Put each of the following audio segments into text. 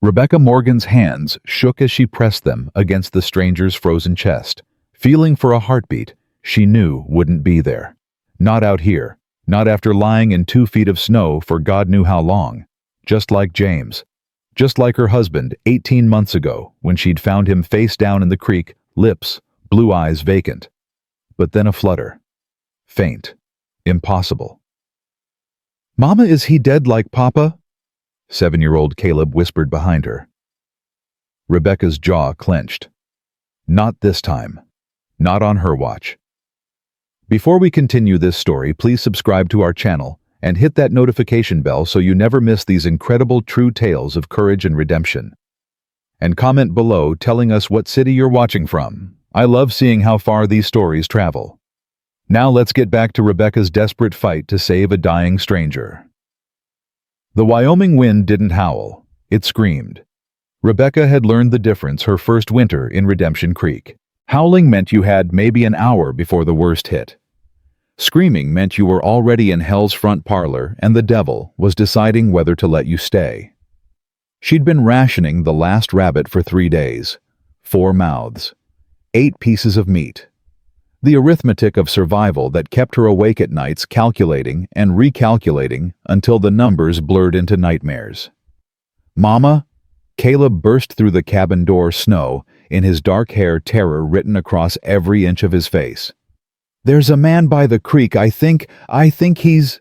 Rebecca Morgan's hands shook as she pressed them against the stranger's frozen chest, feeling for a heartbeat she knew wouldn't be there. Not out here, not after lying in 2 feet of snow for God knew how long. Just like James. Just like her husband 18 months ago when she'd found him face down in the creek, lips, blue eyes vacant. But then a flutter. Faint. Impossible. "Mama, is he dead like Papa?" 7-year-old Caleb whispered behind her. Rebecca's jaw clenched. Not this time. Not on her watch. Before we continue this story, please subscribe to our channel and hit that notification bell so you never miss these incredible true tales of courage and redemption. And comment below telling us what city you're watching from. I love seeing how far these stories travel. Now let's get back to Rebecca's desperate fight to save a dying stranger. The Wyoming wind didn't howl, it screamed. Rebecca had learned the difference her first winter in Redemption Creek. Howling meant you had maybe an hour before the worst hit. Screaming meant you were already in hell's front parlor and the devil was deciding whether to let you stay. She'd been rationing the last rabbit for 3 days, 4 mouths, 8 pieces of meat. The arithmetic of survival that kept her awake at nights calculating and recalculating until the numbers blurred into nightmares. "Mama?" Caleb burst through the cabin door snow, in his dark hair terror written across every inch of his face. "There's a man by the creek, I think he's—"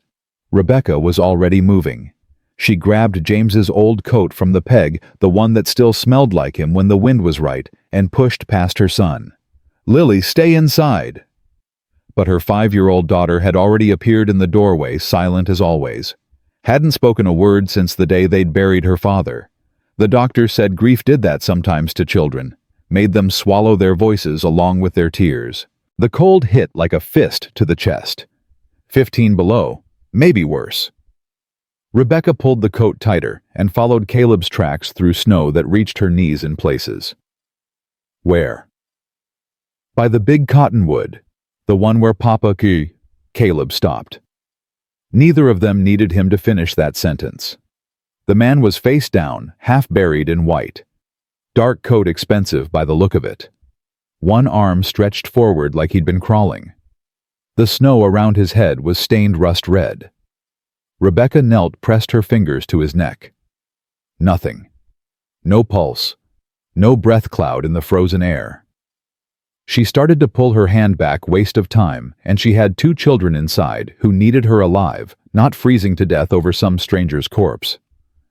Rebecca was already moving. She grabbed James's old coat from the peg, the one that still smelled like him when the wind was right, and pushed past her son. "Lily, stay inside!" But her 5-year-old daughter had already appeared in the doorway, silent as always. Hadn't spoken a word since the day they'd buried her father. The doctor said grief did that sometimes to children, made them swallow their voices along with their tears. The cold hit like a fist to the chest. 15 below, maybe worse. Rebecca pulled the coat tighter and followed Caleb's tracks through snow that reached her knees in places. Where? By the big cottonwood, the one where Papa Caleb stopped. Neither of them needed him to finish that sentence. The man was face down, half buried in white. Dark coat expensive by the look of it. One arm stretched forward like he'd been crawling. The snow around his head was stained rust red. Rebecca knelt, pressed her fingers to his neck. Nothing. No pulse. No breath cloud in the frozen air. She started to pull her hand back, waste of time, and she had 2 children inside who needed her alive, not freezing to death over some stranger's corpse.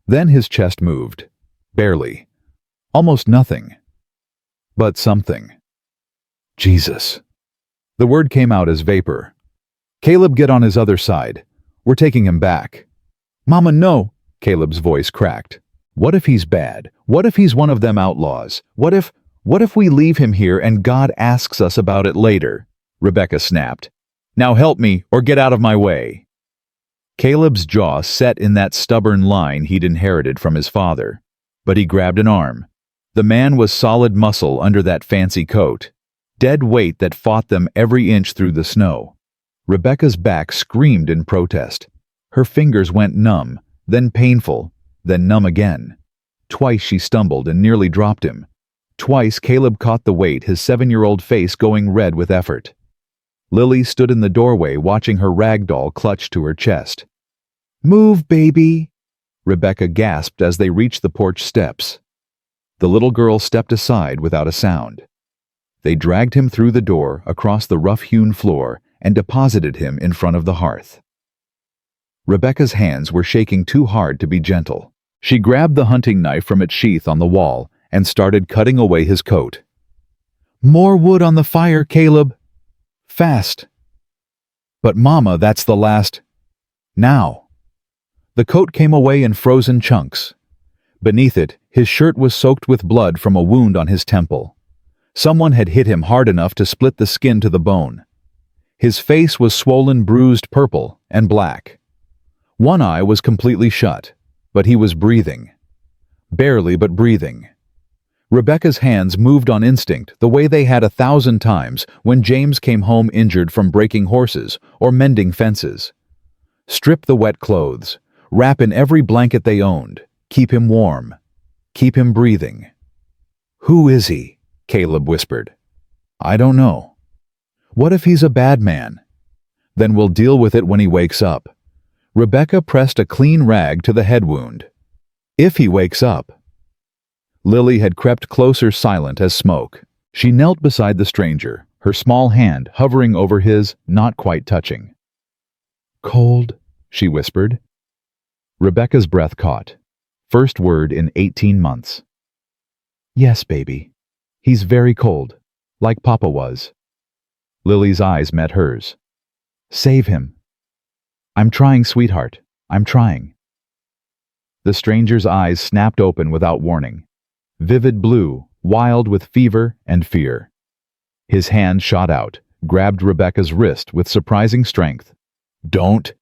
Then his chest moved. Barely. Almost nothing. But something. Jesus. The word came out as vapor. "Caleb, get on his other side. We're taking him back." "Mama, no!" Caleb's voice cracked. "What if he's bad? What if he's one of them outlaws? What if we leave him here and God asks us about it later?" Rebecca snapped. "Now help me or get out of my way." Caleb's jaw set in that stubborn line he'd inherited from his father. But he grabbed an arm. The man was solid muscle under that fancy coat. Dead weight that fought them every inch through the snow. Rebecca's back screamed in protest. Her fingers went numb, then painful, then numb again. Twice she stumbled and nearly dropped him. Twice Caleb caught the weight, his 7-year-old face going red with effort. Lily stood in the doorway watching her rag doll clutched to her chest. "Move, baby!" Rebecca gasped as they reached the porch steps. The little girl stepped aside without a sound. They dragged him through the door, across the rough-hewn floor, and deposited him in front of the hearth. Rebecca's hands were shaking too hard to be gentle. She grabbed the hunting knife from its sheath on the wall and started cutting away his coat. "More wood on the fire, Caleb! Fast!" "But Mama, that's the last—" "Now!" The coat came away in frozen chunks. Beneath it, his shirt was soaked with blood from a wound on his temple. Someone had hit him hard enough to split the skin to the bone. His face was swollen, bruised purple and black. One eye was completely shut, but he was breathing. Barely, but breathing. Rebecca's hands moved on instinct, the way they had 1,000 times when James came home injured from breaking horses or mending fences. Strip the wet clothes, wrap in every blanket they owned, keep him warm. Keep him breathing. Who is he? Caleb whispered. I don't know. What if he's a bad man? Then we'll deal with it when he wakes up. Rebecca pressed a clean rag to the head wound. If he wakes up. Lily had crept closer, silent as smoke. She knelt beside the stranger, her small hand hovering over his, not quite touching. Cold, she whispered. Rebecca's breath caught. First word in 18 months. Yes, baby. He's very cold, like Papa was. Lily's eyes met hers. Save him. I'm trying, sweetheart. I'm trying. The stranger's eyes snapped open without warning. Vivid blue, wild with fever and fear. His hand shot out, grabbed Rebecca's wrist with surprising strength. Don't.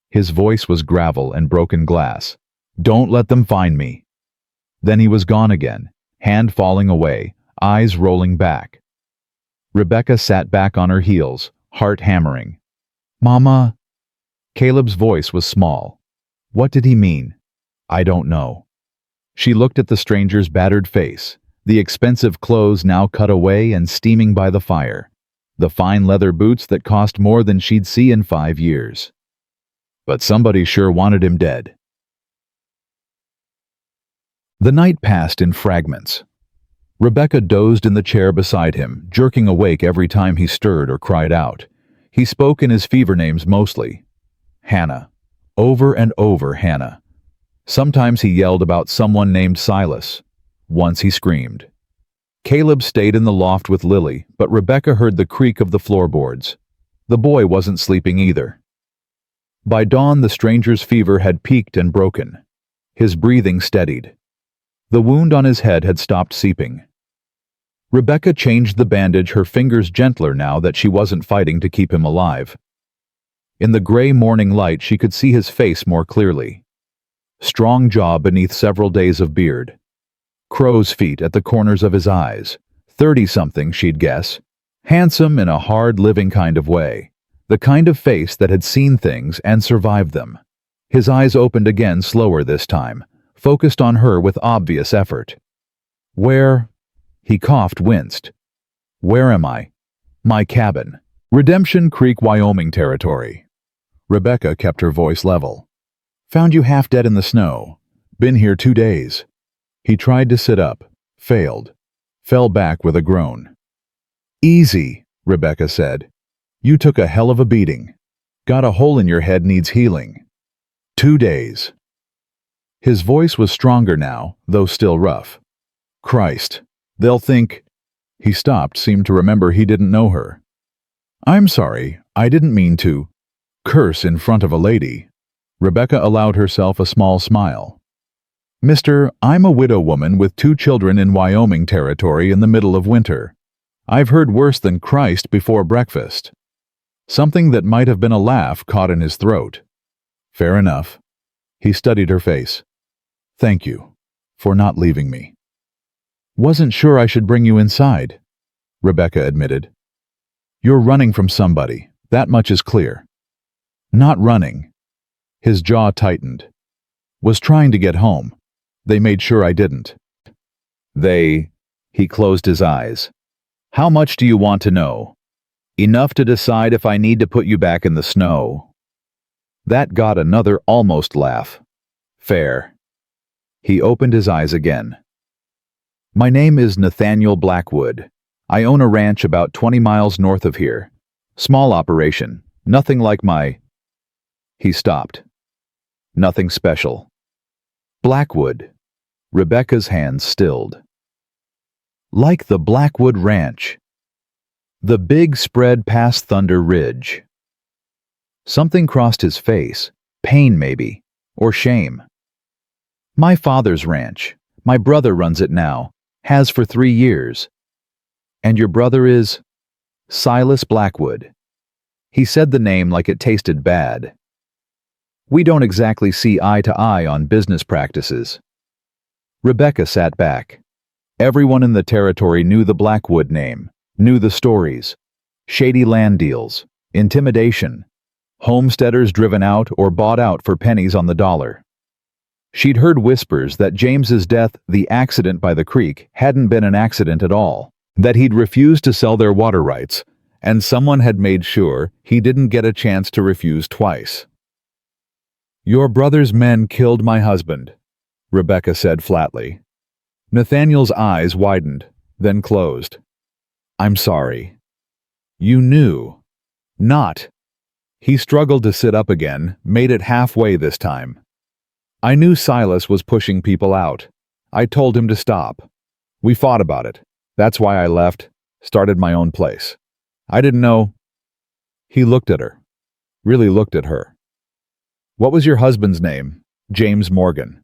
His voice was gravel and broken glass. Don't let them find me. Then he was gone again, hand falling away, eyes rolling back. Rebecca sat back on her heels, heart hammering. Mama. Caleb's voice was small. What did he mean? I don't know. She looked at the stranger's battered face, the expensive clothes now cut away and steaming by the fire, the fine leather boots that cost more than she'd see in 5 years. But somebody sure wanted him dead. The night passed in fragments. Rebecca dozed in the chair beside him, jerking awake every time he stirred or cried out. He spoke in his fever names mostly. Hannah. Over and over, Hannah. Sometimes he yelled about someone named Silas. Once he screamed. Caleb stayed in the loft with Lily, but Rebecca heard the creak of the floorboards. The boy wasn't sleeping either. By dawn, the stranger's fever had peaked and broken. His breathing steadied. The wound on his head had stopped seeping. Rebecca changed the bandage, her fingers gentler now that she wasn't fighting to keep him alive. In the gray morning light, she could see his face more clearly. Strong jaw beneath several days of beard. Crow's feet at the corners of his eyes. 30-something, she'd guess. Handsome in a hard-living kind of way. The kind of face that had seen things and survived them. His eyes opened again, slower this time, focused on her with obvious effort. Where? He coughed, winced. Where am I? My cabin. Redemption Creek, Wyoming territory. Rebecca kept her voice level. Found you half dead in the snow. Been here 2 days. He tried to sit up, failed, fell back with a groan. Easy, Rebecca said. You took a hell of a beating. Got a hole in your head, needs healing. 2 days. His voice was stronger now, though still rough. Christ, they'll think... He stopped, seemed to remember he didn't know her. I'm sorry, I didn't mean to... Curse in front of a lady. Rebecca allowed herself a small smile. Mister, I'm a widow woman with 2 children in Wyoming territory in the middle of winter. I've heard worse than Christ before breakfast. Something that might have been a laugh caught in his throat. Fair enough. He studied her face. Thank you for not leaving me. Wasn't sure I should bring you inside, Rebecca admitted. You're running from somebody, that much is clear. Not running. His jaw tightened. Was trying to get home. They made sure I didn't. He closed his eyes. How much do you want to know? Enough to decide if I need to put you back in the snow. That got another almost laugh. Fair. He opened his eyes again. My name is Nathaniel Blackwood. I own a ranch about 20 miles north of here. Small operation. Nothing like my... He stopped. Nothing special. Blackwood. Rebecca's hands stilled. Like the Blackwood Ranch. The big spread past Thunder Ridge. Something crossed his face. Pain, maybe. Or shame. My father's ranch. My brother runs it now. Has for 3 years. And your brother is... Silas Blackwood. He said the name like it tasted bad. We don't exactly see eye to eye on business practices. Rebecca sat back. Everyone in the territory knew the Blackwood name, knew the stories. Shady land deals, intimidation, homesteaders driven out or bought out for pennies on the dollar. She'd heard whispers that James's death, the accident by the creek, hadn't been an accident at all, that he'd refused to sell their water rights, and someone had made sure he didn't get a chance to refuse twice. "Your brother's men killed my husband," Rebecca said flatly. Nathaniel's eyes widened, then closed. "I'm sorry." "You knew." "Not." He struggled to sit up again, made it halfway this time. "I knew Silas was pushing people out. I told him to stop. We fought about it. That's why I left, started my own place. I didn't know." He looked at her. Really looked at her. "What was your husband's name?" "James Morgan."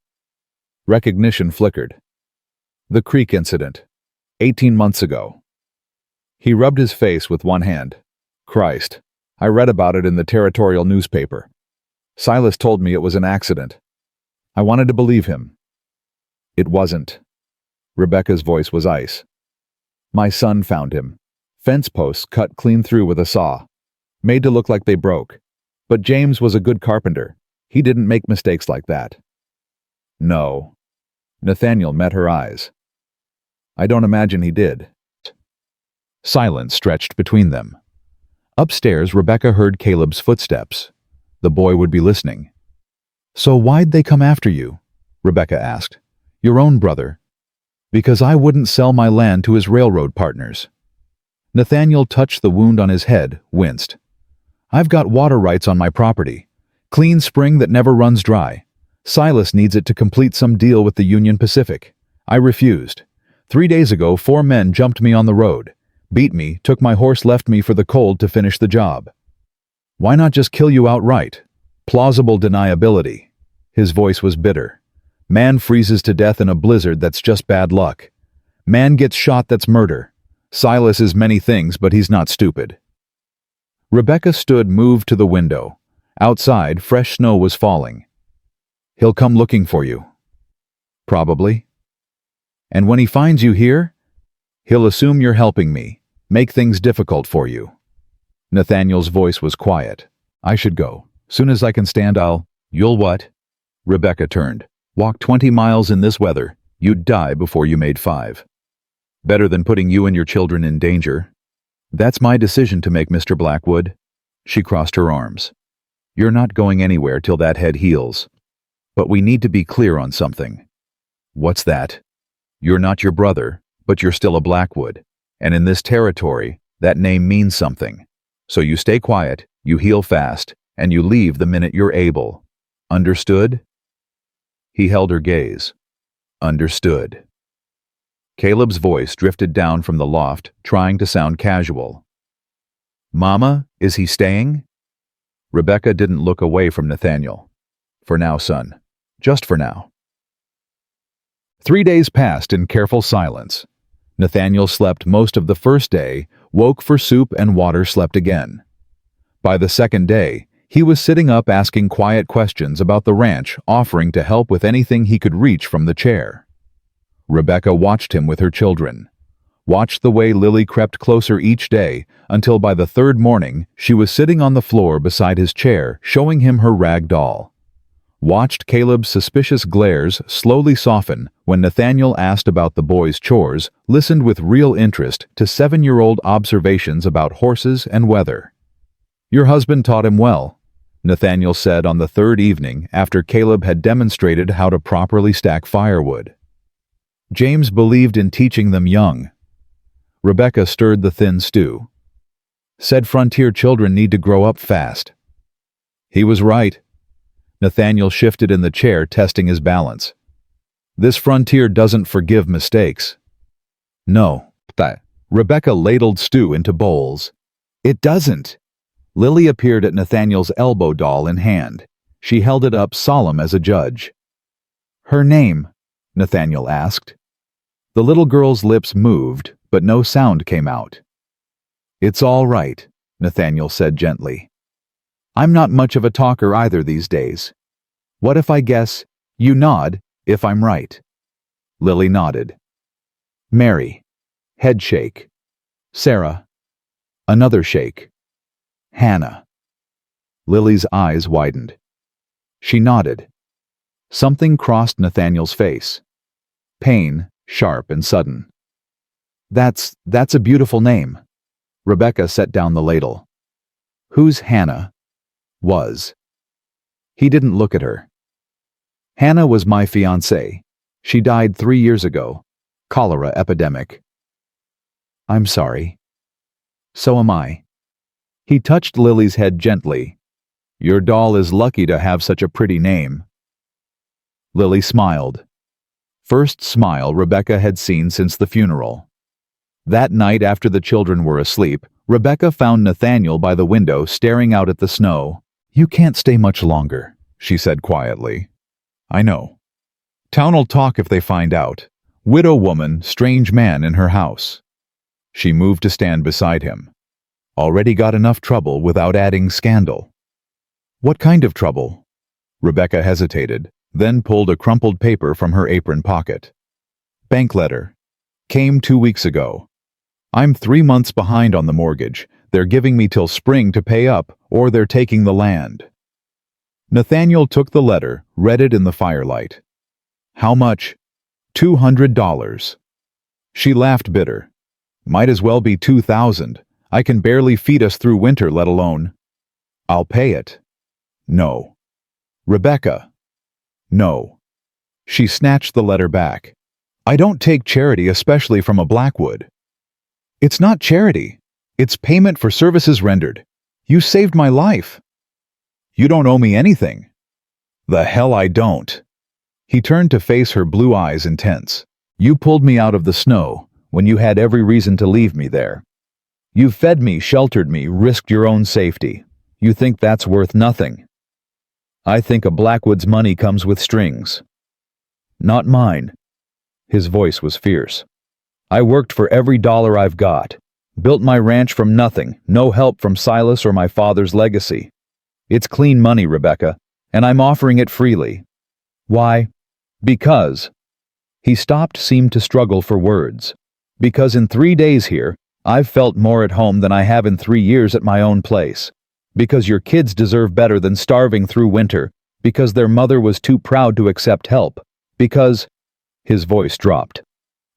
Recognition flickered. "The creek incident. 18 months ago." He rubbed his face with one hand. "Christ, I read about it in the territorial newspaper. Silas told me it was an accident. I wanted to believe him." "It wasn't." Rebecca's voice was ice. "My son found him. Fence posts cut clean through with a saw. Made to look like they broke. But James was a good carpenter. He didn't make mistakes like that." "No." Nathaniel met her eyes. "I don't imagine he did." Silence stretched between them. Upstairs, Rebecca heard Caleb's footsteps. The boy would be listening. "So why'd they come after you?" Rebecca asked. "Your own brother." "Because I wouldn't sell my land to his railroad partners." Nathaniel touched the wound on his head, winced. "I've got water rights on my property. Clean spring that never runs dry. Silas needs it to complete some deal with the Union Pacific. I refused. 3 days ago, 4 men jumped me on the road, beat me, took my horse, left me for the cold to finish the job. Why not just kill you outright? Plausible deniability." His voice was bitter. "Man freezes to death in a blizzard, that's just bad luck. Man gets shot, that's murder. Silas is many things, but he's not stupid." Rebecca stood moved to the window. Outside, fresh snow was falling. "He'll come looking for you." "Probably." "And when he finds you here, he'll assume you're helping me, make things difficult for you." Nathaniel's voice was quiet. "I should go. Soon as I can stand, You'll what?" Rebecca turned. "Walk 20 miles in this weather. You'd die before you made 5. Better than putting you and your children in danger." "That's my decision to make, Mr. Blackwood." She crossed her arms. "You're not going anywhere till that head heals. But we need to be clear on something." "What's that?" "You're not your brother, but you're still a Blackwood. And in this territory, that name means something. So you stay quiet, you heal fast, and you leave the minute you're able. Understood?" He held her gaze. "Understood." Caleb's voice drifted down from the loft, trying to sound casual. "Mama, is he staying?" Rebecca didn't look away from Nathaniel. "For now, son. Just for now." 3 days passed in careful silence. Nathaniel slept most of the first day, woke for soup and water, slept again. By the second day, he was sitting up asking quiet questions about the ranch, offering to help with anything he could reach from the chair. Rebecca watched him with her children. Watched the way Lily crept closer each day, until by the 3rd morning she was sitting on the floor beside his chair, showing him her rag doll. Watched Caleb's suspicious glares slowly soften when Nathaniel asked about the boys' chores, listened with real interest to 7-year-old observations about horses and weather. "Your husband taught him well," Nathaniel said on the 3rd evening after Caleb had demonstrated how to properly stack firewood. "James believed in teaching them young." Rebecca stirred the thin stew. "Said frontier children need to grow up fast." He was right. Nathaniel shifted in the chair, testing his balance. "This frontier doesn't forgive mistakes." "No." Rebecca ladled stew into bowls. "It doesn't." Lily appeared at Nathaniel's elbow, doll in hand. She held it up, solemn as a judge. "Her name?" Nathaniel asked. The little girl's lips moved, but no sound came out. "It's all right," Nathaniel said gently. "I'm not much of a talker either these days. What if I guess? You nod, if I'm right." Lily nodded. "Mary." Head shake. "Sarah." Another shake. "Hannah." Lily's eyes widened. She nodded. Something crossed Nathaniel's face. Pain, sharp and sudden. That's a beautiful name. Rebecca set down the ladle. Who's Hannah? Was. He didn't look at her. Hannah was my fiancée. She died 3 years ago. Cholera epidemic. I'm sorry. So am I. He touched Lily's head gently. Your doll is lucky to have such a pretty name. Lily smiled. First smile Rebecca had seen since the funeral. That night after the children were asleep, Rebecca found Nathaniel by the window staring out at the snow. You can't stay much longer, she said quietly. I know. Town'll talk if they find out. Widow woman, strange man in her house. She moved to stand beside him. Already got enough trouble without adding scandal. What kind of trouble? Rebecca hesitated, then pulled a crumpled paper from her apron pocket. Bank letter. Came 2 weeks ago. I'm 3 months behind on the mortgage. They're giving me till spring to pay up, or they're taking the land. Nathaniel took the letter, read it in the firelight. How much? $200. She laughed bitter. Might as well be 2,000. I can barely feed us through winter, let alone. I'll pay it. No. Rebecca. No. She snatched the letter back. I don't take charity, especially from a Blackwood. It's not charity. It's payment for services rendered. You saved my life. You don't owe me anything. The hell I don't. He turned to face her, blue eyes intense. You pulled me out of the snow when you had every reason to leave me there. You fed me, sheltered me, risked your own safety. You think that's worth nothing. I think a Blackwood's money comes with strings. Not mine. His voice was fierce. I worked for every dollar I've got. Built my ranch from nothing, no help from Silas or my father's legacy. It's clean money, Rebecca, and I'm offering it freely. Why? Because. He stopped, seemed to struggle for words. Because in 3 days here, I've felt more at home than I have in 3 years at my own place. Because your kids deserve better than starving through winter. Because their mother was too proud to accept help. Because... His voice dropped.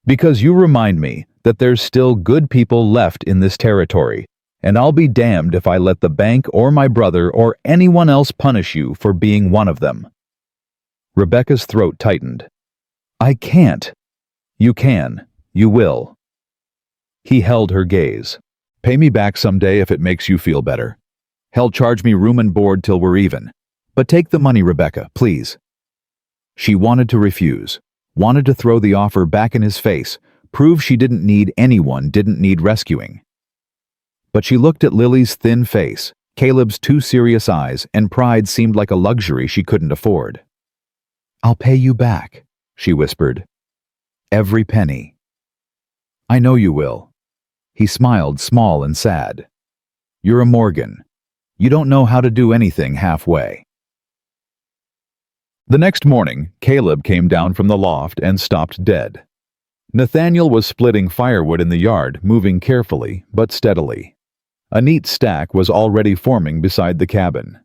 Because you remind me that there's still good people left in this territory, and I'll be damned if I let the bank or my brother or anyone else punish you for being one of them. Rebecca's throat tightened. I can't. You can. You will. He held her gaze. Pay me back someday if it makes you feel better. Hell, charge me room and board till we're even. But take the money, Rebecca, please. She wanted to refuse, wanted to throw the offer back in his face, prove she didn't need anyone, didn't need rescuing. But she looked at Lily's thin face, Caleb's too serious eyes, and pride seemed like a luxury she couldn't afford. I'll pay you back, she whispered. Every penny. I know you will. He smiled, small and sad. You're a Morgan. You don't know how to do anything halfway. The next morning, Caleb came down from the loft and stopped dead. Nathaniel was splitting firewood in the yard, moving carefully but steadily. A neat stack was already forming beside the cabin.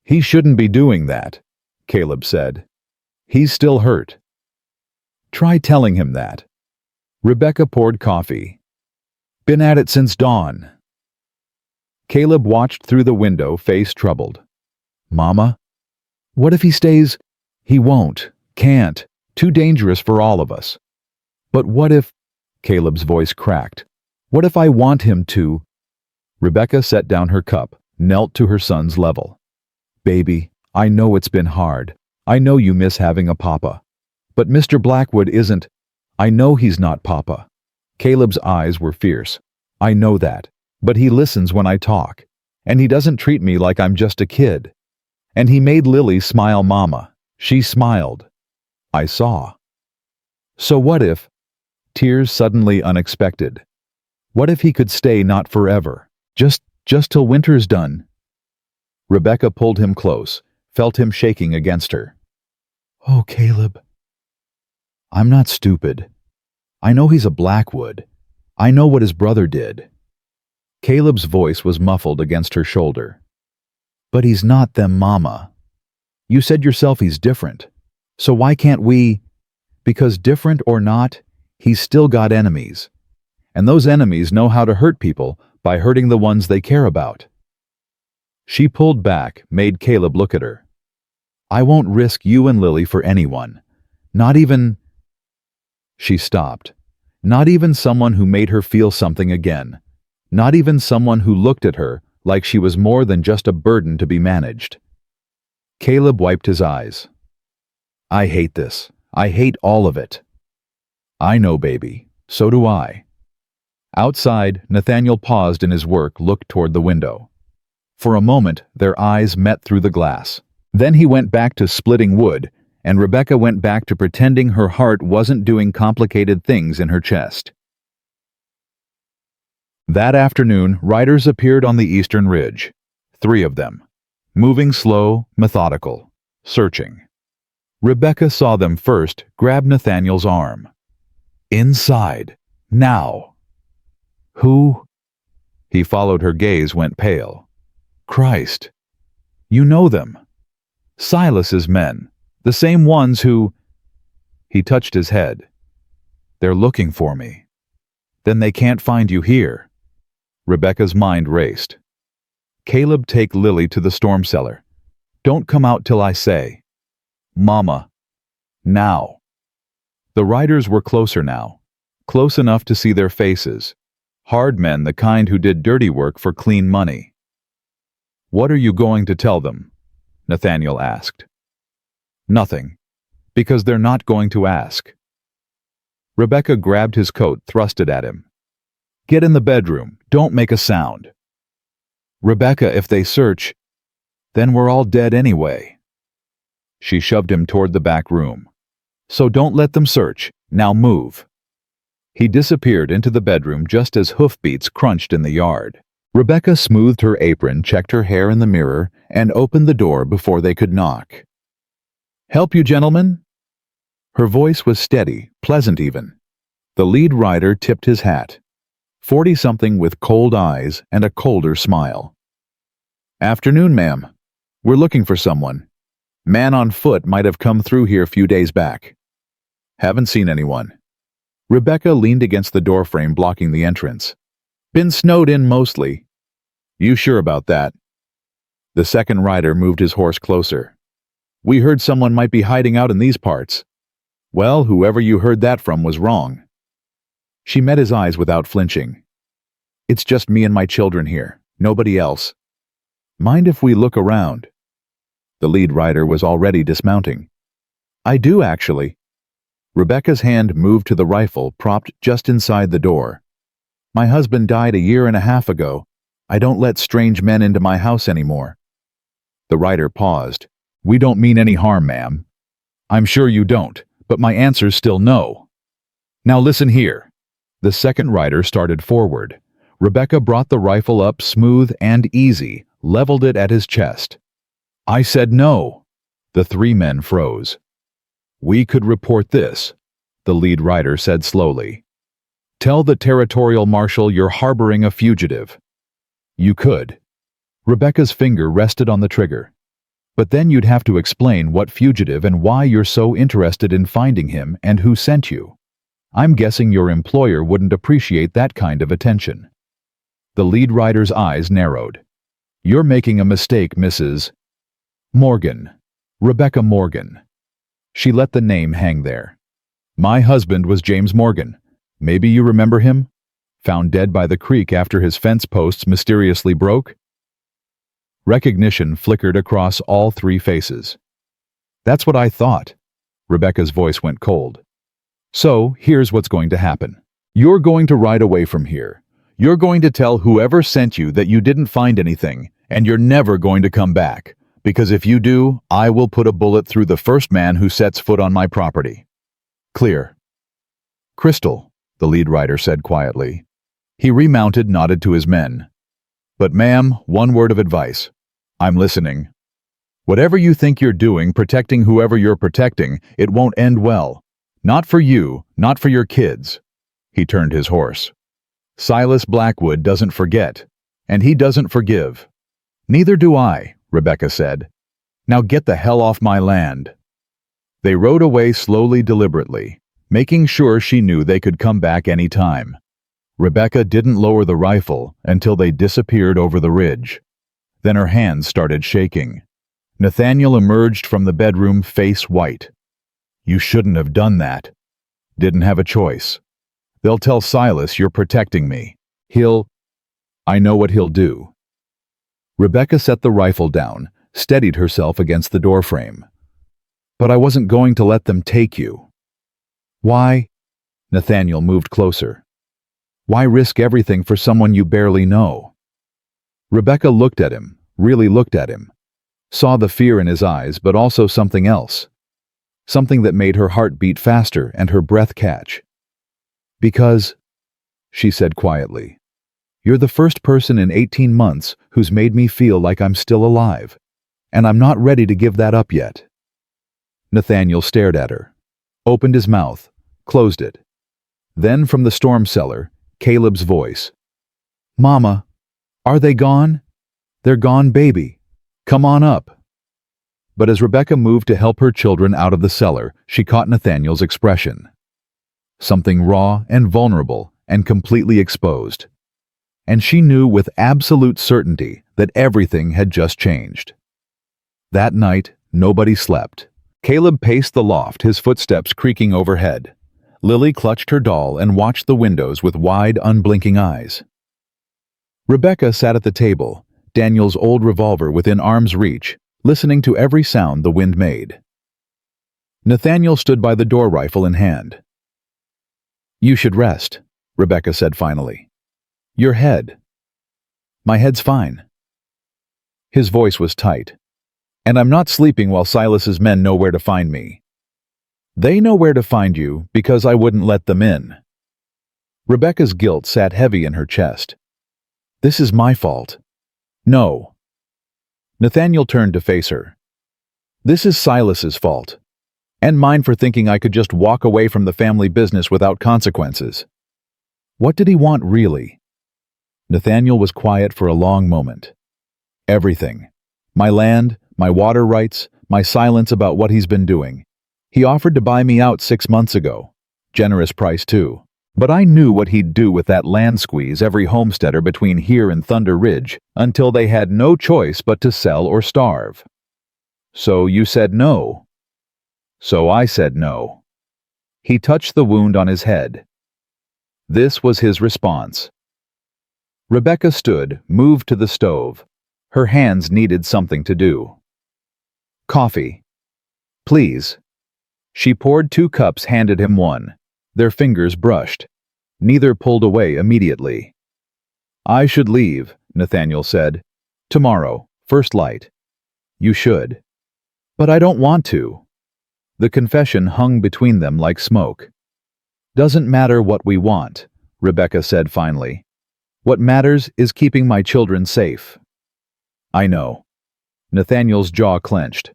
He shouldn't be doing that, Caleb said. He's still hurt. Try telling him that. Rebecca poured coffee. Been at it since dawn. Caleb watched through the window, face troubled. Mama? What if he stays? He won't, can't, too dangerous for all of us. But what if... Caleb's voice cracked. What if I want him to... Rebecca set down her cup, knelt to her son's level. Baby, I know it's been hard. I know you miss having a papa. But Mr. Blackwood isn't... I know he's not papa. Caleb's eyes were fierce. I know that. But he listens when I talk. And he doesn't treat me like I'm just a kid. And he made Lily smile, Mama. She smiled. I saw. So what if... Tears suddenly unexpected. What if he could stay not forever? Just till winter's done? Rebecca pulled him close, felt him shaking against her. Oh, Caleb. I'm not stupid. I know he's a Blackwood. I know what his brother did. Caleb's voice was muffled against her shoulder. But he's not them, Mama. You said yourself he's different. So why can't we? Because different or not, he's still got enemies. And those enemies know how to hurt people by hurting the ones they care about. She pulled back, made Caleb look at her. I won't risk you and Lily for anyone. Not even... She stopped. Not even someone who made her feel something again. Not even someone who looked at her like she was more than just a burden to be managed. Caleb wiped his eyes. I hate this. I hate all of it. I know, baby. So do I. Outside, Nathaniel paused in his work, looked toward the window. For a moment, their eyes met through the glass. Then he went back to splitting wood, and Rebecca went back to pretending her heart wasn't doing complicated things in her chest. That afternoon, riders appeared on the eastern ridge. 3 of them. Moving slow, methodical, searching. Rebecca saw them first, grabbed Nathaniel's arm. Inside. Now. Who? He followed her gaze, went pale. Christ. You know them. Silas's men. The same ones who... He touched his head. They're looking for me. Then they can't find you here. Rebecca's mind raced. Caleb, take Lily to the storm cellar. Don't come out till I say. Mama. Now. The riders were closer now. Close enough to see their faces. Hard men, the kind who did dirty work for clean money. What are you going to tell them? Nathaniel asked. Nothing. Because they're not going to ask. Rebecca grabbed his coat, thrust it at him. Get in the bedroom. Don't make a sound. Rebecca, if they search, then we're all dead anyway. She shoved him toward the back room. So don't let them search. Now move. He disappeared into the bedroom just as hoofbeats crunched in the yard. Rebecca smoothed her apron, checked her hair in the mirror, and opened the door before they could knock. Help you, gentlemen? Her voice was steady, pleasant even. The lead rider tipped his hat. 40-something with cold eyes and a colder smile. Afternoon, ma'am. We're looking for someone. Man on foot might have come through here a few days back. Haven't seen anyone. Rebecca leaned against the doorframe blocking the entrance. Been snowed in mostly. You sure about that? The second rider moved his horse closer. We heard someone might be hiding out in these parts. Well, whoever you heard that from was wrong. She met his eyes without flinching. It's just me and my children here, nobody else. Mind if we look around? The lead rider was already dismounting. I do, actually. Rebecca's hand moved to the rifle propped just inside the door. My husband died a year and a half ago. I don't let strange men into my house anymore. The rider paused. We don't mean any harm, ma'am. I'm sure you don't, but my answer's still no. Now listen here. The second rider started forward. Rebecca brought the rifle up smooth and easy, leveled it at his chest. I said no. The 3 men froze. We could report this, the lead rider said slowly. Tell the territorial marshal you're harboring a fugitive. You could. Rebecca's finger rested on the trigger. But then you'd have to explain what fugitive and why you're so interested in finding him and who sent you. I'm guessing your employer wouldn't appreciate that kind of attention. The lead rider's eyes narrowed. You're making a mistake, Mrs. Morgan. Rebecca Morgan. She let the name hang there. My husband was James Morgan. Maybe you remember him? Found dead by the creek after his fence posts mysteriously broke? Recognition flickered across all 3 faces. That's what I thought. Rebecca's voice went cold. So, here's what's going to happen. You're going to ride away from here. You're going to tell whoever sent you that you didn't find anything, and you're never going to come back. Because if you do, I will put a bullet through the first man who sets foot on my property. Clear. Crystal, the lead rider said quietly. He remounted, nodded to his men. But ma'am, one word of advice. I'm listening. Whatever you think you're doing, protecting whoever you're protecting, it won't end well. Not for you, not for your kids. He turned his horse. Silas Blackwood doesn't forget, and he doesn't forgive. Neither do I, Rebecca said. Now get the hell off my land. They rode away slowly, deliberately, making sure she knew they could come back any time. Rebecca didn't lower the rifle until they disappeared over the ridge. Then her hands started shaking. Nathaniel emerged from the bedroom, face white. "You shouldn't have done that." "Didn't have a choice. They'll tell Silas you're protecting me. I know what he'll do." Rebecca set the rifle down, steadied herself against the doorframe. "But I wasn't going to let them take you." "Why?" Nathaniel moved closer. "Why risk everything for someone you barely know?" Rebecca looked at him, really looked at him. Saw the fear in his eyes, but also something else. Something that made her heart beat faster and her breath catch. "Because," she said quietly, "you're the first person in 18 months who's made me feel like I'm still alive, and I'm not ready to give that up yet." Nathaniel stared at her, opened his mouth, closed it. Then from the storm cellar, Caleb's voice. "Mama, are they gone?" "They're gone, baby. Come on up." But as Rebecca moved to help her children out of the cellar, she caught Nathaniel's expression. Something raw and vulnerable and completely exposed. And she knew with absolute certainty that everything had just changed. That night, nobody slept. Caleb paced the loft, his footsteps creaking overhead. Lily clutched her doll and watched the windows with wide, unblinking eyes. Rebecca sat at the table, Daniel's old revolver within arm's reach, listening to every sound the wind made. Nathaniel stood by the door, rifle in hand. "You should rest," Rebecca said finally. "Your head." "My head's fine." His voice was tight. "And I'm not sleeping while Silas's men know where to find me." "They know where to find you because I wouldn't let them in." Rebecca's guilt sat heavy in her chest. "This is my fault." "No." Nathaniel turned to face her. "This is Silas's fault. And mine for thinking I could just walk away from the family business without consequences." What did he want really? Nathaniel was quiet for a long moment. "Everything. My land, my water rights, my silence about what he's been doing. He offered to buy me out 6 months ago. Generous price too. But I knew what he'd do with that land squeeze every homesteader between here and Thunder Ridge until they had no choice but to sell or starve. So you said no." "So I said no." He touched the wound on his head. This was his response. Rebecca stood, moved to the stove. Her hands needed something to do. "Coffee. Please." She poured 2 cups, handed him one. Their fingers brushed. Neither pulled away immediately. "I should leave," Nathaniel said. "Tomorrow, first light." "You should." "But I don't want to." The confession hung between them like smoke. "Doesn't matter what we want," Rebecca said finally. "What matters is keeping my children safe." "I know." Nathaniel's jaw clenched.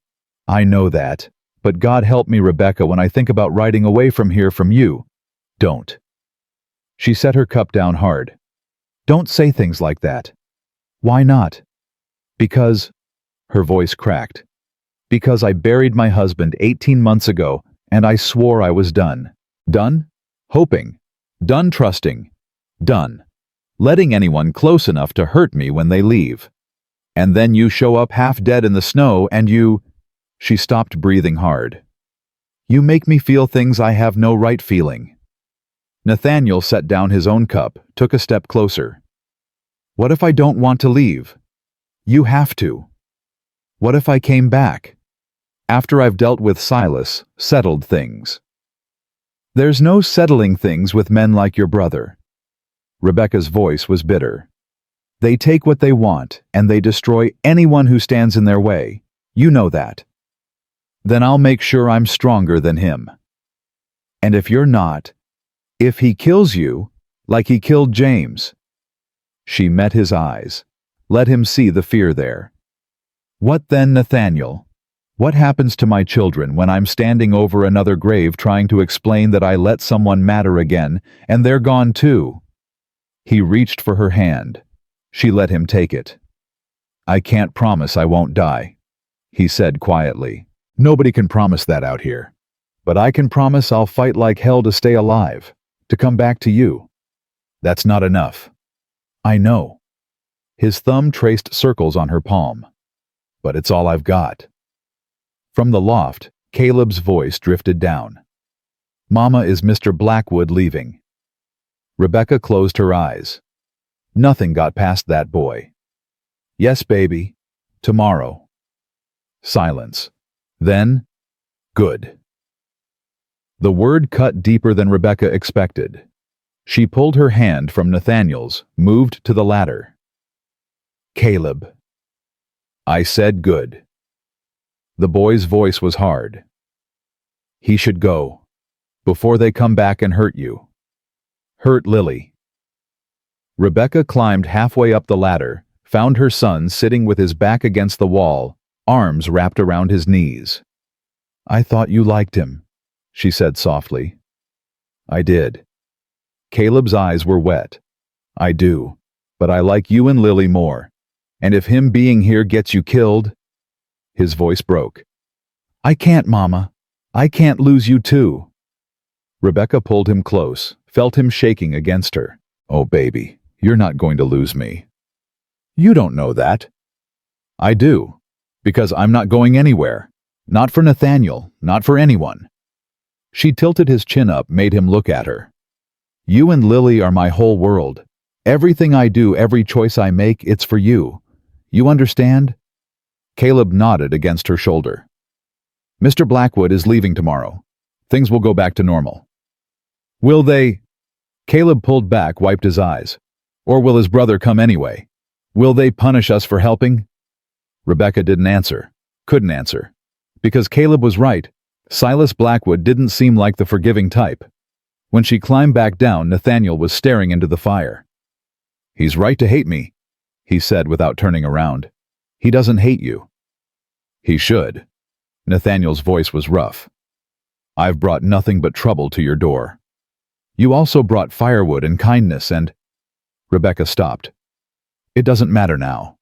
"I know that. But God help me, Rebecca, when I think about riding away from here from you. Don't." She set her cup down hard. "Don't say things like that." "Why not?" "Because," her voice cracked, "because I buried my husband 18 months ago, and I swore I was done. Done? Hoping. Done trusting. Done. Letting anyone close enough to hurt me when they leave. And then you show up half dead in the snow and you—" She stopped, breathing hard. "You make me feel things I have no right feeling." Nathaniel set down his own cup, took a step closer. "What if I don't want to leave? You have to. What if I came back? After I've dealt with Silas, settled things?" "There's no settling things with men like your brother." Rebecca's voice was bitter. "They take what they want, and they destroy anyone who stands in their way. You know that." "Then I'll make sure I'm stronger than him." "And if you're not, if he kills you, like he killed James—" She met his eyes, let him see the fear there. "What then, Nathaniel? What happens to my children when I'm standing over another grave trying to explain that I let someone matter again, and they're gone too?" He reached for her hand. She let him take it. "I can't promise I won't die," he said quietly. "Nobody can promise that out here." But I can promise I'll fight like hell to stay alive, to come back to you. That's not enough. I know. His thumb traced circles on her palm. But it's all I've got. From the loft, Caleb's voice drifted down. Mama, is Mr. Blackwood leaving? Rebecca closed her eyes. Nothing got past that boy. Yes, baby. Tomorrow. Silence. Then, good. The word cut deeper than Rebecca expected. She pulled her hand from Nathaniel's, moved to the ladder. Caleb. I said good. The boy's voice was hard. He should go, before they come back and hurt you. Hurt Lily. Rebecca climbed halfway up the ladder, found her son sitting with his back against the wall, arms wrapped around his knees. I thought you liked him, she said softly. I did. Caleb's eyes were wet. I do, but I like you and Lily more. And if him being here gets you killed... His voice broke. I can't, Mama. I can't lose you too. Rebecca pulled him close, felt him shaking against her. Oh, baby, you're not going to lose me. You don't know that. I do, because I'm not going anywhere. Not for Nathaniel, not for anyone. She tilted his chin up, made him look at her. You and Lily are my whole world. Everything I do, every choice I make, it's for you. You understand? Caleb nodded against her shoulder. Mr. Blackwood is leaving tomorrow. Things will go back to normal. Will they? Caleb pulled back, wiped his eyes. Or will his brother come anyway? Will they punish us for helping? Rebecca didn't answer. Couldn't answer. Because Caleb was right. Silas Blackwood didn't seem like the forgiving type. When she climbed back down, Nathaniel was staring into the fire. He's right to hate me, he said without turning around. He doesn't hate you. He should. Nathaniel's voice was rough. I've brought nothing but trouble to your door. You also brought firewood and kindness and... Rebecca stopped. It doesn't matter now.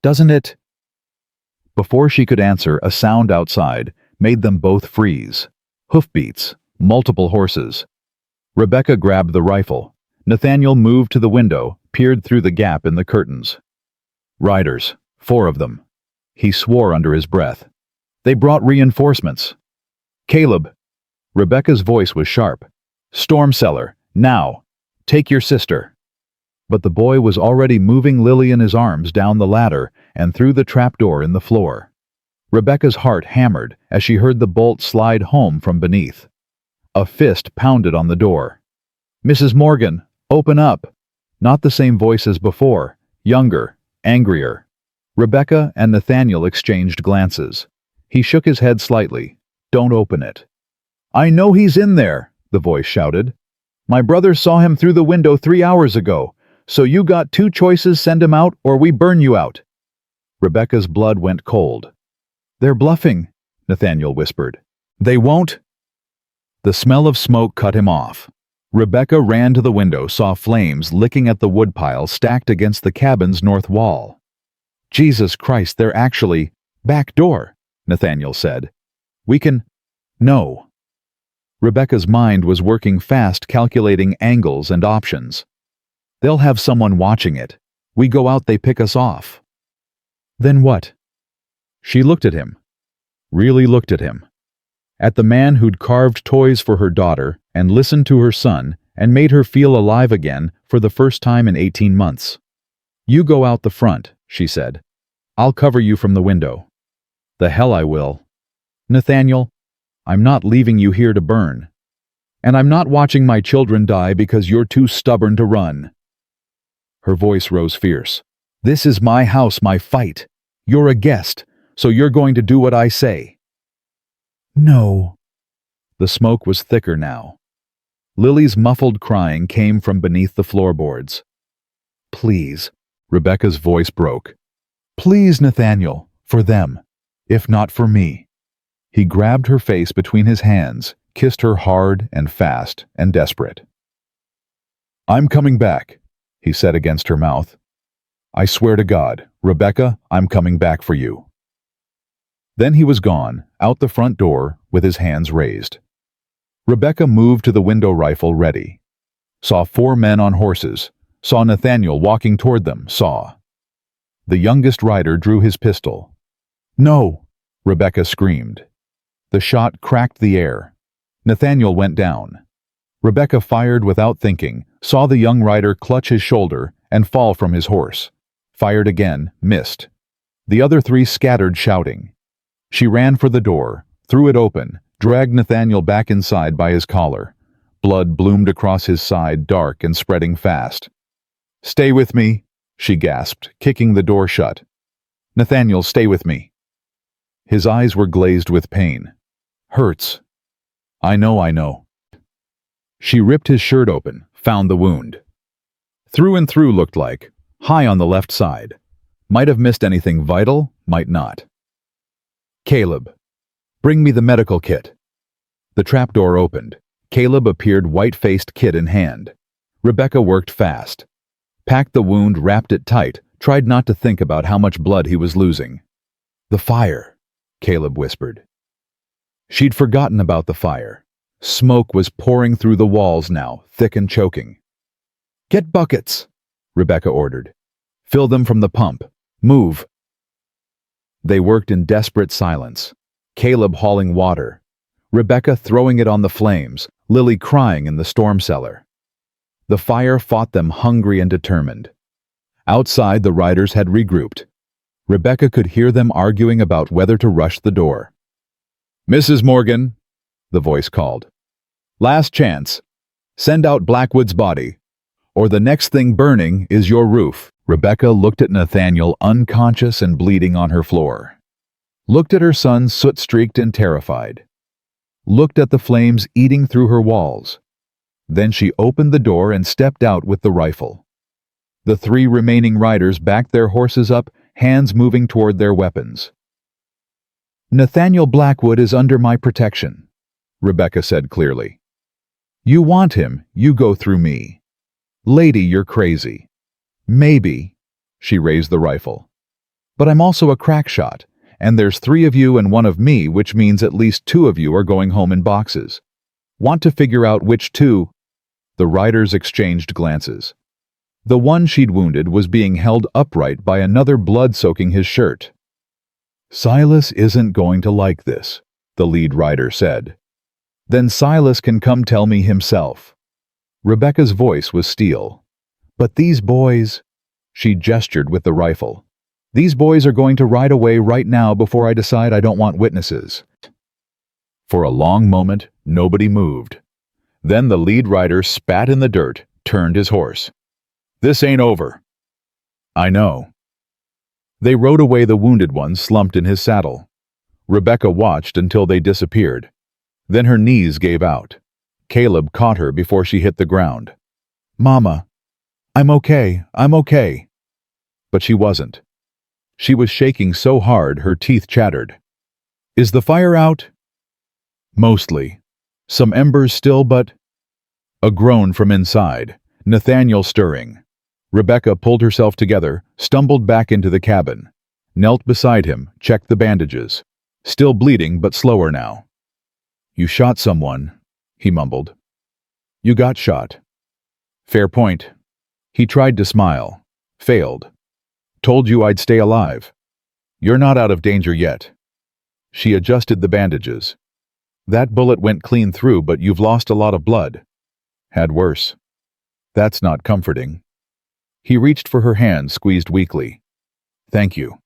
Doesn't it? Before she could answer, a sound outside made them both freeze. Hoofbeats, multiple horses. Rebecca grabbed the rifle. Nathaniel moved to the window, peered through the gap in the curtains. Riders, 4 of them. He swore under his breath. They brought reinforcements. Caleb. Rebecca's voice was sharp. Storm cellar, now. Take your sister. But the boy was already moving Lily in his arms down the ladder and through the trapdoor in the floor. Rebecca's heart hammered as she heard the bolt slide home from beneath. A fist pounded on the door. Mrs. Morgan, open up. Not the same voice as before, younger, angrier. Rebecca and Nathaniel exchanged glances. He shook his head slightly. Don't open it. I know he's in there, the voice shouted. My brother saw him through the window 3 hours ago, so you got 2 choices, send him out or we burn you out. Rebecca's blood went cold. They're bluffing, Nathaniel whispered. They won't. The smell of smoke cut him off. Rebecca ran to the window, saw flames licking at the woodpile stacked against the cabin's north wall. Jesus Christ, they're actually... Back door, Nathaniel said. We can... No. Rebecca's mind was working fast, calculating angles and options. They'll have someone watching it. We go out, they pick us off. Then what? She looked at him. Really looked at him. At the man who'd carved toys for her daughter and listened to her son and made her feel alive again for the first time in 18 months. You go out the front, she said. I'll cover you from the window. The hell I will. Nathaniel, I'm not leaving you here to burn. And I'm not watching my children die because you're too stubborn to run. Her voice rose fierce. This is my house, my fight. You're a guest, so you're going to do what I say. No. The smoke was thicker now. Lily's muffled crying came from beneath the floorboards. Please, Rebecca's voice broke. Please, Nathaniel, for them, if not for me. He grabbed her face between his hands, kissed her hard and fast and desperate. I'm coming back, he said against her mouth. I swear to God, Rebecca, I'm coming back for you. Then he was gone, out the front door, with his hands raised. Rebecca moved to the window rifle ready. Saw 4 men on horses. Saw Nathaniel walking toward them. Saw. The youngest rider drew his pistol. "No!" Rebecca screamed. The shot cracked the air. Nathaniel went down. Rebecca fired without thinking, saw the young rider clutch his shoulder and fall from his horse. Fired again, missed. The other 3 scattered, shouting. She ran for the door, threw it open, dragged Nathaniel back inside by his collar. Blood bloomed across his side, dark and spreading fast. "Stay with me," she gasped, kicking the door shut. "Nathaniel, stay with me." His eyes were glazed with pain. "Hurts." I know. She ripped his shirt open, found the wound. Through and through looked like, high on the left side. Might have missed anything vital, might not. "Caleb, bring me the medical kit." The trapdoor opened. Caleb appeared, white-faced, kit in hand. Rebecca worked fast. Packed the wound, wrapped it tight, tried not to think about how much blood he was losing. "The fire," Caleb whispered. She'd forgotten about the fire. Smoke was pouring through the walls now, thick and choking. "Get buckets," Rebecca ordered. "Fill them from the pump. Move." They worked in desperate silence. Caleb hauling water. Rebecca throwing it on the flames, Lily crying in the storm cellar. The fire fought them, hungry and determined. Outside, the riders had regrouped. Rebecca could hear them arguing about whether to rush the door. "Mrs. Morgan," the voice called. "Last chance. Send out Blackwood's body, or the next thing burning is your roof." Rebecca looked at Nathaniel, unconscious and bleeding on her floor. Looked at her son, soot-streaked and terrified. Looked at the flames eating through her walls. Then she opened the door and stepped out with the rifle. The 3 remaining riders backed their horses up, hands moving toward their weapons. "Nathaniel Blackwood is under my protection," Rebecca said clearly. "You want him, you go through me. Lady, you're crazy." "Maybe," she raised the rifle. "But I'm also a crack shot, and there's 3 of you and 1 of me, which means at least 2 of you are going home in boxes. Want to figure out which 2? The riders exchanged glances. The one she'd wounded was being held upright by another, blood soaking his shirt. "Silas isn't going to like this," the lead rider said. "Then Silas can come tell me himself." Rebecca's voice was steel. "But these boys," she gestured with the rifle, "these boys are going to ride away right now before I decide I don't want witnesses." For a long moment, nobody moved. Then the lead rider spat in the dirt, turned his horse. "This ain't over." "I know." They rode away, the wounded one slumped in his saddle. Rebecca watched until they disappeared. Then her knees gave out. Caleb caught her before she hit the ground. "Mama, I'm okay. But she wasn't. She was shaking so hard her teeth chattered. "Is the fire out?" "Mostly. Some embers still, but—" A groan from inside, Nathaniel stirring. Rebecca pulled herself together, stumbled back into the cabin, knelt beside him, checked the bandages. Still bleeding, but slower now. "You shot someone," he mumbled. "You got shot." "Fair point." He tried to smile. Failed. "Told you I'd stay alive. You're not out of danger yet." She adjusted the bandages. "That bullet went clean through, but you've lost a lot of blood." "Had worse." "That's not comforting." He reached for her hand, squeezed weakly. "Thank you."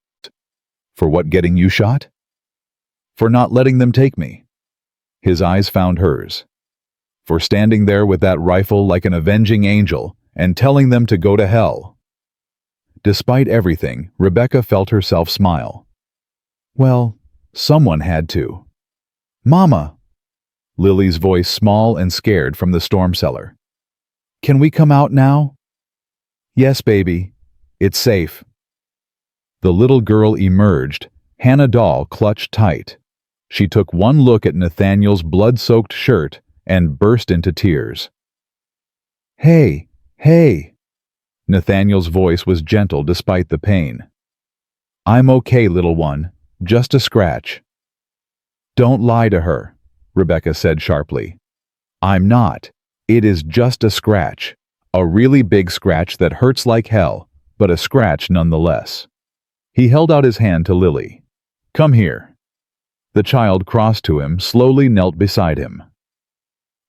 "For what, getting you shot?" "For not letting them take me." His eyes found hers. "For standing there with that rifle like an avenging angel and telling them to go to hell." Despite everything, Rebecca felt herself smile. Well, someone had to. "Mama!" Lily's voice, small and scared, from the storm cellar. "Can we come out now?" "Yes, baby. It's safe." The little girl emerged, Hannah doll clutched tight. She took one look at Nathaniel's blood-soaked shirt and burst into tears. "Hey, hey!" Nathaniel's voice was gentle despite the pain. "I'm okay, little one. Just a scratch." "Don't lie to her," Rebecca said sharply. I'm not. It is just a scratch. A really big scratch that hurts like hell, but a scratch nonetheless. He held out his hand to Lily. Come here. The child crossed to him, slowly knelt beside him.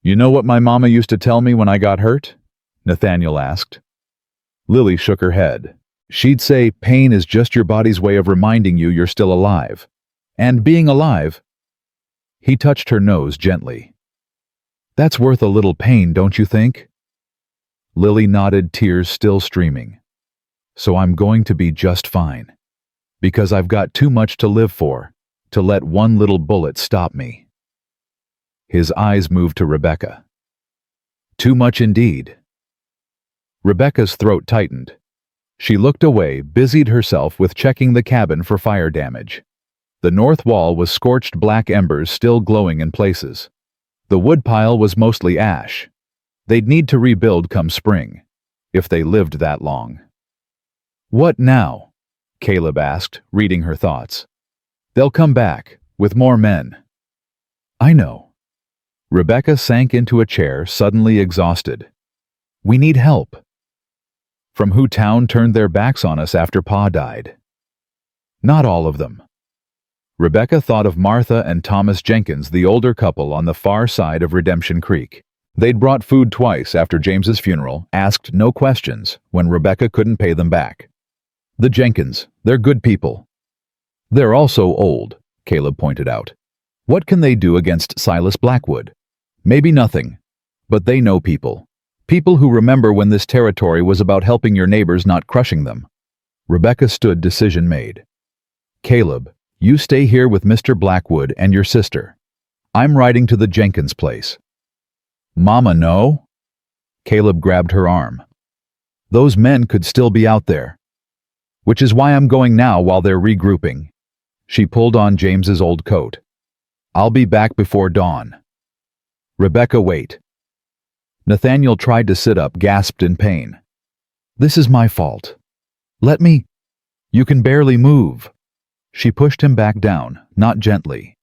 You know what my mama used to tell me when I got hurt? Nathaniel asked. Lily shook her head. She'd say pain is just your body's way of reminding you you're still alive. And being alive... He touched her nose gently. That's worth a little pain, don't you think? Lily nodded, tears still streaming. So I'm going to be just fine. Because I've got too much to live for, to let one little bullet stop me. His eyes moved to Rebecca. Too much indeed. Rebecca's throat tightened. She looked away, busied herself with checking the cabin for fire damage. The north wall was scorched black embers still glowing in places. The woodpile was mostly ash. They'd need to rebuild come spring, if they lived that long. What now? Caleb asked, reading her thoughts. They'll come back, with more men. I know. Rebecca sank into a chair, suddenly exhausted. We need help. From who town turned their backs on us after Pa died. Not all of them. Rebecca thought of Martha and Thomas Jenkins, the older couple on the far side of Redemption Creek. They'd brought food twice after James's funeral, asked no questions when Rebecca couldn't pay them back. The Jenkins, they're good people. They're also old, Caleb pointed out. What can they do against Silas Blackwood? Maybe nothing. But they know people. People who remember when this territory was about helping your neighbors, not crushing them. Rebecca stood, decision made. Caleb, you stay here with Mr. Blackwood and your sister. I'm riding to the Jenkins place. Mama, no? Caleb grabbed her arm. Those men could still be out there. Which is why I'm going now while they're regrouping. She pulled on James's old coat. I'll be back before dawn. Rebecca, wait. Nathaniel tried to sit up, gasped in pain. This is my fault. Let me. You can barely move. She pushed him back down, not gently.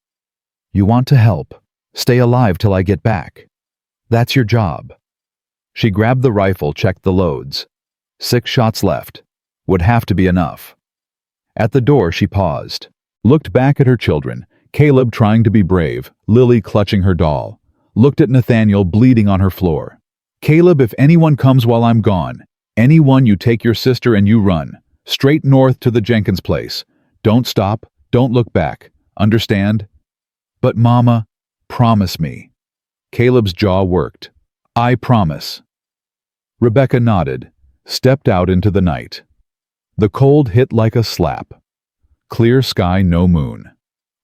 You want to help. Stay alive till I get back. That's your job. She grabbed the rifle, checked the loads. 6 shots left. Would have to be enough. At the door she paused, looked back at her children, Caleb trying to be brave, Lily clutching her doll, looked at Nathaniel bleeding on her floor. Caleb, if anyone comes while I'm gone, anyone, you take your sister and you run, straight north to the Jenkins place. Don't stop, don't look back, understand? But Mama, promise me. Caleb's jaw worked. I promise. Rebecca nodded, stepped out into the night. The cold hit like a slap. Clear sky, no moon.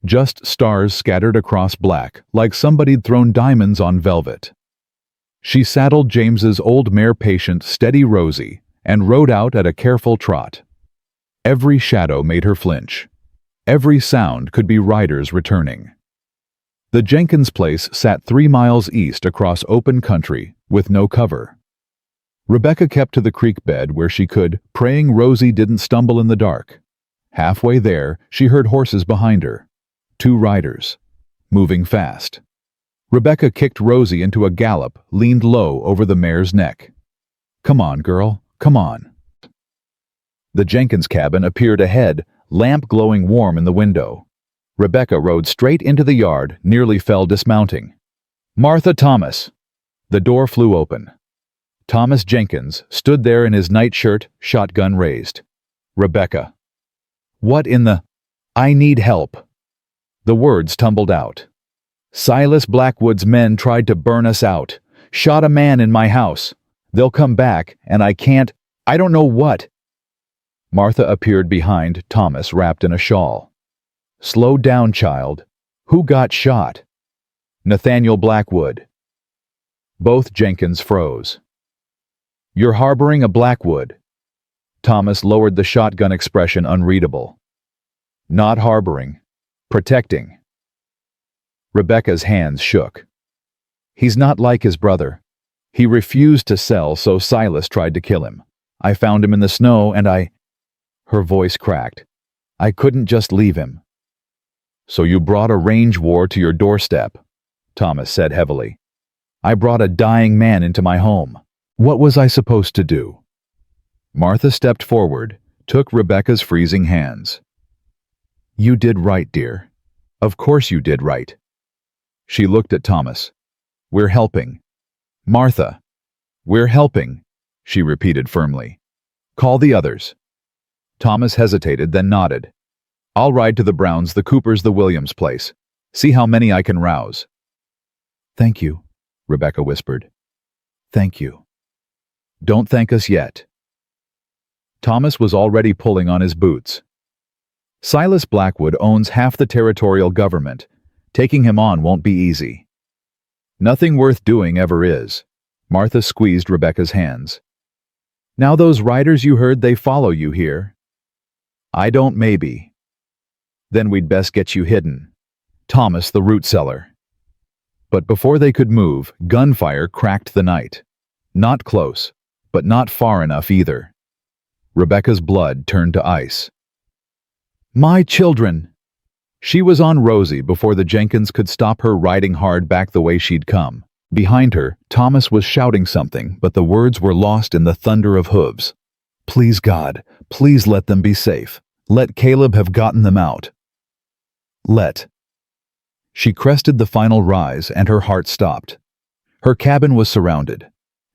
Just stars scattered across black, like somebody'd thrown diamonds on velvet. She saddled James's old mare, Patient, steady Rosie, and rode out at a careful trot. Every shadow made her flinch. Every sound could be riders returning. The Jenkins place sat 3 miles east across open country, with no cover. Rebecca kept to the creek bed where she could, praying Rosie didn't stumble in the dark. Halfway there, she heard horses behind her. 2 riders. Moving fast. Rebecca kicked Rosie into a gallop, leaned low over the mare's neck. Come on, girl, come on. The Jenkins cabin appeared ahead, lamp glowing warm in the window. Rebecca rode straight into the yard, nearly fell dismounting. Martha, Thomas. The door flew open. Thomas Jenkins stood there in his nightshirt, shotgun raised. Rebecca. What in the... I need help. The words tumbled out. Silas Blackwood's men tried to burn us out. Shot a man in my house. They'll come back, and I can't... I don't know what. Martha appeared behind Thomas, wrapped in a shawl. Slow down, child. Who got shot? Nathaniel Blackwood. Both Jenkins froze. You're harboring a Blackwood. Thomas lowered the shotgun, expression unreadable. Not harboring. Protecting. Rebecca's hands shook. He's not like his brother. He refused to sell, so Silas tried to kill him. I found him in the snow and I... Her voice cracked. I couldn't just leave him. So you brought a range war to your doorstep. Thomas said heavily. "I brought a dying man into my home. What was I supposed to do?" Martha stepped forward, took Rebecca's freezing hands. "You did right, dear. Of course you did right." She looked at Thomas. "We're helping." "Martha, we're helping," she repeated firmly. "Call the others." Thomas hesitated, then nodded. "I'll ride to the Browns, the Coopers, the Williams place. See how many I can rouse." "Thank you," Rebecca whispered. "Thank you." "Don't thank us yet." Thomas was already pulling on his boots. Silas Blackwood owns half the territorial government. Taking him on won't be easy. "Nothing worth doing ever is." Martha squeezed Rebecca's hands. "Now those riders you heard, they follow you here." "I don't maybe." "Then we'd best get you hidden." Thomas, the root seller. But before they could move, gunfire cracked the night. Not close, but not far enough either. Rebecca's blood turned to ice. "My children!" She was on Rosie before the Jenkins could stop her riding hard back the way she'd come. Behind her, Thomas was shouting something, but the words were lost in the thunder of hooves. "Please God, please let them be safe. Let Caleb have gotten them out. Let." She crested the final rise and her heart stopped. Her cabin was surrounded.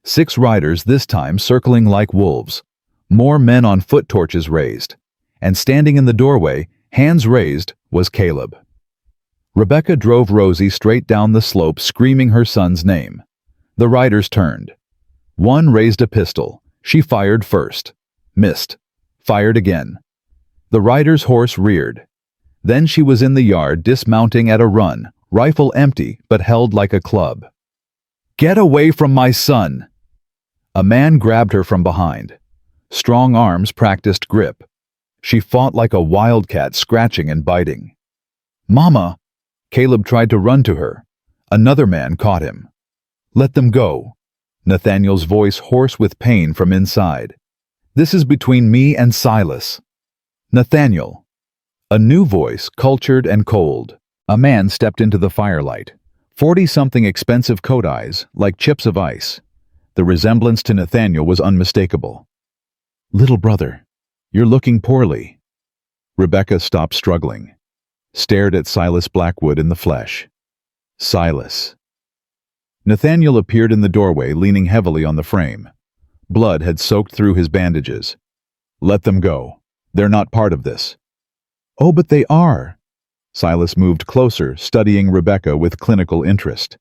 6 riders this time circling like wolves. More men on foot torches raised. And standing in the doorway, hands raised, was Caleb. Rebecca drove Rosie straight down the slope, screaming her son's name. The riders turned. One raised a pistol. She fired first. Missed. Fired again. The rider's horse reared. Then she was in the yard, dismounting at a run, rifle empty but held like a club. "Get away from my son!" A man grabbed her from behind. Strong arms practiced grip. She fought like a wildcat, scratching and biting. "Mama!" Caleb tried to run to her. Another man caught him. "Let them go." Nathaniel's voice hoarse with pain from inside. "This is between me and Silas." "Nathaniel." A new voice, cultured and cold. A man stepped into the firelight. 40-something expensive coat eyes, like chips of ice. The resemblance to Nathaniel was unmistakable. "Little brother, you're looking poorly." Rebecca stopped struggling. Stared at Silas Blackwood in the flesh. Silas. Nathaniel appeared in the doorway, leaning heavily on the frame. Blood had soaked through his bandages. "Let them go. They're not part of this." "Oh, but they are." Silas moved closer, studying Rebecca with clinical interest.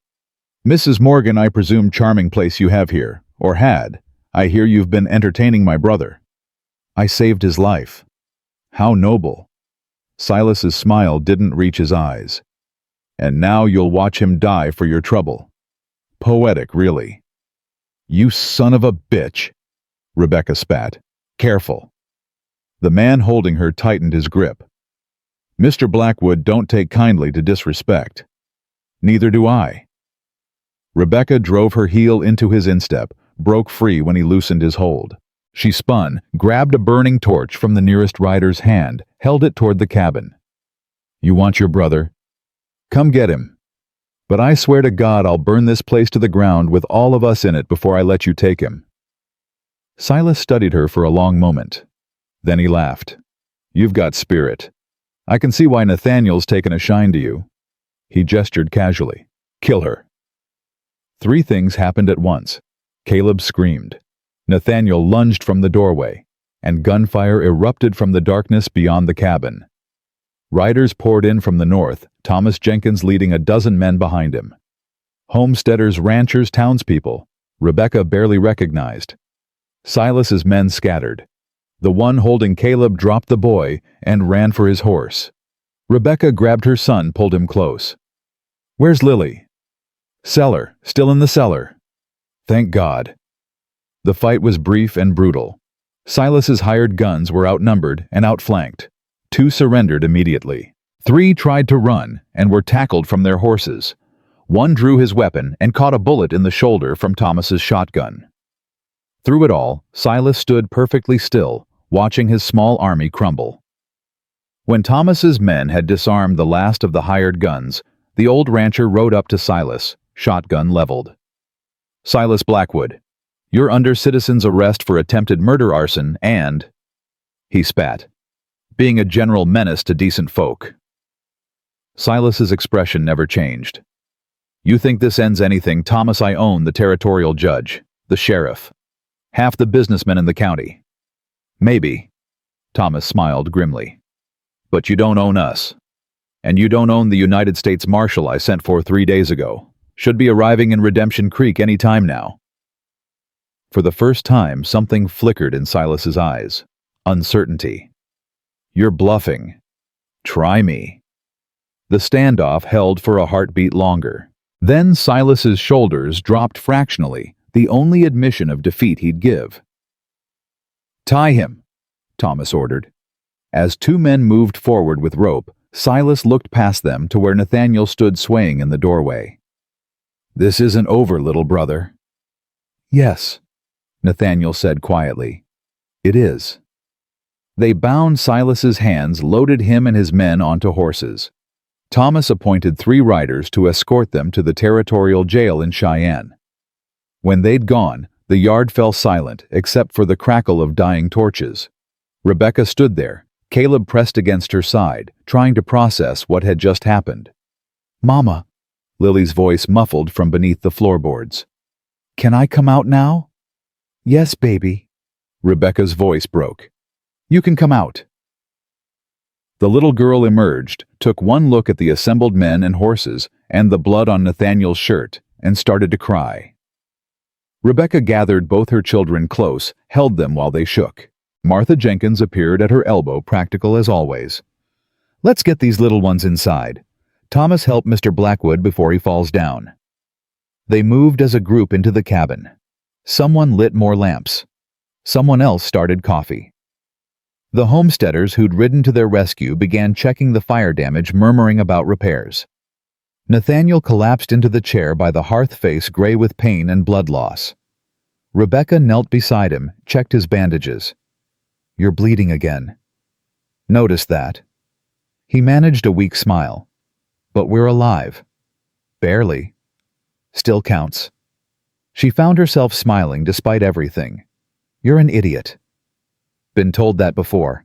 "Mrs. Morgan, I presume charming place you have here, or had. I hear you've been entertaining my brother." "I saved his life." "How noble." Silas's smile didn't reach his eyes. "And now you'll watch him die for your trouble." Poetic, really. "You son of a bitch," Rebecca spat. "Careful." The man holding her tightened his grip. "Mr. Blackwood, don't take kindly to disrespect." "Neither do I." Rebecca drove her heel into his instep, broke free when he loosened his hold. She spun, grabbed a burning torch from the nearest rider's hand, held it toward the cabin. "You want your brother? Come get him. But I swear to God I'll burn this place to the ground with all of us in it before I let you take him." Silas studied her for a long moment. Then he laughed. "You've got spirit. I can see why Nathaniel's taken a shine to you." He gestured casually. "Kill her." 3 things happened at once. Caleb screamed. Nathaniel lunged from the doorway, and gunfire erupted from the darkness beyond the cabin. Riders poured in from the north, Thomas Jenkins leading a dozen men behind him. Homesteaders, ranchers, townspeople, Rebecca barely recognized. Silas's men scattered. The one holding Caleb dropped the boy and ran for his horse. Rebecca grabbed her son, pulled him close. "Where's Lily?" "Cellar, still in the cellar." "Thank God." The fight was brief and brutal. Silas's hired guns were outnumbered and outflanked. 2 surrendered immediately. 3 tried to run and were tackled from their horses. 1 drew his weapon and caught a bullet in the shoulder from Thomas's shotgun. Through it all, Silas stood perfectly still, watching his small army crumble. When Thomas's men had disarmed the last of the hired guns, The old rancher rode up to Silas, shotgun leveled. "Silas Blackwood, you're under citizen's arrest for attempted murder, arson, and—" he spat, "being a general menace to decent folk." Silas's expression never changed. "You think this ends anything, Thomas? I own the territorial judge, the sheriff, half the businessmen in the county." "Maybe," Thomas smiled grimly. "But you don't own us. And you don't own the United States Marshal I sent for 3 days ago. Should be arriving in Redemption Creek any time now." For the first time, something flickered in Silas's eyes. Uncertainty. "You're bluffing. Try me." The standoff held for a heartbeat longer. Then Silas's shoulders dropped fractionally, the only admission of defeat he'd give. "Tie him," Thomas ordered. As two men moved forward with rope, Silas looked past them to where Nathaniel stood swaying in the doorway. "This isn't over, little brother." "Yes," Nathaniel said quietly. "It is." They bound Silas's hands, loaded him and his men onto horses. Thomas appointed 3 riders to escort them to the territorial jail in Cheyenne. When they'd gone, the yard fell silent except for the crackle of dying torches. Rebecca stood there, Caleb pressed against her side, trying to process what had just happened. "Mama," Lily's voice muffled from beneath the floorboards. "Can I come out now?" "Yes, baby." Rebecca's voice broke. "You can come out." The little girl emerged, took one look at the assembled men and horses and the blood on Nathaniel's shirt, and started to cry. Rebecca gathered both her children close, held them while they shook. Martha Jenkins appeared at her elbow, practical as always. "Let's get these little ones inside. Thomas, help Mr. Blackwood before he falls down." They moved as a group into the cabin. Someone lit more lamps. Someone else started coffee. The homesteaders who'd ridden to their rescue began checking the fire damage, murmuring about repairs. Nathaniel collapsed into the chair by the hearth, face gray with pain and blood loss. Rebecca knelt beside him, checked his bandages. "You're bleeding again." "Noticed that." He managed a weak smile. "But we're alive." "Barely." "Still counts." She found herself smiling despite everything. "You're an idiot." "Been told that before."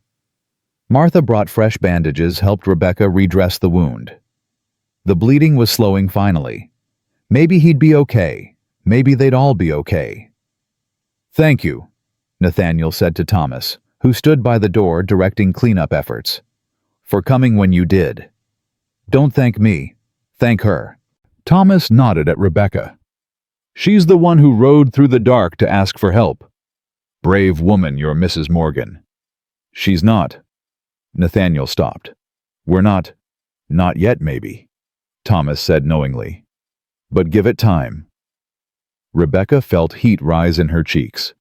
Martha brought fresh bandages, helped Rebecca redress the wound. The bleeding was slowing finally. Maybe he'd be okay. Maybe they'd all be okay. "Thank you," Nathaniel said to Thomas, who stood by the door directing cleanup efforts, "for coming when you did." "Don't thank me. Thank her." Thomas nodded at Rebecca. "She's the one who rode through the dark to ask for help. Brave woman, your Mrs. Morgan." "She's not." Nathaniel stopped. "We're not yet, maybe," Thomas said knowingly. "But give it time." Rebecca felt heat rise in her cheeks.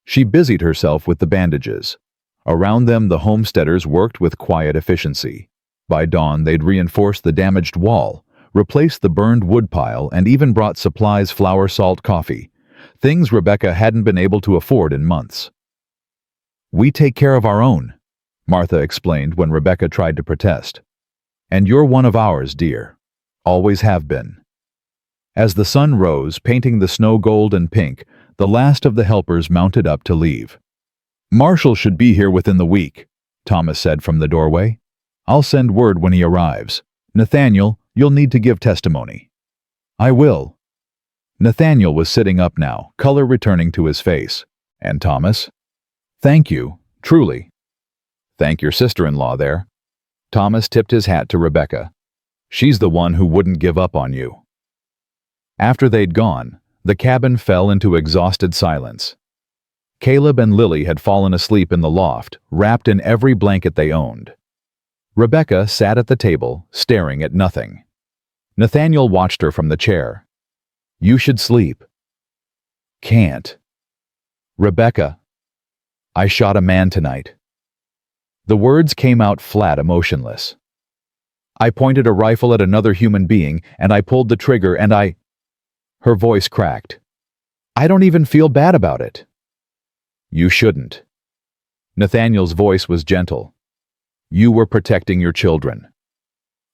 She busied herself with the bandages. Around them, the homesteaders worked with quiet efficiency. By dawn, they'd reinforced the damaged wall, replaced the burned woodpile, and even brought supplies: flour, salt, coffee. Things Rebecca hadn't been able to afford in months. "We take care of our own," Martha explained when Rebecca tried to protest. "And you're one of ours, dear. Always have been." As the sun rose, painting the snow gold and pink, the last of the helpers mounted up to leave. "Marshall should be here within the week," Thomas said from the doorway. "I'll send word when he arrives. Nathaniel, you'll need to give testimony." "I will." Nathaniel was sitting up now, color returning to his face. "And Thomas?" "Thank you, truly." "Thank your sister-in-law there." Thomas tipped his hat to Rebecca. "She's the one who wouldn't give up on you." After they'd gone, the cabin fell into exhausted silence. Caleb and Lily had fallen asleep in the loft, wrapped in every blanket they owned. Rebecca sat at the table, staring at nothing. Nathaniel watched her from the chair. "You should sleep." "Can't." "Rebecca, I shot a man tonight." The words came out flat, emotionless. "I pointed a rifle at another human being, and I pulled the trigger, and I—" Her voice cracked. "I don't even feel bad about it." "You shouldn't." Nathaniel's voice was gentle. "You were protecting your children."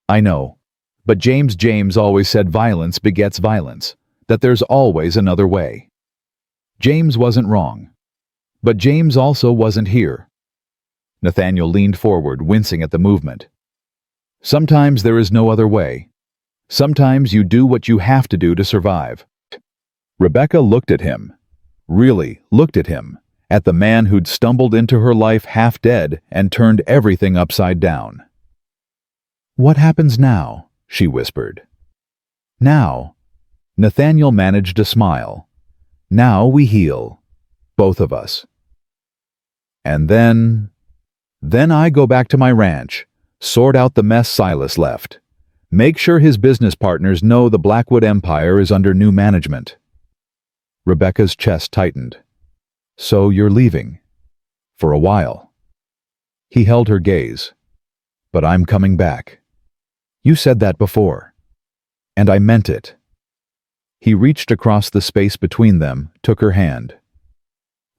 "I know. But James always said violence begets violence, that there's always another way. James wasn't wrong. But James also wasn't here. Nathaniel leaned forward, wincing at the movement. Sometimes there is no other way. Sometimes you do what you have to do to survive. Rebecca looked at him. Really looked at him. At the man who'd stumbled into her life half dead and turned everything upside down. "What happens now?" she whispered. "Now." Nathaniel managed a smile. "Now we heal. Both of us. And then I go back to my ranch, sort out the mess Silas left. Make sure his business partners know the Blackwood Empire is under new management." Rebecca's chest tightened. "So you're leaving? For a while?" He held her gaze. "But I'm coming back. You said that before. And I meant it." He reached across the space between them, took her hand.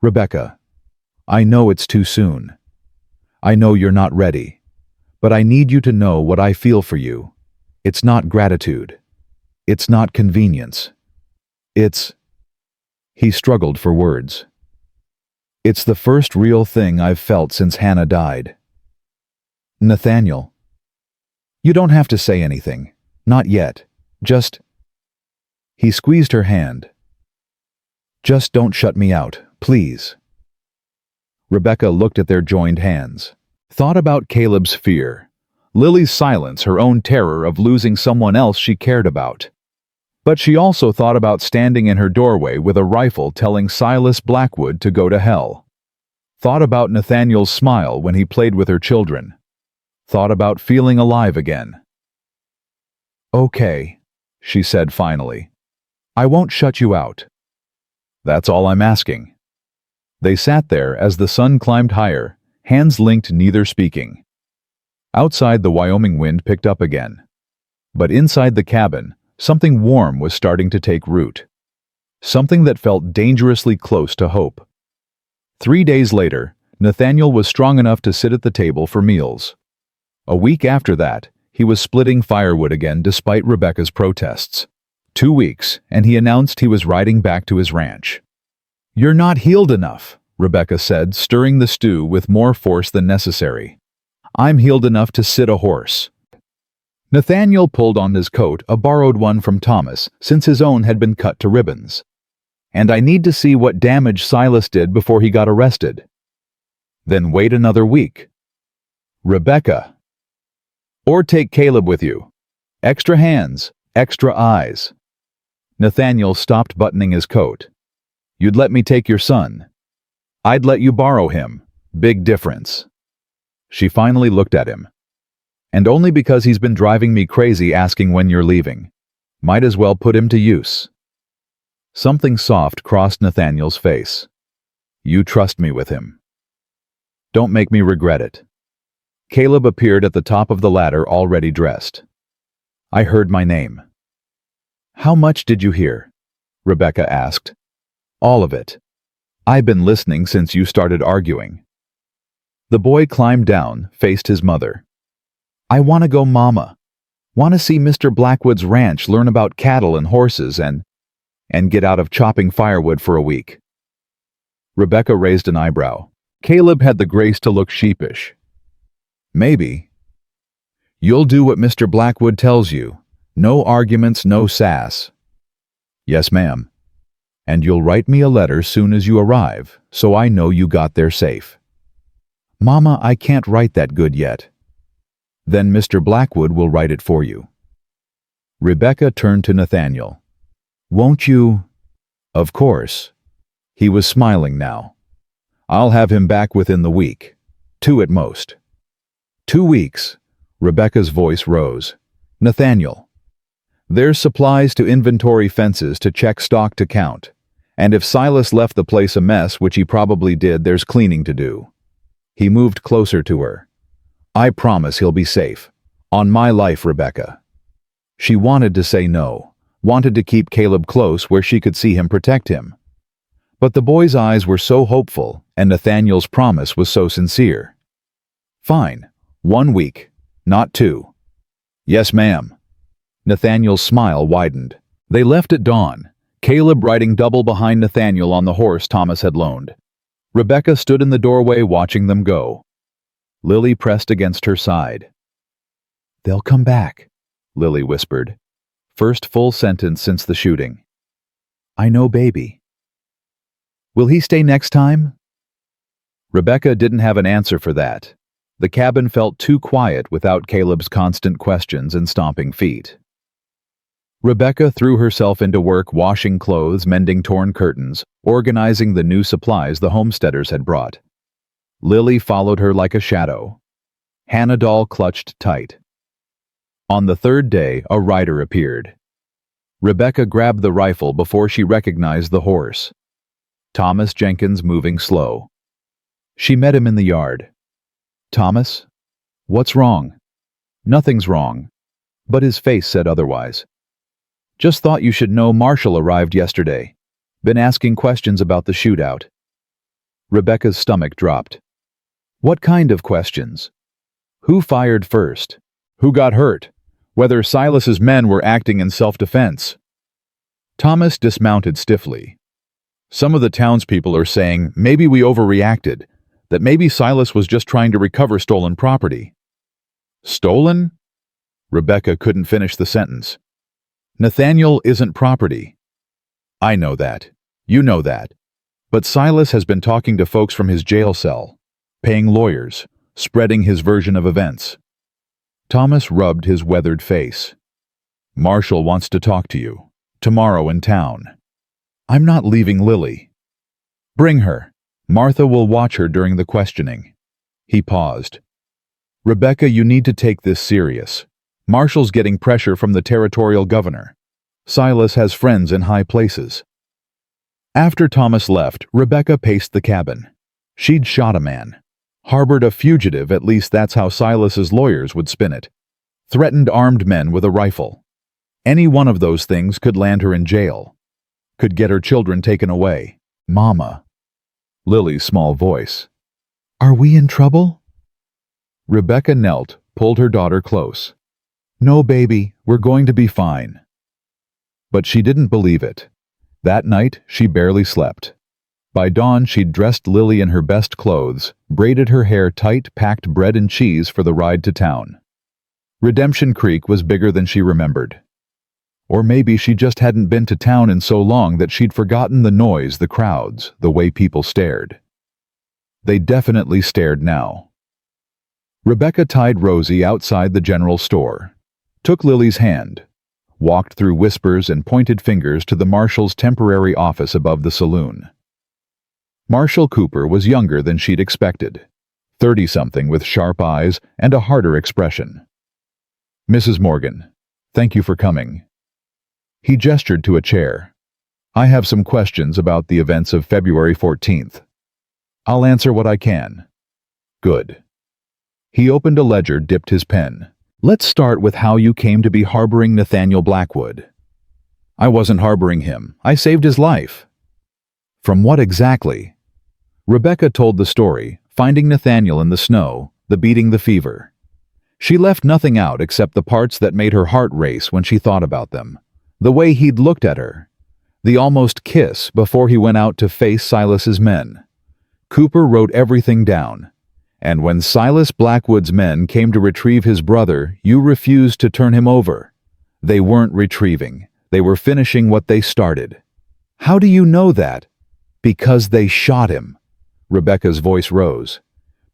"Rebecca, I know it's too soon. I know you're not ready. But I need you to know what I feel for you. It's not gratitude. It's not convenience. It's—" He struggled for words. "It's the first real thing I've felt since Hannah died." "Nathaniel." "You don't have to say anything. Not yet. Just—" He squeezed her hand. "Just don't shut me out, please." Rebecca looked at their joined hands. Thought about Caleb's fear. Lily's silence, her own terror of losing someone else she cared about. But she also thought about standing in her doorway with a rifle telling Silas Blackwood to go to hell. Thought about Nathaniel's smile when he played with her children. Thought about feeling alive again. "Okay," she said finally. "I won't shut you out." "That's all I'm asking." They sat there as the sun climbed higher, hands linked, neither speaking. Outside, the Wyoming wind picked up again. But inside the cabin, something warm was starting to take root. Something that felt dangerously close to hope. 3 days later, Nathaniel was strong enough to sit at the table for meals. A week after that, he was splitting firewood again despite Rebecca's protests. 2 weeks, and he announced he was riding back to his ranch. "You're not healed enough," Rebecca said, stirring the stew with more force than necessary. "I'm healed enough to sit a horse." Nathaniel pulled on his coat, a borrowed one from Thomas, since his own had been cut to ribbons. "And I need to see what damage Silas did before he got arrested." "Then wait another week." "Rebecca." "Or take Caleb with you. Extra hands, extra eyes." Nathaniel stopped buttoning his coat. "You'd let me take your son." "I'd let you borrow him. Big difference." She finally looked at him. "And only because he's been driving me crazy asking when you're leaving. Might as well put him to use." Something soft crossed Nathaniel's face. "You trust me with him. Don't make me regret it." Caleb appeared at the top of the ladder, already dressed. "I heard my name." "How much did you hear?" Rebecca asked. "All of it. I've been listening since you started arguing." The boy climbed down, faced his mother. "I want to go, Mama. Want to see Mr. Blackwood's ranch, learn about cattle and horses, and get out of chopping firewood for a week." Rebecca raised an eyebrow. Caleb had the grace to look sheepish. "Maybe. You'll do what Mr. Blackwood tells you. No arguments, no sass." "Yes, ma'am. And you'll write me a letter soon as you arrive, so I know you got there safe." "Mama, I can't write that good yet." "Then Mr. Blackwood will write it for you." Rebecca turned to Nathaniel. "Won't you—" "Of course." He was smiling now. "I'll have him back within the week. 2 at most." 2 weeks. Rebecca's voice rose. "Nathaniel, there's supplies to inventory, fences to check, stock to count. And if Silas left the place a mess, which he probably did, there's cleaning to do." He moved closer to her. "I promise he'll be safe. On my life, Rebecca." She wanted to say no, wanted to keep Caleb close where she could see him, protect him. But the boy's eyes were so hopeful, and Nathaniel's promise was so sincere. "Fine. 1 week. Not 2. "Yes, ma'am." Nathaniel's smile widened. They left at dawn, Caleb riding double behind Nathaniel on the horse Thomas had loaned. Rebecca stood in the doorway watching them go. Lily pressed against her side. "They'll come back," Lily whispered. First full sentence since the shooting. "I know, baby." "Will he stay next time?" Rebecca didn't have an answer for that. The cabin felt too quiet without Caleb's constant questions and stomping feet. Rebecca threw herself into work washing clothes, mending torn curtains, organizing the new supplies the homesteaders had brought. Lily followed her like a shadow. Hannah doll clutched tight. On the third day, a rider appeared. Rebecca grabbed the rifle before she recognized the horse. Thomas Jenkins moving slow. She met him in the yard. "Thomas? What's wrong?" "Nothing's wrong." But his face said otherwise. "Just thought you should know Marshall arrived yesterday. Been asking questions about the shootout." Rebecca's stomach dropped. "What kind of questions? Who fired first? Who got hurt? Whether Silas's men were acting in self-defense?" Thomas dismounted stiffly. "Some of the townspeople are saying maybe we overreacted, that maybe Silas was just trying to recover stolen property." "Stolen?" Rebecca couldn't finish the sentence. "Nathaniel isn't property." "I know that. You know that. But Silas has been talking to folks from his jail cell, paying lawyers, spreading his version of events." Thomas rubbed his weathered face. "Marshall wants to talk to you. Tomorrow in town." "I'm not leaving Lily." "Bring her. Martha will watch her during the questioning." He paused. "Rebecca, you need to take this serious. Marshall's getting pressure from the territorial governor. Silas has friends in high places." After Thomas left, Rebecca paced the cabin. She'd shot a man. Harbored a fugitive, at least that's how Silas's lawyers would spin it. Threatened armed men with a rifle. Any one of those things could land her in jail. Could get her children taken away. "Mama." Lily's small voice. "Are we in trouble?" Rebecca knelt, pulled her daughter close. "No, baby, we're going to be fine." But she didn't believe it. That night, she barely slept. By dawn, she'd dressed Lily in her best clothes, braided her hair tight, packed bread and cheese for the ride to town. Redemption Creek was bigger than she remembered. Or maybe she just hadn't been to town in so long that she'd forgotten the noise, the crowds, the way people stared. They definitely stared now. Rebecca tied Rosie outside the general store, took Lily's hand, walked through whispers and pointed fingers to the marshal's temporary office above the saloon. Marshal Cooper was younger than she'd expected, 30-something with sharp eyes and a harder expression. "Mrs. Morgan, thank you for coming." He gestured to a chair. "I have some questions about the events of February 14th. I'll answer what I can." "Good." He opened a ledger, dipped his pen. "Let's start with how you came to be harboring Nathaniel Blackwood." "I wasn't harboring him. I saved his life." "From what exactly?" Rebecca told the story, finding Nathaniel in the snow, the beating, the fever. She left nothing out except the parts that made her heart race when she thought about them. The way he'd looked at her. The almost kiss before he went out to face Silas's men. Cooper wrote everything down. "And when Silas Blackwood's men came to retrieve his brother, you refused to turn him over." They weren't retrieving. They were finishing what they started. "How do you know that?" "Because they shot him." Rebecca's voice rose.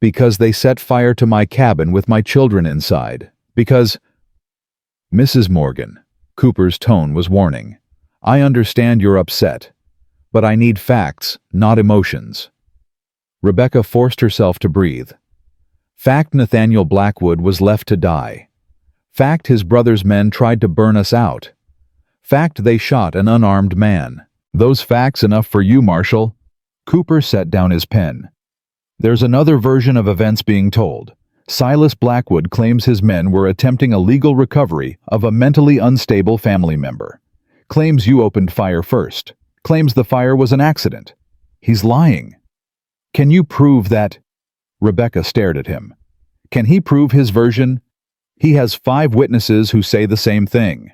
"Because they set fire to my cabin with my children inside. Because—" "Mrs. Morgan," Cooper's tone was warning. "I understand you're upset. But I need facts, not emotions." Rebecca forced herself to breathe. Fact, Nathaniel Blackwood was left to die. Fact, his brother's men tried to burn us out. Fact, they shot an unarmed man. "Those facts enough for you, Marshal?" Cooper set down his pen. "There's another version of events being told. Silas Blackwood claims his men were attempting a legal recovery of a mentally unstable family member. Claims you opened fire first. Claims the fire was an accident. He's lying. Can you prove that?" Rebecca stared at him. "Can he prove his version?" "He has 5 witnesses who say the same thing."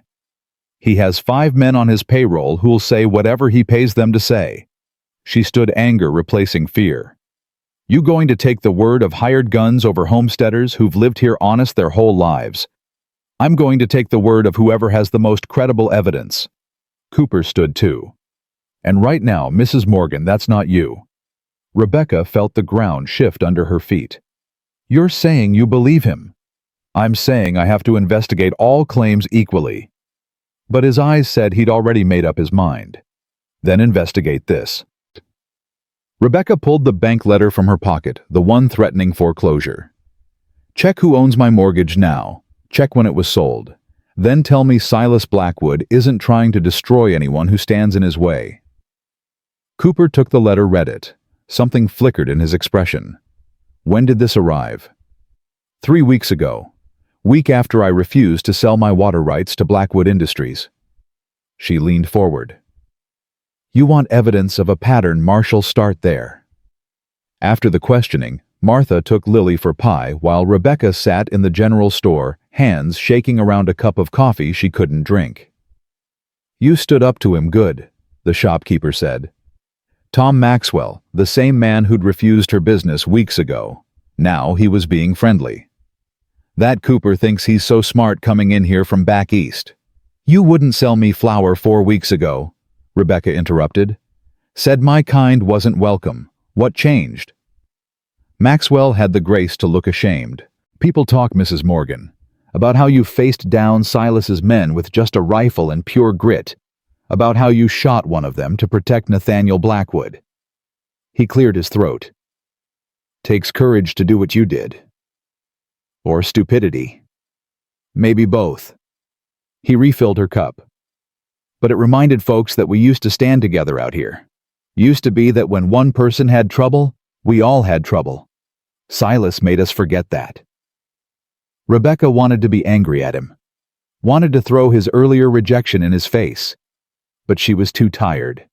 He has 5 men on his payroll who'll say whatever he pays them to say. She stood anger replacing fear. You going to take the word of hired guns over homesteaders who've lived here honest their whole lives? I'm going to take the word of whoever has the most credible evidence. Cooper stood too. And right now, Mrs. Morgan, that's not you. Rebecca felt the ground shift under her feet. You're saying you believe him. I'm saying I have to investigate all claims equally. But his eyes said he'd already made up his mind. Then investigate this. Rebecca pulled the bank letter from her pocket, the one threatening foreclosure. Check who owns my mortgage now. Check when it was sold. Then tell me Silas Blackwood isn't trying to destroy anyone who stands in his way. Cooper took the letter, read it. Something flickered in his expression. When did this arrive? 3 weeks ago. Week after I refused to sell my water rights to Blackwood Industries. She leaned forward. You want evidence of a pattern, Marshall, start there. After the questioning, Martha took Lily for pie while Rebecca sat in the general store, hands shaking around a cup of coffee she couldn't drink. You stood up to him good, the shopkeeper said. Tom Maxwell, the same man who'd refused her business weeks ago. Now he was being friendly. That Cooper thinks he's so smart coming in here from back east. You wouldn't sell me flour 4 weeks ago, Rebecca interrupted. Said my kind wasn't welcome. What changed? Maxwell had the grace to look ashamed. People talk, Mrs. Morgan, about how you faced down Silas's men with just a rifle and pure grit, about how you shot one of them to protect Nathaniel Blackwood. He cleared his throat. Takes courage to do what you did. Or stupidity. Maybe both. He refilled her cup. But it reminded folks that we used to stand together out here. Used to be that when one person had trouble, we all had trouble. Silas made us forget that. Rebecca wanted to be angry at him. Wanted to throw his earlier rejection in his face. But she was too tired.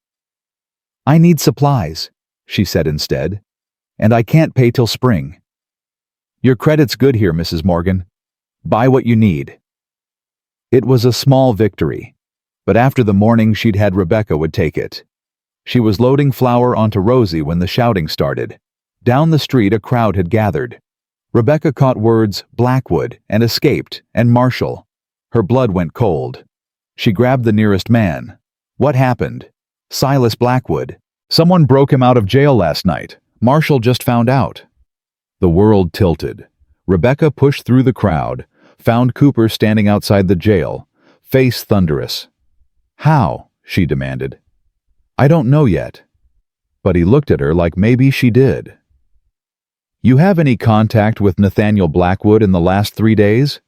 I need supplies, she said instead. And I can't pay till spring. Your credit's good here, Mrs. Morgan. Buy what you need. It was a small victory, but after the morning she'd had, Rebecca would take it. She was loading flour onto Rosie when the shouting started. Down the street a crowd had gathered. Rebecca caught words Blackwood and escaped and Marshall. Her blood went cold. She grabbed the nearest man. What happened? Silas Blackwood. Someone broke him out of jail last night. Marshall just found out. The world tilted. Rebecca pushed through the crowd, found Cooper standing outside the jail, face thunderous. How? She demanded. I don't know yet. But he looked at her like maybe she did. You have any contact with Nathaniel Blackwood in the last 3 days?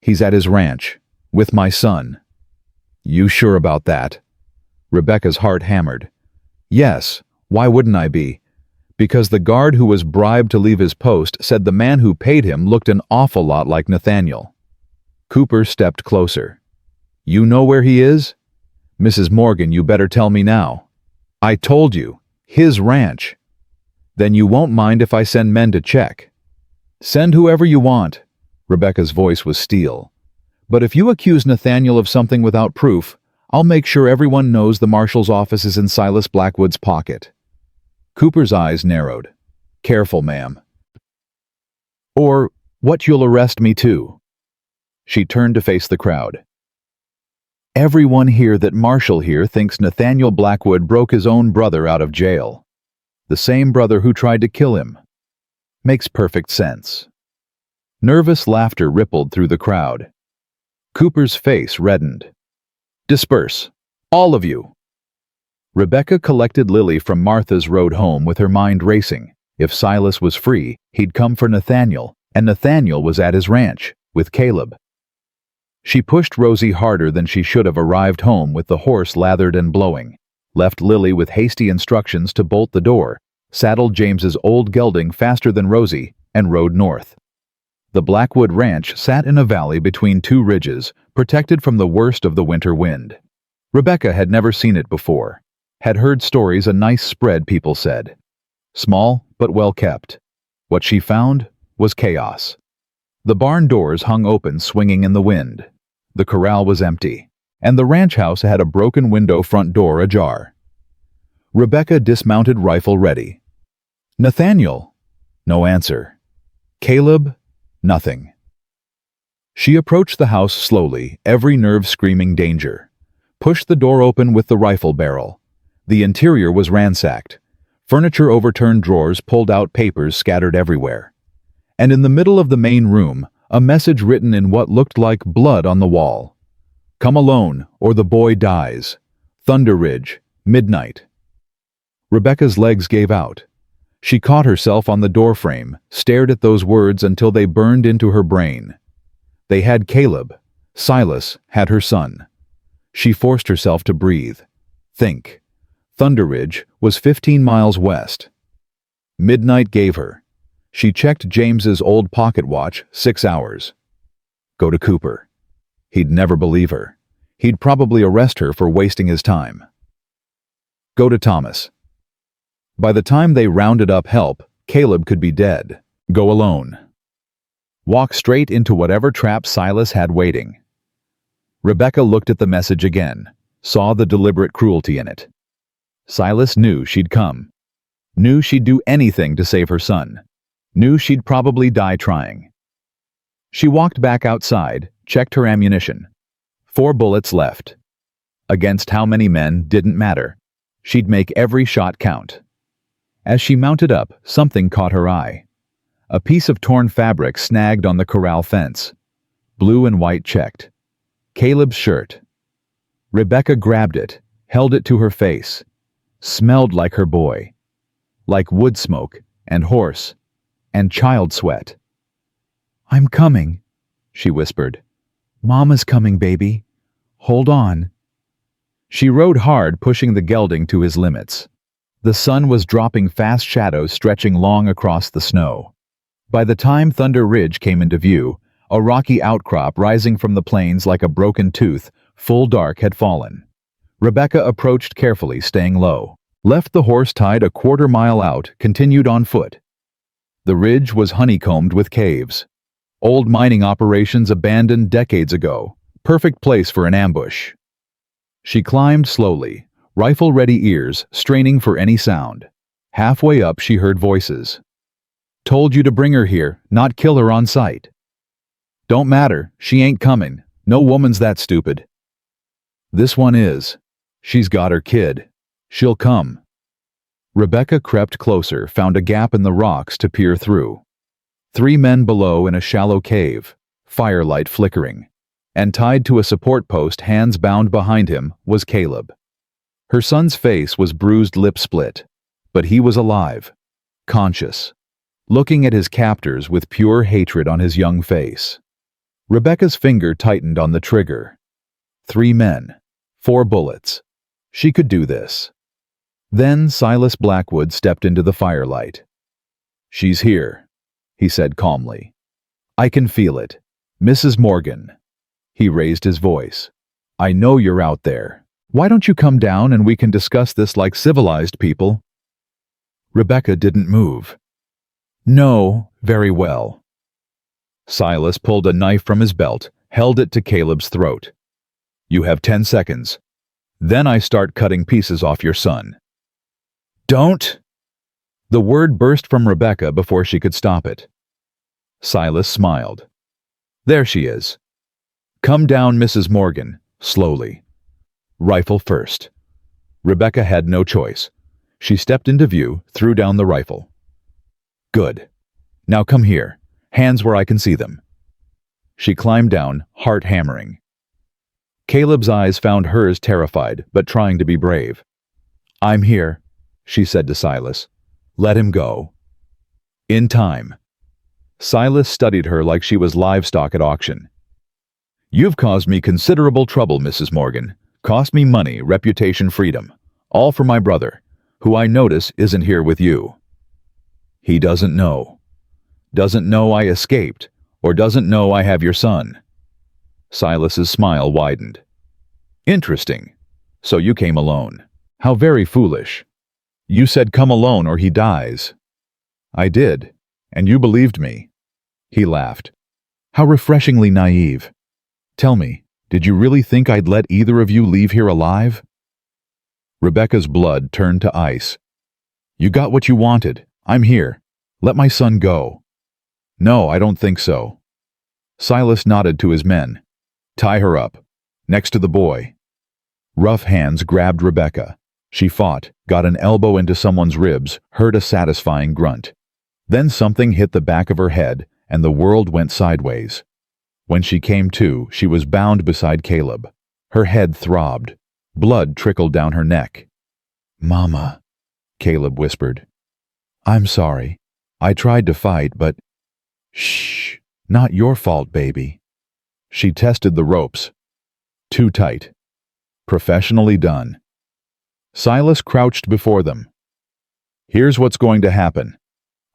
He's at his ranch, with my son. You sure about that? Rebecca's heart hammered. Yes, why wouldn't I be? Because the guard who was bribed to leave his post said the man who paid him looked an awful lot like Nathaniel. Cooper stepped closer. You know where he is? Mrs. Morgan, you better tell me now. I told you, his ranch. Then you won't mind if I send men to check. Send whoever you want. Rebecca's voice was steel. But if you accuse Nathaniel of something without proof, I'll make sure everyone knows the marshal's office is in Silas Blackwood's pocket. Cooper's eyes narrowed. Careful, ma'am. Or what, you'll arrest me too. She turned to face the crowd. Everyone here that Marshall here thinks Nathaniel Blackwood broke his own brother out of jail. The same brother who tried to kill him. Makes perfect sense. Nervous laughter rippled through the crowd. Cooper's face reddened. Disperse. All of you. Rebecca collected Lily from Martha's road home with her mind racing. If Silas was free, he'd come for Nathaniel, and Nathaniel was at his ranch, with Caleb. She pushed Rosie harder than she should have, arrived home with the horse lathered and blowing, left Lily with hasty instructions to bolt the door, saddled James's old gelding faster than Rosie, and rode north. The Blackwood Ranch sat in a valley between 2 ridges, protected from the worst of the winter wind. Rebecca had never seen it before. Had heard stories, a nice spread, people said. Small, but well kept. What she found was chaos. The barn doors hung open, swinging in the wind. The corral was empty. and the ranch house had a broken window front door ajar. Rebecca dismounted, rifle ready. "Nathaniel?" No answer. "Caleb?" Nothing. She approached the house slowly, every nerve screaming danger. Pushed the door open with the rifle barrel. The interior was ransacked. Furniture overturned, drawers pulled out, papers scattered everywhere. And in the middle of the main room, a message written in what looked like blood on the wall. "Come alone, or the boy dies. Thunder Ridge, midnight." Rebecca's legs gave out. She caught herself on the doorframe, stared at those words until they burned into her brain. They had Caleb. Silas had her son. She forced herself to breathe. Think. Thunder Ridge was 15 miles west. Midnight gave her. She checked James's old pocket watch, 6 hours. Go to Cooper. He'd never believe her. He'd probably arrest her for wasting his time. Go to Thomas. By the time they rounded up help, Caleb could be dead. Go alone. Walk straight into whatever trap Silas had waiting. Rebecca looked at the message again, saw the deliberate cruelty in it. Silas knew she'd come. Knew she'd do anything to save her son. Knew she'd probably die trying. She walked back outside, checked her ammunition. 4 bullets left. Against how many men didn't matter. She'd make every shot count. As she mounted up, something caught her eye. A piece of torn fabric snagged on the corral fence. Blue and white checked. Caleb's shirt. Rebecca grabbed it, held it to her face. Smelled like her boy. Like wood smoke, and horse, and child sweat. "I'm coming," she whispered. "Mama's coming, baby. Hold on." She rode hard, pushing the gelding to his limits. The sun was dropping, fast shadows stretching long across the snow. By the time Thunder Ridge came into view, a rocky outcrop rising from the plains like a broken tooth, full dark, had fallen. Rebecca approached carefully, staying low. Left the horse tied a quarter-mile out, continued on foot. The ridge was honeycombed with caves. Old mining operations abandoned decades ago. Perfect place for an ambush. She climbed slowly, rifle-ready ears straining for any sound. Halfway up she heard voices. "Told you to bring her here, not kill her on sight." "Don't matter, she ain't coming. No woman's that stupid." "This one is. She's got her kid. She'll come." Rebecca crept closer, found a gap in the rocks to peer through. 3 men below in a shallow cave, firelight flickering. And tied to a support post, hands bound behind him, was Caleb. Her son's face was bruised, lip split. But he was alive, conscious, looking at his captors with pure hatred on his young face. Rebecca's finger tightened on the trigger. 3 men, 4 bullets. She could do this. Then Silas Blackwood stepped into the firelight. "She's here," he said calmly. "I can feel it. Mrs. Morgan." He raised his voice. "I know you're out there. Why don't you come down and we can discuss this like civilized people?" Rebecca didn't move. "No, very well." Silas pulled a knife from his belt, held it to Caleb's throat. "You have 10 seconds. Then I start cutting pieces off your son." "Don't!" The word burst from Rebecca before she could stop it. Silas smiled. "There she is. Come down, Mrs. Morgan, slowly. Rifle first." Rebecca had no choice. She stepped into view, threw down the rifle. "Good. Now come here. Hands where I can see them." She climbed down, heart hammering. Caleb's eyes found hers, terrified, but trying to be brave. "I'm here," she said to Silas. "Let him go." In time. Silas studied her like she was livestock at auction. "You've caused me considerable trouble, Mrs. Morgan. Cost me money, reputation, freedom. All for my brother, who I notice isn't here with you. He doesn't know. Doesn't know I escaped, or doesn't know I have your son." Silas's smile widened. "Interesting. So you came alone. How very foolish. You said come alone or he dies." "I did, and you believed me." He laughed. "How refreshingly naive. Tell me, Did you really think I'd let either of you leave here alive? Rebecca's blood turned to ice. You got what you wanted. I'm here. Let my son go. No, I don't think so. Silas nodded to his men. Tie her up. Next to the boy. Rough hands grabbed Rebecca. She fought, got an elbow into someone's ribs, heard a satisfying grunt. Then something hit the back of her head, and the world went sideways. When she came to, she was bound beside Caleb. Her head throbbed. Blood trickled down her neck. Mama, Caleb whispered. I'm sorry. I tried to fight, but... Shh, not your fault, baby. She tested the ropes. Too tight. Professionally done. Silas crouched before them. Here's what's going to happen.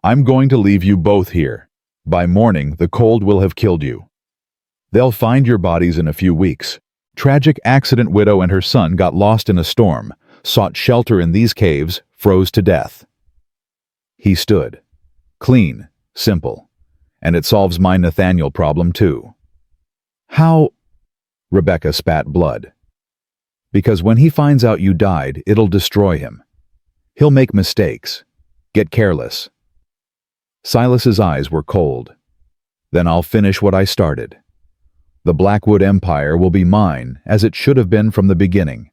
I'm going to leave you both here. By morning, the cold will have killed you. They'll find your bodies in a few weeks. Tragic accident widow and her son got lost in a storm, sought shelter in these caves, froze to death. He stood. Clean, simple. And it solves my Nathaniel problem too. How? Rebecca spat blood. Because when he finds out you died, it'll destroy him. He'll make mistakes. Get careless. Silas's eyes were cold. Then I'll finish what I started. The Blackwood Empire will be mine, as it should have been from the beginning.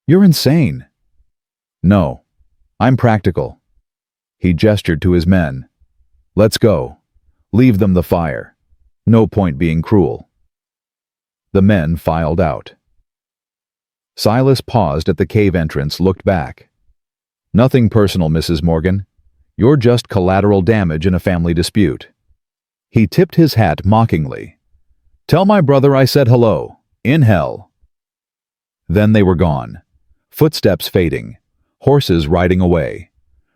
You're insane. No, I'm practical. He gestured to his men. Let's go. Leave them the fire. No point being cruel. The men filed out. Silas paused at the cave entrance, looked back. Nothing personal, Mrs. Morgan. You're just collateral damage in a family dispute. He tipped his hat mockingly. Tell my brother I said hello. In hell. Then they were gone. Footsteps fading. Horses riding away.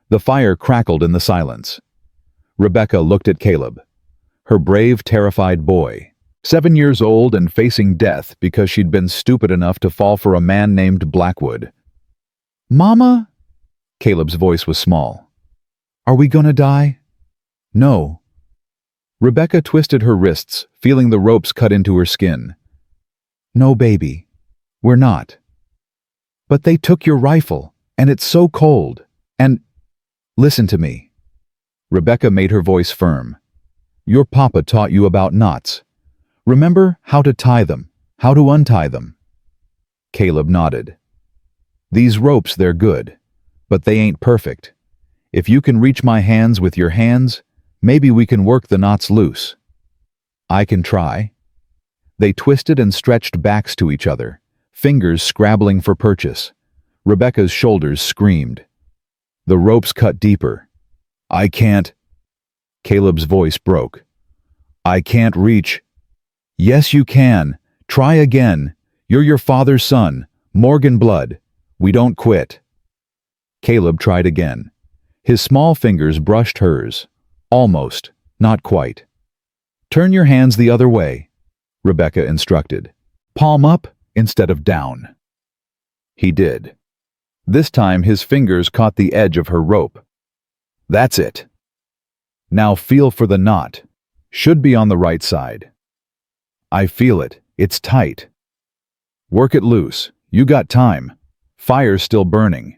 The fire crackled in the silence. Rebecca looked at Caleb. Her brave, terrified boy. 7 years old and facing death because she'd been stupid enough to fall for a man named Blackwood. Mama? Caleb's voice was small. Are we gonna die? No. Rebecca twisted her wrists, feeling the ropes cut into her skin. No, baby. We're not. But they took your rifle, and it's so cold. And... Listen to me. Rebecca made her voice firm. Your papa taught you about knots. Remember how to tie them, how to untie them. Caleb nodded. These ropes, they're good, but they ain't perfect. If you can reach my hands with your hands, maybe we can work the knots loose. I can try. They twisted and stretched backs to each other, fingers scrabbling for purchase. Rebecca's shoulders screamed. The ropes cut deeper. I can't. Caleb's voice broke. I can't reach. Yes, you can. Try again. You're your father's son, Morgan blood. We don't quit. Caleb tried again. His small fingers brushed hers. Almost, not quite. Turn your hands the other way, Rebecca instructed. Palm up instead of down. He did. This time his fingers caught the edge of her rope. That's it. Now feel for the knot. Should be on the right side. I feel it. It's tight. Work it loose. You got time. Fire's still burning.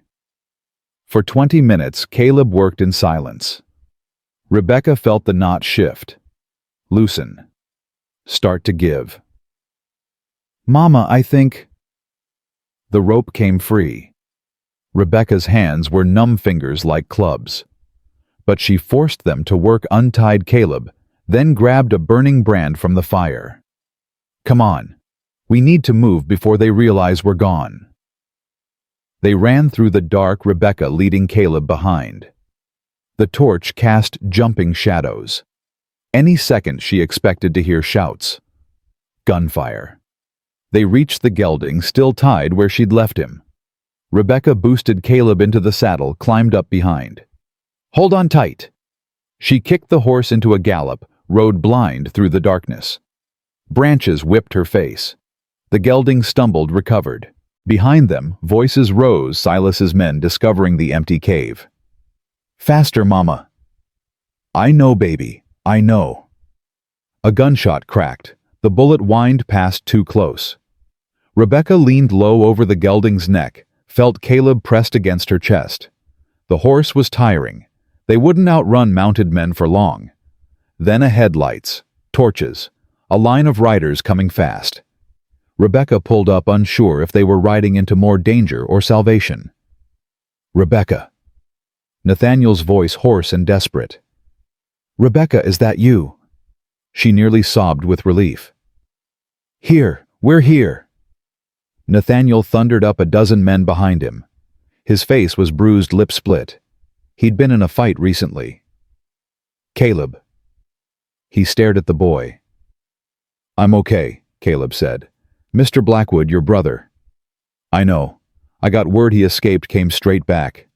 For 20 minutes, Caleb worked in silence. Rebecca felt the knot shift. Loosen. Start to give. Mama, I think... The rope came free. Rebecca's hands were numb fingers like clubs. But she forced them to work, untied Caleb, then grabbed a burning brand from the fire. Come on. We need to move before they realize we're gone. They ran through the dark, Rebecca leading Caleb behind. The torch cast jumping shadows. Any second she expected to hear shouts. Gunfire. They reached the gelding, still tied where she'd left him. Rebecca boosted Caleb into the saddle, climbed up behind. Hold on tight. She kicked the horse into a gallop, rode blind through the darkness. Branches whipped her face. The gelding stumbled, recovered. Behind them, voices rose, Silas's men discovering the empty cave. Faster, Mama. I know, baby. I know. A gunshot cracked. The bullet whined past too close. Rebecca leaned low over the gelding's neck, felt Caleb pressed against her chest. The horse was tiring. They wouldn't outrun mounted men for long. Then ahead lights, torches, a line of riders coming fast. Rebecca pulled up, unsure if they were riding into more danger or salvation. "Rebecca." Nathaniel's voice hoarse and desperate. "Rebecca, is that you?" She nearly sobbed with relief. "Here, we're here." Nathaniel thundered up a dozen men behind him. His face was bruised, lip split. He'd been in a fight recently. "Caleb." He stared at the boy. "I'm okay," Caleb said. "Mr. Blackwood, your brother." "I know. I got word he escaped, came straight back."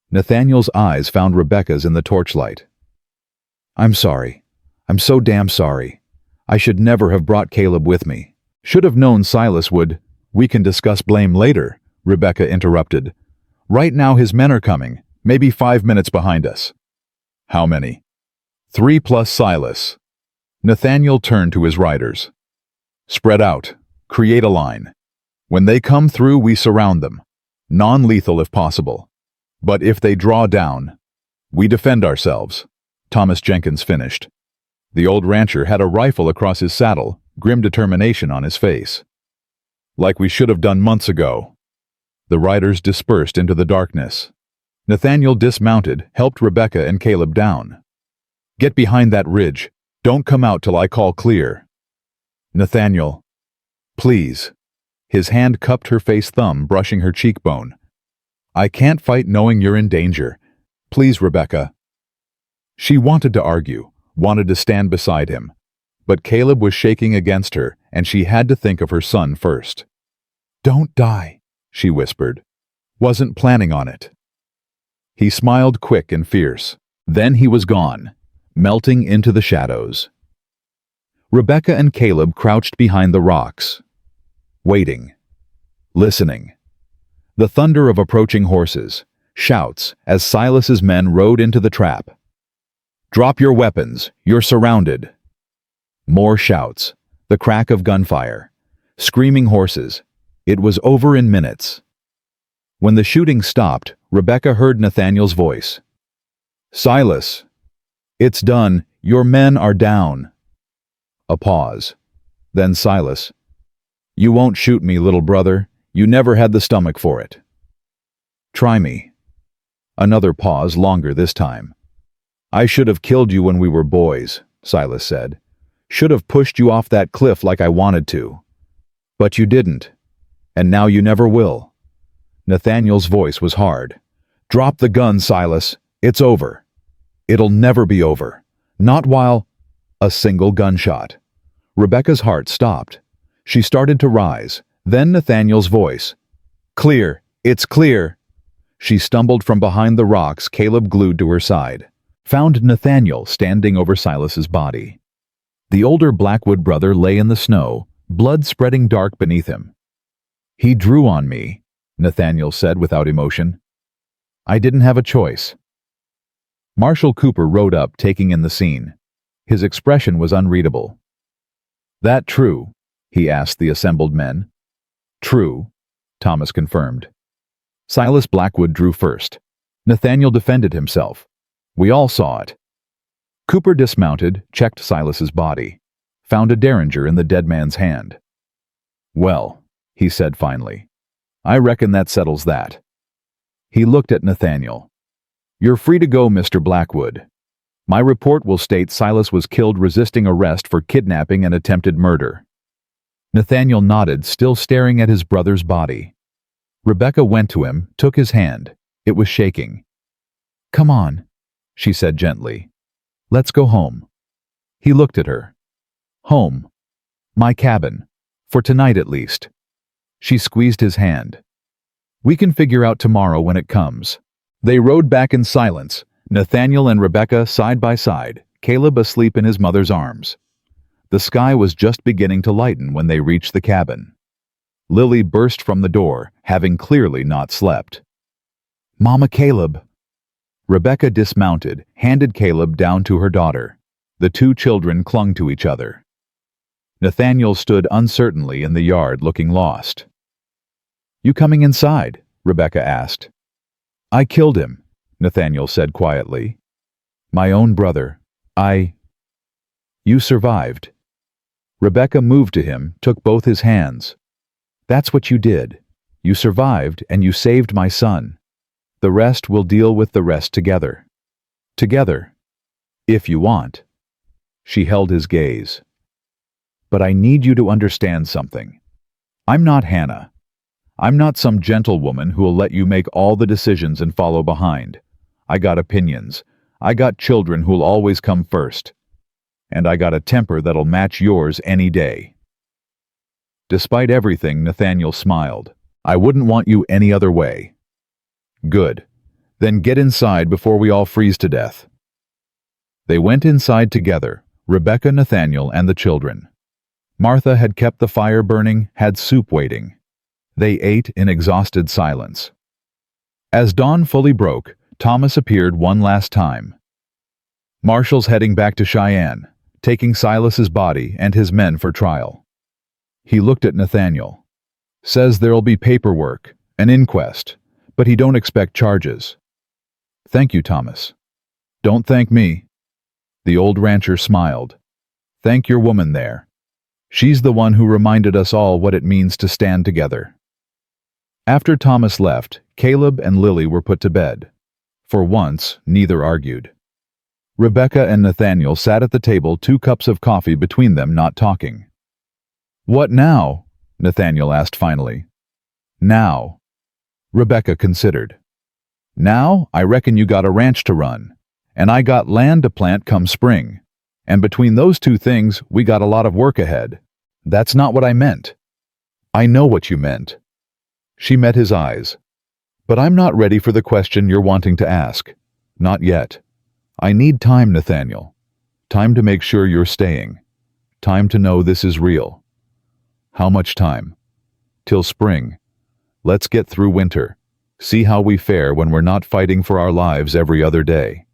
Nathaniel's eyes found Rebecca's in the torchlight. "I'm sorry. I'm so damn sorry. I should never have brought Caleb with me. Should have known Silas would—" "We can discuss blame later," Rebecca interrupted. "Right now his men are coming, maybe 5 minutes behind us." "How many?" "3 plus Silas." Nathaniel turned to his riders. "Spread out. Create a line. When they come through, we surround them. Non-lethal if possible. But if they draw down, we defend ourselves," Thomas Jenkins finished. The old rancher had a rifle across his saddle, grim determination on his face. "Like we should have done months ago." The riders dispersed into the darkness. Nathaniel dismounted, helped Rebecca and Caleb down. "Get behind that ridge. Don't come out till I call clear." "Nathaniel." "Please." His hand cupped her face, thumb brushing her cheekbone. "I can't fight knowing you're in danger. Please, Rebecca." She wanted to argue, wanted to stand beside him. But Caleb was shaking against her, and she had to think of her son first. "Don't die," she whispered. "Wasn't planning on it." He smiled quick and fierce. Then he was gone, melting into the shadows. Rebecca and Caleb crouched behind the rocks, waiting, listening. The thunder of approaching horses, shouts as Silas's men rode into the trap. "Drop your weapons, you're surrounded." More shouts, the crack of gunfire, screaming horses. It was over in minutes. When the shooting stopped, Rebecca heard Nathaniel's voice. "Silas, it's done, your men are down." A pause. Then Silas, "You won't shoot me, little brother. You never had the stomach for it." "Try me." Another pause, longer this time. "I should have killed you when we were boys," Silas said. "Should have pushed you off that cliff like I wanted to. But you didn't. And now you never will." Nathaniel's voice was hard. "Drop the gun, Silas. It's over. It'll never be over. Not while—" A single gunshot. Rebecca's heart stopped. She started to rise. Then Nathaniel's voice. "Clear. It's clear." She stumbled from behind the rocks, Caleb glued to her side. Found Nathaniel standing over Silas's body. The older Blackwood brother lay in the snow, blood spreading dark beneath him. "He drew on me," Nathaniel said without emotion. "I didn't have a choice." Marshal Cooper rode up, taking in the scene. His expression was unreadable. "That true?" he asked the assembled men. "True," Thomas confirmed. Silas Blackwood drew first. Nathaniel defended himself. We all saw it. Cooper dismounted, checked Silas's body, found a derringer in the dead man's hand. "Well," he said finally, "I reckon that settles that." He looked at Nathaniel. "You're free to go, Mr. Blackwood. My report will state Silas was killed resisting arrest for kidnapping and attempted murder." Nathaniel nodded, still staring at his brother's body. Rebecca went to him, took his hand. It was shaking. "Come on," she said gently. "Let's go home." He looked at her. "Home. My cabin. For tonight at least." She squeezed his hand. "We can figure out tomorrow when it comes." They rode back in silence, Nathaniel and Rebecca side by side, Caleb asleep in his mother's arms. The sky was just beginning to lighten when they reached the cabin. Lily burst from the door, having clearly not slept. "Mama, Caleb." Rebecca dismounted, handed Caleb down to her daughter. The two children clung to each other. Nathaniel stood uncertainly in the yard, looking lost. "You coming inside?" Rebecca asked. "I killed him," Nathaniel said quietly. "My own brother. You survived." Rebecca moved to him, took both his hands. "That's what you did. You survived and you saved my son. The rest we'll deal with the rest together. Together. If you want." She held his gaze. "But I need you to understand something. I'm not Hannah. I'm not some gentlewoman who'll let you make all the decisions and follow behind. I got opinions. I got children who'll always come first. And I got a temper that'll match yours any day." Despite everything, Nathaniel smiled. "I wouldn't want you any other way." "Good. Then get inside before we all freeze to death." They went inside together, Rebecca, Nathaniel, and the children. Martha had kept the fire burning, had soup waiting. They ate in exhausted silence. As dawn fully broke, Thomas appeared one last time. "Marshall's heading back to Cheyenne, taking Silas's body and his men for trial." He looked at Nathaniel. "Says there'll be paperwork, an inquest, but he don't expect charges." "Thank you, Thomas." "Don't thank me." The old rancher smiled. "Thank your woman there. She's the one who reminded us all what it means to stand together." After Thomas left, Caleb and Lily were put to bed. For once, neither argued. Rebecca and Nathaniel sat at the table, 2 cups of coffee between them, not talking. "What now?" Nathaniel asked finally. "Now." Rebecca considered. "Now, I reckon you got a ranch to run, and I got land to plant come spring. And between those 2 things, we got a lot of work ahead." "That's not what I meant." "I know what you meant." She met his eyes. "But I'm not ready for the question you're wanting to ask. Not yet. I need time, Nathaniel. Time to make sure you're staying. Time to know this is real." "How much time?" "Till spring. Let's get through winter. See how we fare when we're not fighting for our lives every other day."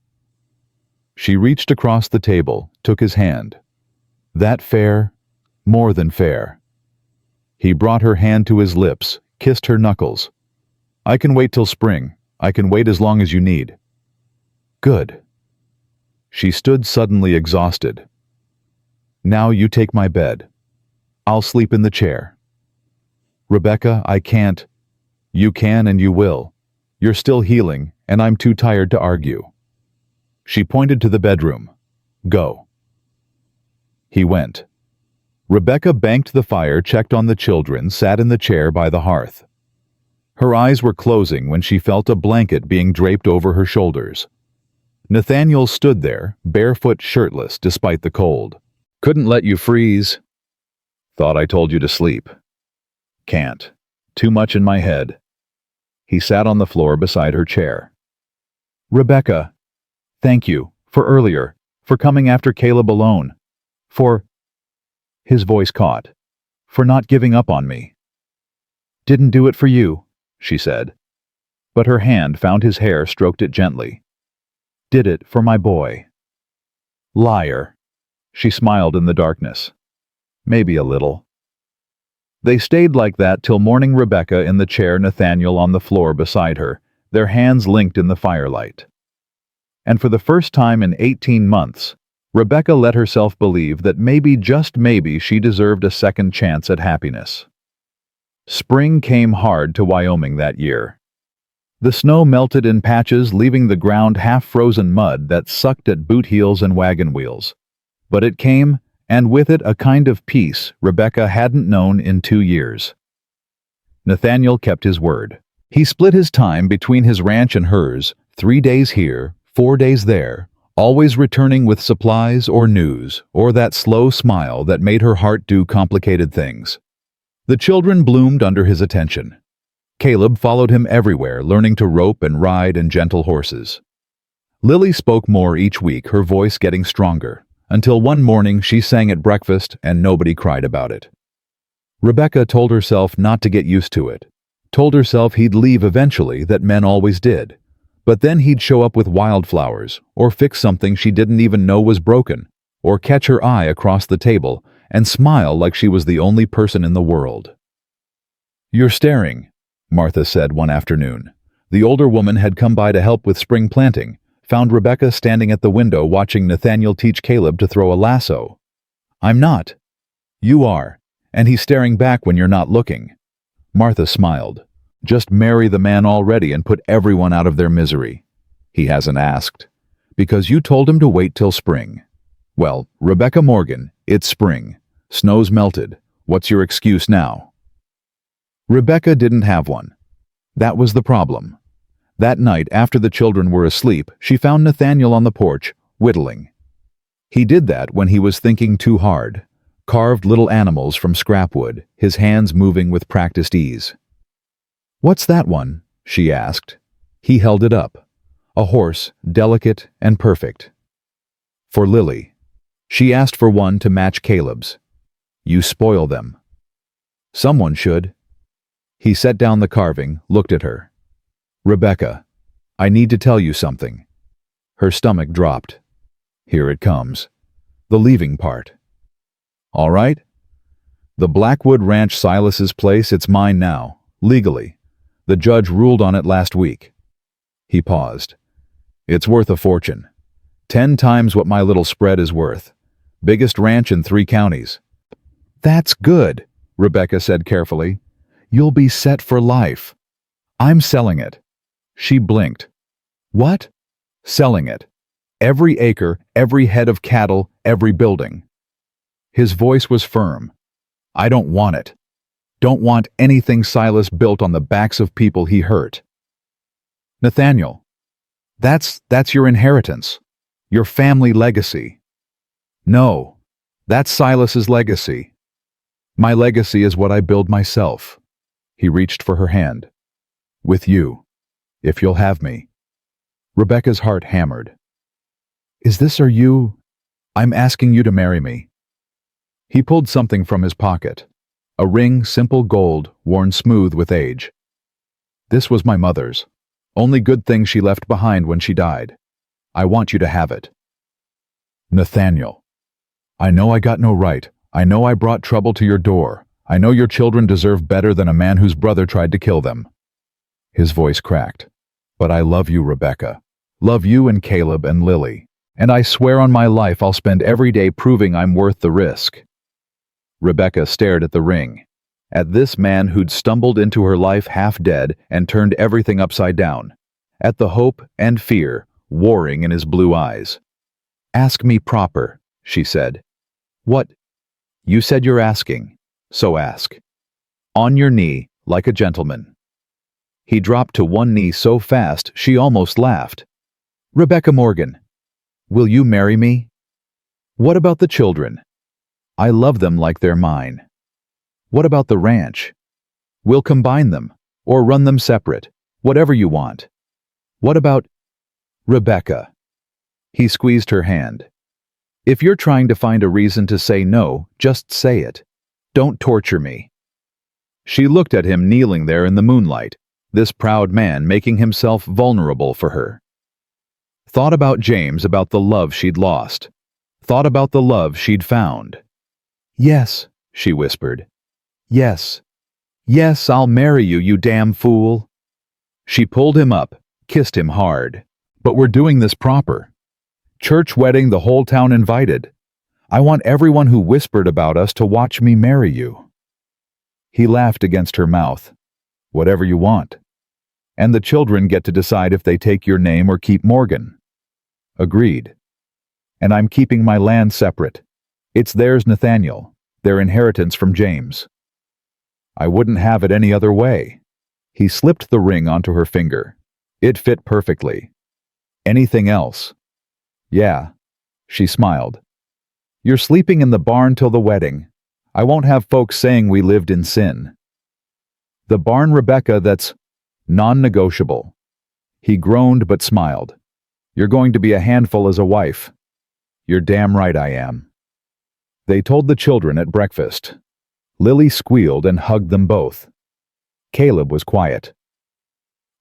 She reached across the table, took his hand. "That fair? More than fair." He brought her hand to his lips, kissed her knuckles. "I can wait till spring. I can wait as long as you need." "Good." She stood suddenly exhausted. "Now you take my bed. I'll sleep in the chair." "Rebecca, I can't." "You can and you will. You're still healing, and I'm too tired to argue." She pointed to the bedroom. "Go." He went. Rebecca banked the fire, checked on the children, sat in the chair by the hearth. Her eyes were closing when she felt a blanket being draped over her shoulders. Nathaniel stood there, barefoot, shirtless, despite the cold. "Couldn't let you freeze." "Thought I told you to sleep." "Can't. Too much in my head." He sat on the floor beside her chair. "Rebecca, thank you, for earlier, for coming after Caleb alone. For—" his voice caught. "For not giving up on me." "Didn't do it for you," she said. But her hand found his hair, stroked it gently. "Did it for my boy." "Liar." She smiled in the darkness. "Maybe a little." They stayed like that till morning, Rebecca in the chair, Nathaniel on the floor beside her, their hands linked in the firelight. And for the first time in 18 months, Rebecca let herself believe that maybe, just maybe, she deserved a second chance at happiness. Spring came hard to Wyoming that year. The snow melted in patches, leaving the ground half-frozen mud that sucked at boot heels and wagon wheels. But it came, and with it a kind of peace Rebecca hadn't known in 2 years. Nathaniel kept his word. He split his time between his ranch and hers, 3 days here, 4 days there, always returning with supplies or news, or that slow smile that made her heart do complicated things. The children bloomed under his attention. Caleb followed him everywhere, learning to rope and ride and gentle horses. Lily spoke more each week, her voice getting stronger, until one morning she sang at breakfast and nobody cried about it. Rebecca told herself not to get used to it, told herself he'd leave eventually, that men always did. But then he'd show up with wildflowers, or fix something she didn't even know was broken, or catch her eye across the table, and smile like she was the only person in the world. "You're staring," Martha said one afternoon. The older woman had come by to help with spring planting, found Rebecca standing at the window watching Nathaniel teach Caleb to throw a lasso. "I'm not." "You are, and he's staring back when you're not looking." Martha smiled. "Just marry the man already and put everyone out of their misery." "He hasn't asked." "Because you told him to wait till spring." "Well, Rebecca Morgan, it's spring. Snow's melted. What's your excuse now?" Rebecca didn't have one. That was the problem. That night, after the children were asleep, she found Nathaniel on the porch, whittling. He did that when he was thinking too hard. Carved little animals from scrap wood, his hands moving with practiced ease. "What's that one?" she asked. He held it up. A horse, delicate and perfect. "For Lily." She asked for one to match Caleb's. "You spoil them." "Someone should." He set down the carving, looked at her. "Rebecca, I need to tell you something." Her stomach dropped. "Here it comes. The leaving part." "All right." "The Blackwood Ranch Silas's place, it's mine now, legally. The judge ruled on it last week." He paused. "It's worth a fortune. 10 times what my little spread is worth. Biggest ranch in 3 counties. "That's good," Rebecca said carefully. "You'll be set for life." "I'm selling it." She blinked. "What?" "Selling it. Every acre, every head of cattle, every building." His voice was firm. "I don't want it. Don't want anything Silas built on the backs of people he hurt." "Nathaniel, that's your inheritance. Your family legacy." "No, that's Silas's legacy. My legacy is what I build myself." He reached for her hand. "With you, if you'll have me." Rebecca's heart hammered. "Is this or you? I'm asking you to marry me." He pulled something from his pocket. A ring, simple gold, worn smooth with age. "This was my mother's. Only good thing she left behind when she died. I want you to have it." "Nathaniel, I know I got no right. I know I brought trouble to your door. I know your children deserve better than a man whose brother tried to kill them." His voice cracked. "But I love you, Rebecca. Love you and Caleb and Lily. And I swear on my life I'll spend every day proving I'm worth the risk." Rebecca stared at the ring. At this man who'd stumbled into her life half dead and turned everything upside down. At the hope and fear warring in his blue eyes. "Ask me proper," she said. "What?" "You said you're asking, so ask. On your knee, like a gentleman." He dropped to one knee so fast she almost laughed. "Rebecca Morgan, will you marry me?" "What about the children?" "I love them like they're mine." "What about the ranch?" "We'll combine them, or run them separate, whatever you want." "What about—" "Rebecca." He squeezed her hand. "If you're trying to find a reason to say no, just say it. Don't torture me." She looked at him kneeling there in the moonlight, this proud man making himself vulnerable for her. Thought about James, about the love she'd lost. Thought about the love she'd found. "Yes," she whispered. "Yes. Yes, I'll marry you, you damn fool." She pulled him up, kissed him hard. "But we're doing this proper. Church wedding, the whole town invited. I want everyone who whispered about us to watch me marry you." He laughed against her mouth. "Whatever you want. And the children get to decide if they take your name or keep Morgan." "Agreed. And I'm keeping my land separate. It's theirs, Nathaniel, their inheritance from James." "I wouldn't have it any other way." He slipped the ring onto her finger. It fit perfectly. "Anything else?" "Yeah." She smiled. "You're sleeping in the barn till the wedding. I won't have folks saying we lived in sin." "The barn, Rebecca, that's non-negotiable." He groaned but smiled. "You're going to be a handful as a wife." "You're damn right I am." They told the children at breakfast. Lily squealed and hugged them both. Caleb was quiet.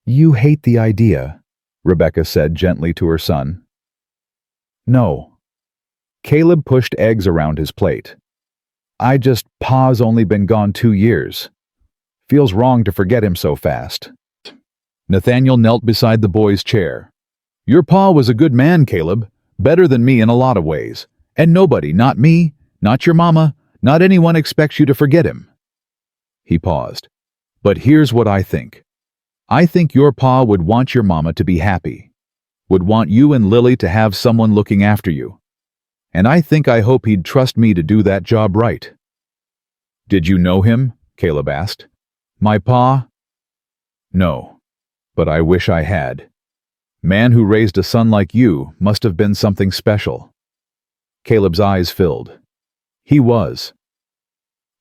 "You hate the idea," Rebecca said gently to her son. "No." Caleb pushed eggs around his plate. Pa's only been gone 2 years. Feels wrong to forget him so fast. Nathaniel knelt beside the boy's chair. Your pa was a good man, Caleb. Better than me in a lot of ways. And nobody, not me, not your mama, not anyone expects you to forget him. He paused. But here's what I think. I think your pa would want your mama to be happy. Would want you and Lily to have someone looking after you. And I hope he'd trust me to do that job right. Did you know him? Caleb asked. My pa? No. But I wish I had. Man who raised a son like you must have been something special. Caleb's eyes filled. He was.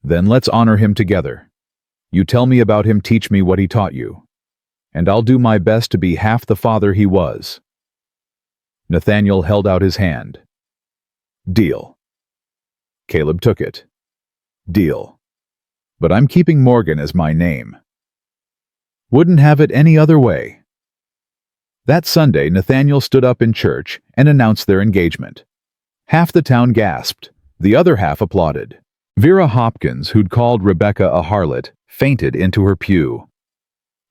Then let's honor him together. You tell me about him, teach me what he taught you. And I'll do my best to be half the father he was. Nathaniel held out his hand. Deal. Caleb took it. Deal. But I'm keeping Morgan as my name. Wouldn't have it any other way. That Sunday, Nathaniel stood up in church and announced their engagement. Half the town gasped, the other half applauded. Vera Hopkins, who'd called Rebecca a harlot, fainted into her pew.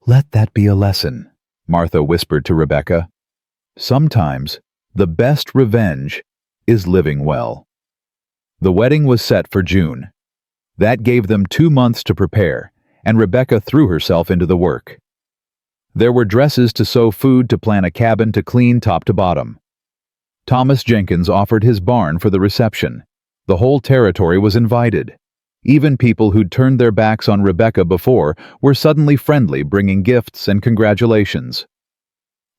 Let that be a lesson, Martha whispered to Rebecca. Sometimes, the best revenge is living well. The wedding was set for June. That gave them 2 months to prepare, and Rebecca threw herself into the work. There were dresses to sew, food to plan, a cabin to clean top to bottom. Thomas Jenkins offered his barn for the reception. The whole territory was invited. Even people who'd turned their backs on Rebecca before were suddenly friendly, bringing gifts and congratulations.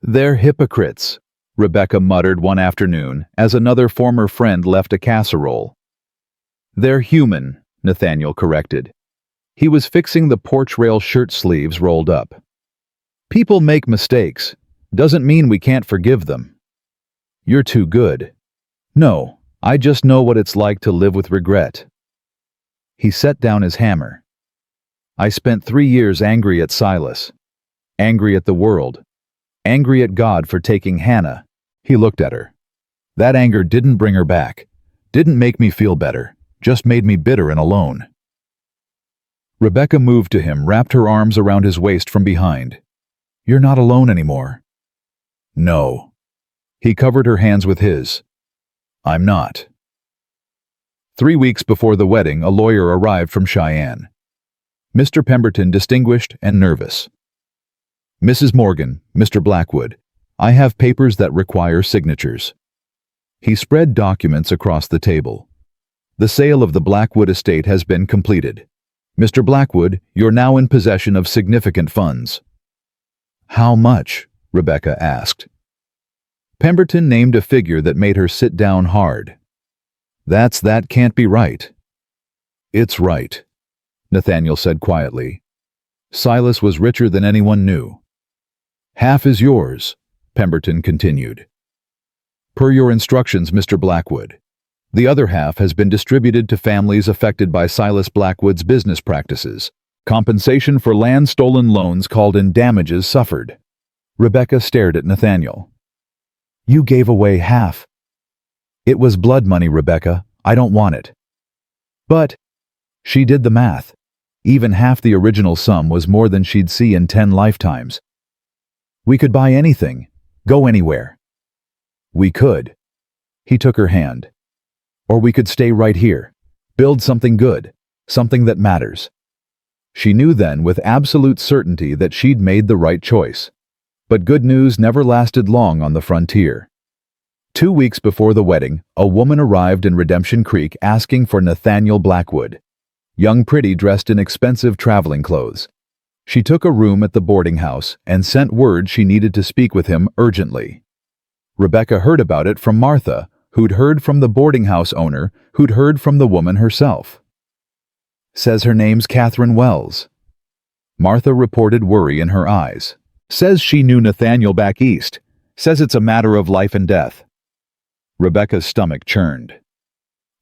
They're hypocrites, Rebecca muttered one afternoon as another former friend left a casserole. They're human, Nathaniel corrected. He was fixing the porch rail shirt sleeves rolled up. People make mistakes. Doesn't mean we can't forgive them. You're too good. No, I just know what it's like to live with regret. He set down his hammer. I spent 3 years angry at Silas. Angry at the world. Angry at God for taking Hannah. He looked at her. That anger didn't bring her back. Didn't make me feel better. Just made me bitter and alone. Rebecca moved to him, wrapped her arms around his waist from behind. You're not alone anymore. No. He covered her hands with his. I'm not. 3 weeks before the wedding, a lawyer arrived from Cheyenne. Mr. Pemberton, distinguished and nervous. Mrs. Morgan, Mr. Blackwood, I have papers that require signatures. He spread documents across the table. The sale of the Blackwood estate has been completed. Mr. Blackwood, you're now in possession of significant funds. How much? Rebecca asked. Pemberton named a figure that made her sit down hard. That can't be right. It's right, Nathaniel said quietly. Silas was richer than anyone knew. Half is yours, Pemberton continued. Per your instructions, Mr. Blackwood. The other half has been distributed to families affected by Silas Blackwood's business practices. Compensation for land stolen, loans called in, damages suffered. Rebecca stared at Nathaniel. You gave away half. It was blood money, Rebecca. I don't want it. But she did the math. Even half the original sum was more than she'd see in 10 lifetimes. We could buy anything, go anywhere. We could. He took her hand. Or we could stay right here, build something good, something that matters. She knew then with absolute certainty that she'd made the right choice. But good news never lasted long on the frontier. 2 weeks before the wedding, a woman arrived in Redemption Creek asking for Nathaniel Blackwood. Young, pretty, dressed in expensive traveling clothes. She took a room at the boarding house and sent word she needed to speak with him urgently. Rebecca heard about it from Martha, who'd heard from the boarding house owner, who'd heard from the woman herself. Says her name's Catherine Wells. Martha reported worry in her eyes. Says she knew Nathaniel back east. Says it's a matter of life and death. Rebecca's stomach churned.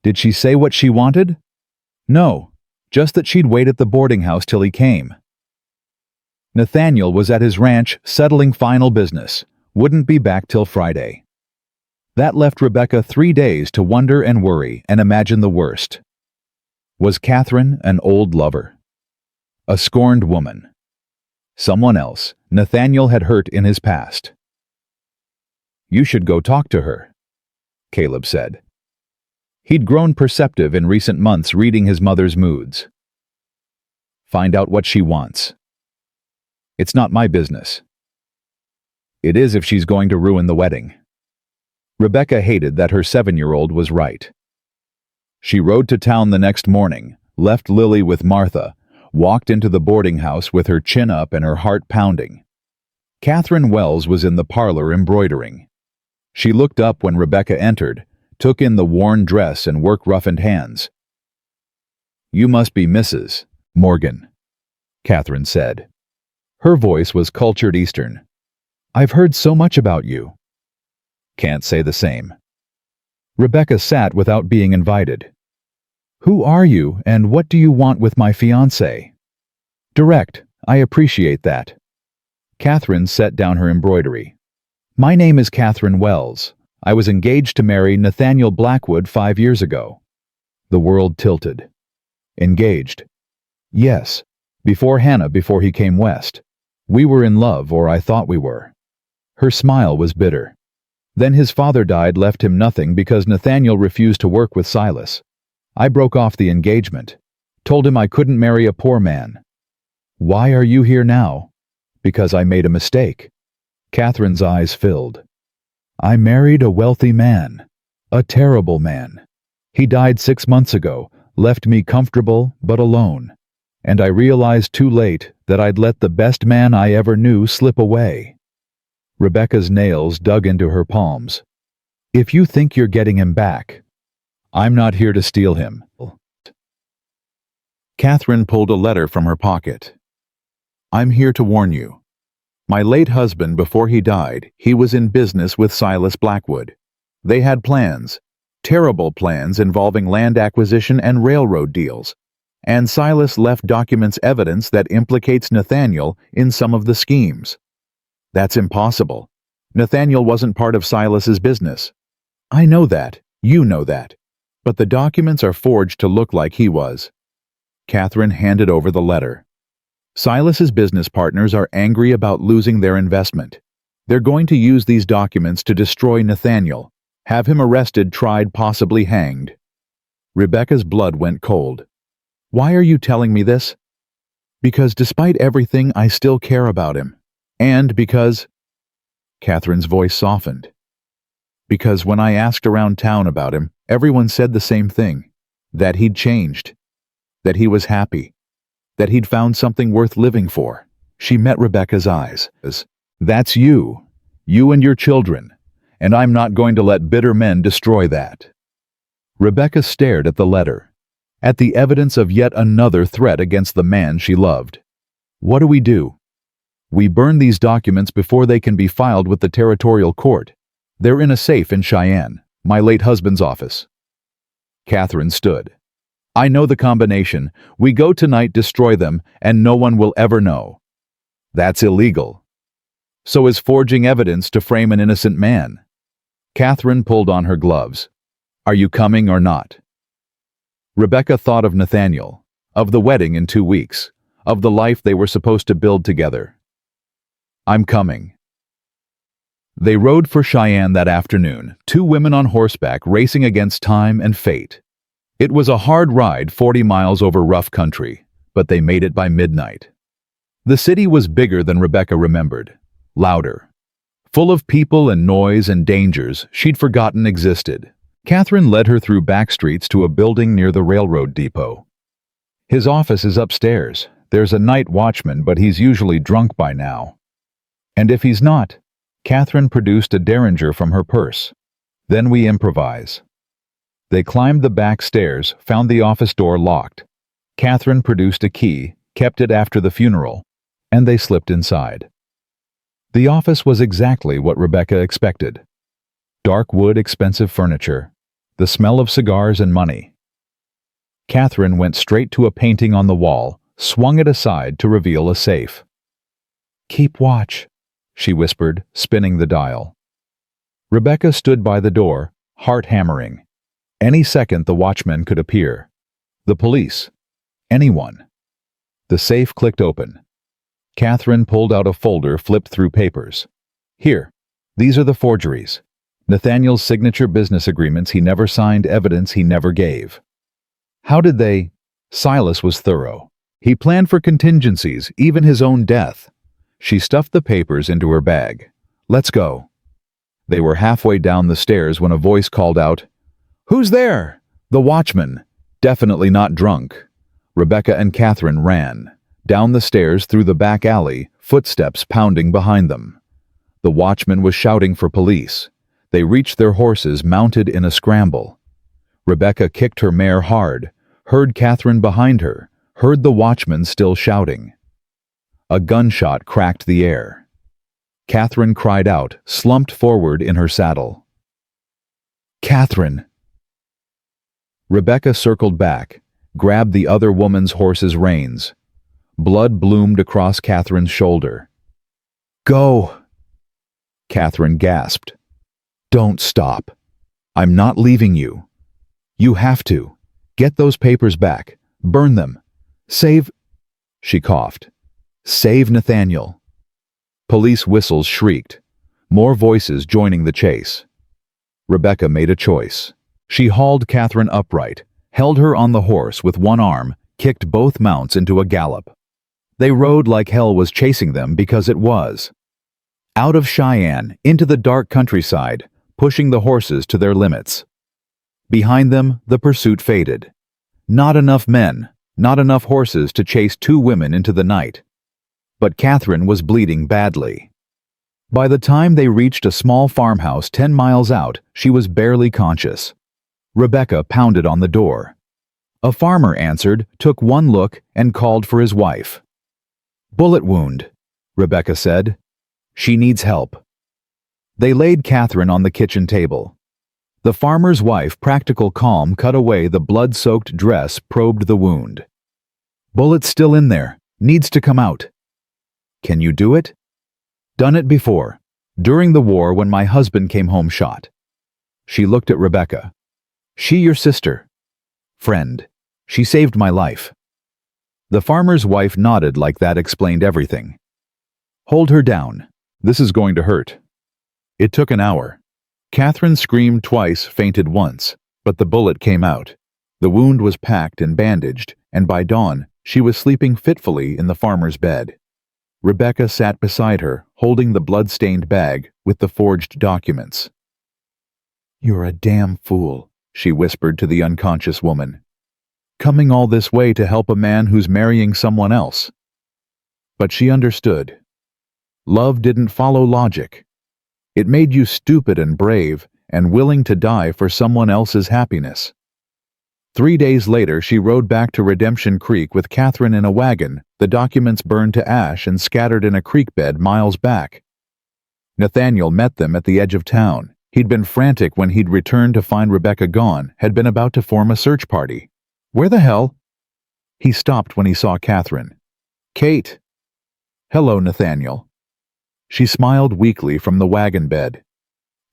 Did she say what she wanted? No, just that she'd wait at the boarding house till he came. Nathaniel was at his ranch settling final business. Wouldn't be back till Friday. That left Rebecca 3 days to wonder and worry and imagine the worst. Was Catherine an old lover? A scorned woman? Someone else Nathaniel had hurt in his past? You should go talk to her, Caleb said. He'd grown perceptive in recent months, reading his mother's moods. Find out what she wants. It's not my business. It is if she's going to ruin the wedding. Rebecca hated that her 7-year-old was right. She rode to town the next morning, left Lily with Martha, walked into the boarding house with her chin up and her heart pounding. Catherine Wells was in the parlor embroidering. She looked up when Rebecca entered, took in the worn dress and work-roughened hands. You must be Mrs. Morgan, Catherine said. Her voice was cultured Eastern. I've heard so much about you. Can't say the same. Rebecca sat without being invited. Who are you and what do you want with my fiancé? Direct, I appreciate that. Catherine set down her embroidery. My name is Catherine Wells. I was engaged to marry Nathaniel Blackwood 5 years ago. The world tilted. Engaged? Yes, before he came west. We were in love, or I thought we were. Her smile was bitter. Then his father died, left him nothing because Nathaniel refused to work with Silas. I broke off the engagement, told him I couldn't marry a poor man. Why are you here now? Because I made a mistake. Catherine's eyes filled. I married a wealthy man, a terrible man. He died 6 months ago, left me comfortable but alone. And I realized too late that I'd let the best man I ever knew slip away. Rebecca's nails dug into her palms. If you think you're getting him back, I'm not here to steal him. Catherine pulled a letter from her pocket. I'm here to warn you. My late husband, before he died, he was in business with Silas Blackwood. They had plans, terrible plans involving land acquisition and railroad deals. And Silas left documents evidence that implicates Nathaniel in some of the schemes. That's impossible. Nathaniel wasn't part of Silas's business. I know that. You know that. But the documents are forged to look like he was. Catherine handed over the letter. Silas's business partners are angry about losing their investment. They're going to use these documents to destroy Nathaniel, have him arrested, tried, possibly hanged. Rebecca's blood went cold. Why are you telling me this? Because despite everything, I still care about him. And because... Catherine's voice softened. Because when I asked around town about him, everyone said the same thing. That he'd changed. That he was happy. That he'd found something worth living for. She met Rebecca's eyes. That's you. You and your children. And I'm not going to let bitter men destroy that. Rebecca stared at the letter. At the evidence of yet another threat against the man she loved. What do? We burn these documents before they can be filed with the territorial court. They're in a safe in Cheyenne, my late husband's office. Catherine stood. I know the combination. We go tonight, destroy them, and no one will ever know. That's illegal. So is forging evidence to frame an innocent man. Catherine pulled on her gloves. Are you coming or not? Rebecca thought of Nathaniel, of the wedding in 2 weeks, of the life they were supposed to build together. I'm coming. They rode for Cheyenne that afternoon, 2 women on horseback racing against time and fate. It was a hard ride, 40 miles over rough country, but they made it by midnight. The city was bigger than Rebecca remembered, louder, full of people and noise and dangers she'd forgotten existed. Catherine led her through back streets to a building near the railroad depot. His office is upstairs. There's a night watchman, but he's usually drunk by now. And if he's not, Catherine produced a derringer from her purse. Then we improvise. They climbed the back stairs, found the office door locked. Catherine produced a key, kept it after the funeral, and they slipped inside. The office was exactly what Rebecca expected. Dark wood, expensive furniture, the smell of cigars and money. Catherine went straight to a painting on the wall, swung it aside to reveal a safe. Keep watch, she whispered, spinning the dial. Rebecca stood by the door, heart hammering. Any second the watchman could appear. The police. Anyone. The safe clicked open. Catherine pulled out a folder, flipped through papers. Here, these are the forgeries. Nathaniel's signature business agreements he never signed, evidence he never gave. How did they? Silas was thorough. He planned for contingencies, even his own death. She stuffed the papers into her bag. Let's go. They were halfway down the stairs when a voice called out, "Who's there?" The watchman, definitely not drunk. Rebecca and Catherine ran. Down the stairs through the back alley, footsteps pounding behind them. The watchman was shouting for police. They reached their horses, mounted in a scramble. Rebecca kicked her mare hard, heard Catherine behind her, heard the watchman still shouting. A gunshot cracked the air. Catherine cried out, slumped forward in her saddle. "Catherine!" Rebecca circled back, grabbed the other woman's horse's reins. Blood bloomed across Catherine's shoulder. "Go!" Catherine gasped. "Don't stop. I'm not leaving you. You have to. Get those papers back. Burn them. Save—" She coughed. "Save Nathaniel." Police whistles shrieked, more voices joining the chase. Rebecca made a choice. She hauled Catherine upright, held her on the horse with one arm, kicked both mounts into a gallop. They rode like hell was chasing them, because it was. Out of Cheyenne, into the dark countryside, pushing the horses to their limits. Behind them, the pursuit faded. Not enough men, not enough horses to chase two women into the night. But Catherine was bleeding badly. By the time they reached a small farmhouse 10 miles out, she was barely conscious. Rebecca pounded on the door. A farmer answered, took one look, and called for his wife. "Bullet wound," Rebecca said. "She needs help." They laid Catherine on the kitchen table. The farmer's wife, practical calm, cut away the blood-soaked dress, probed the wound. "Bullet's still in there. Needs to come out." "Can you do it?" "Done it before. During the war when my husband came home shot." She looked at Rebecca. "She your sister?" "Friend. She saved my life." The farmer's wife nodded like that explained everything. "Hold her down. This is going to hurt." It took an hour. Catherine screamed twice, fainted once, but the bullet came out. The wound was packed and bandaged, and by dawn, she was sleeping fitfully in the farmer's bed. Rebecca sat beside her, holding the blood-stained bag with the forged documents. "You're a damn fool," she whispered to the unconscious woman. "Coming all this way to help a man who's marrying someone else." But she understood. Love didn't follow logic. It made you stupid and brave and willing to die for someone else's happiness. 3 days later, she rode back to Redemption Creek with Catherine in a wagon, the documents burned to ash and scattered in a creek bed miles back. Nathaniel met them at the edge of town. He'd been frantic when he'd returned to find Rebecca gone, had been about to form a search party. "Where the hell?" He stopped when he saw Catherine. "Kate." "Hello, Nathaniel." She smiled weakly from the wagon bed.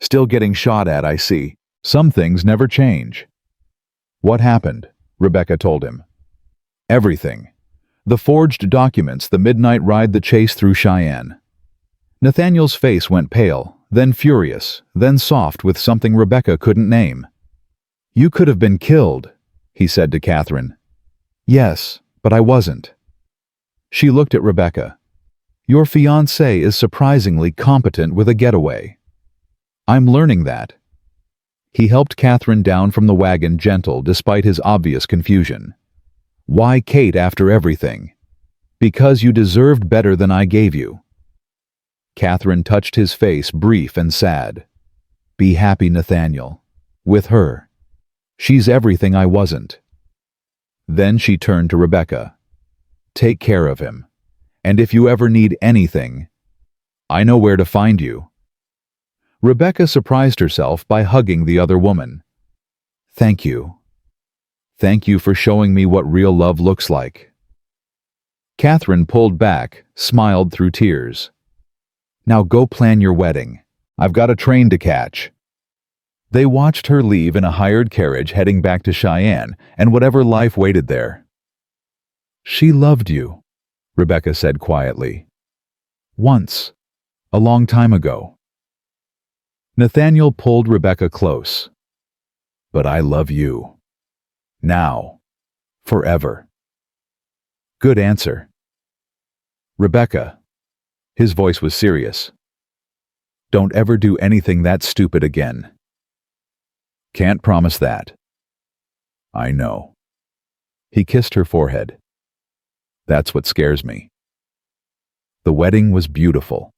"Still getting shot at, I see. Some things never change." "What happened?" Rebecca told him. "Everything. The forged documents, the midnight ride, the chase through Cheyenne." Nathaniel's face went pale, then furious, then soft with something Rebecca couldn't name. "You could have been killed," he said to Catherine. "Yes, but I wasn't." She looked at Rebecca. "Your fiancé is surprisingly competent with a getaway." "I'm learning that." He helped Catherine down from the wagon, gentle despite his obvious confusion. "Why Kate after everything?" "Because you deserved better than I gave you." Catherine touched his face, brief and sad. "Be happy, Nathaniel. With her. She's everything I wasn't." Then she turned to Rebecca. "Take care of him. And if you ever need anything, I know where to find you." Rebecca surprised herself by hugging the other woman. "Thank you. Thank you for showing me what real love looks like." Catherine pulled back, smiled through tears. "Now go plan your wedding. I've got a train to catch." They watched her leave in a hired carriage heading back to Cheyenne and whatever life waited there. "She loved you," Rebecca said quietly. "Once. A long time ago." Nathaniel pulled Rebecca close. "But I love you. Now. Forever." "Good answer." "Rebecca," his voice was serious, "don't ever do anything that stupid again." "Can't promise that." "I know." He kissed her forehead. "That's what scares me." The wedding was beautiful.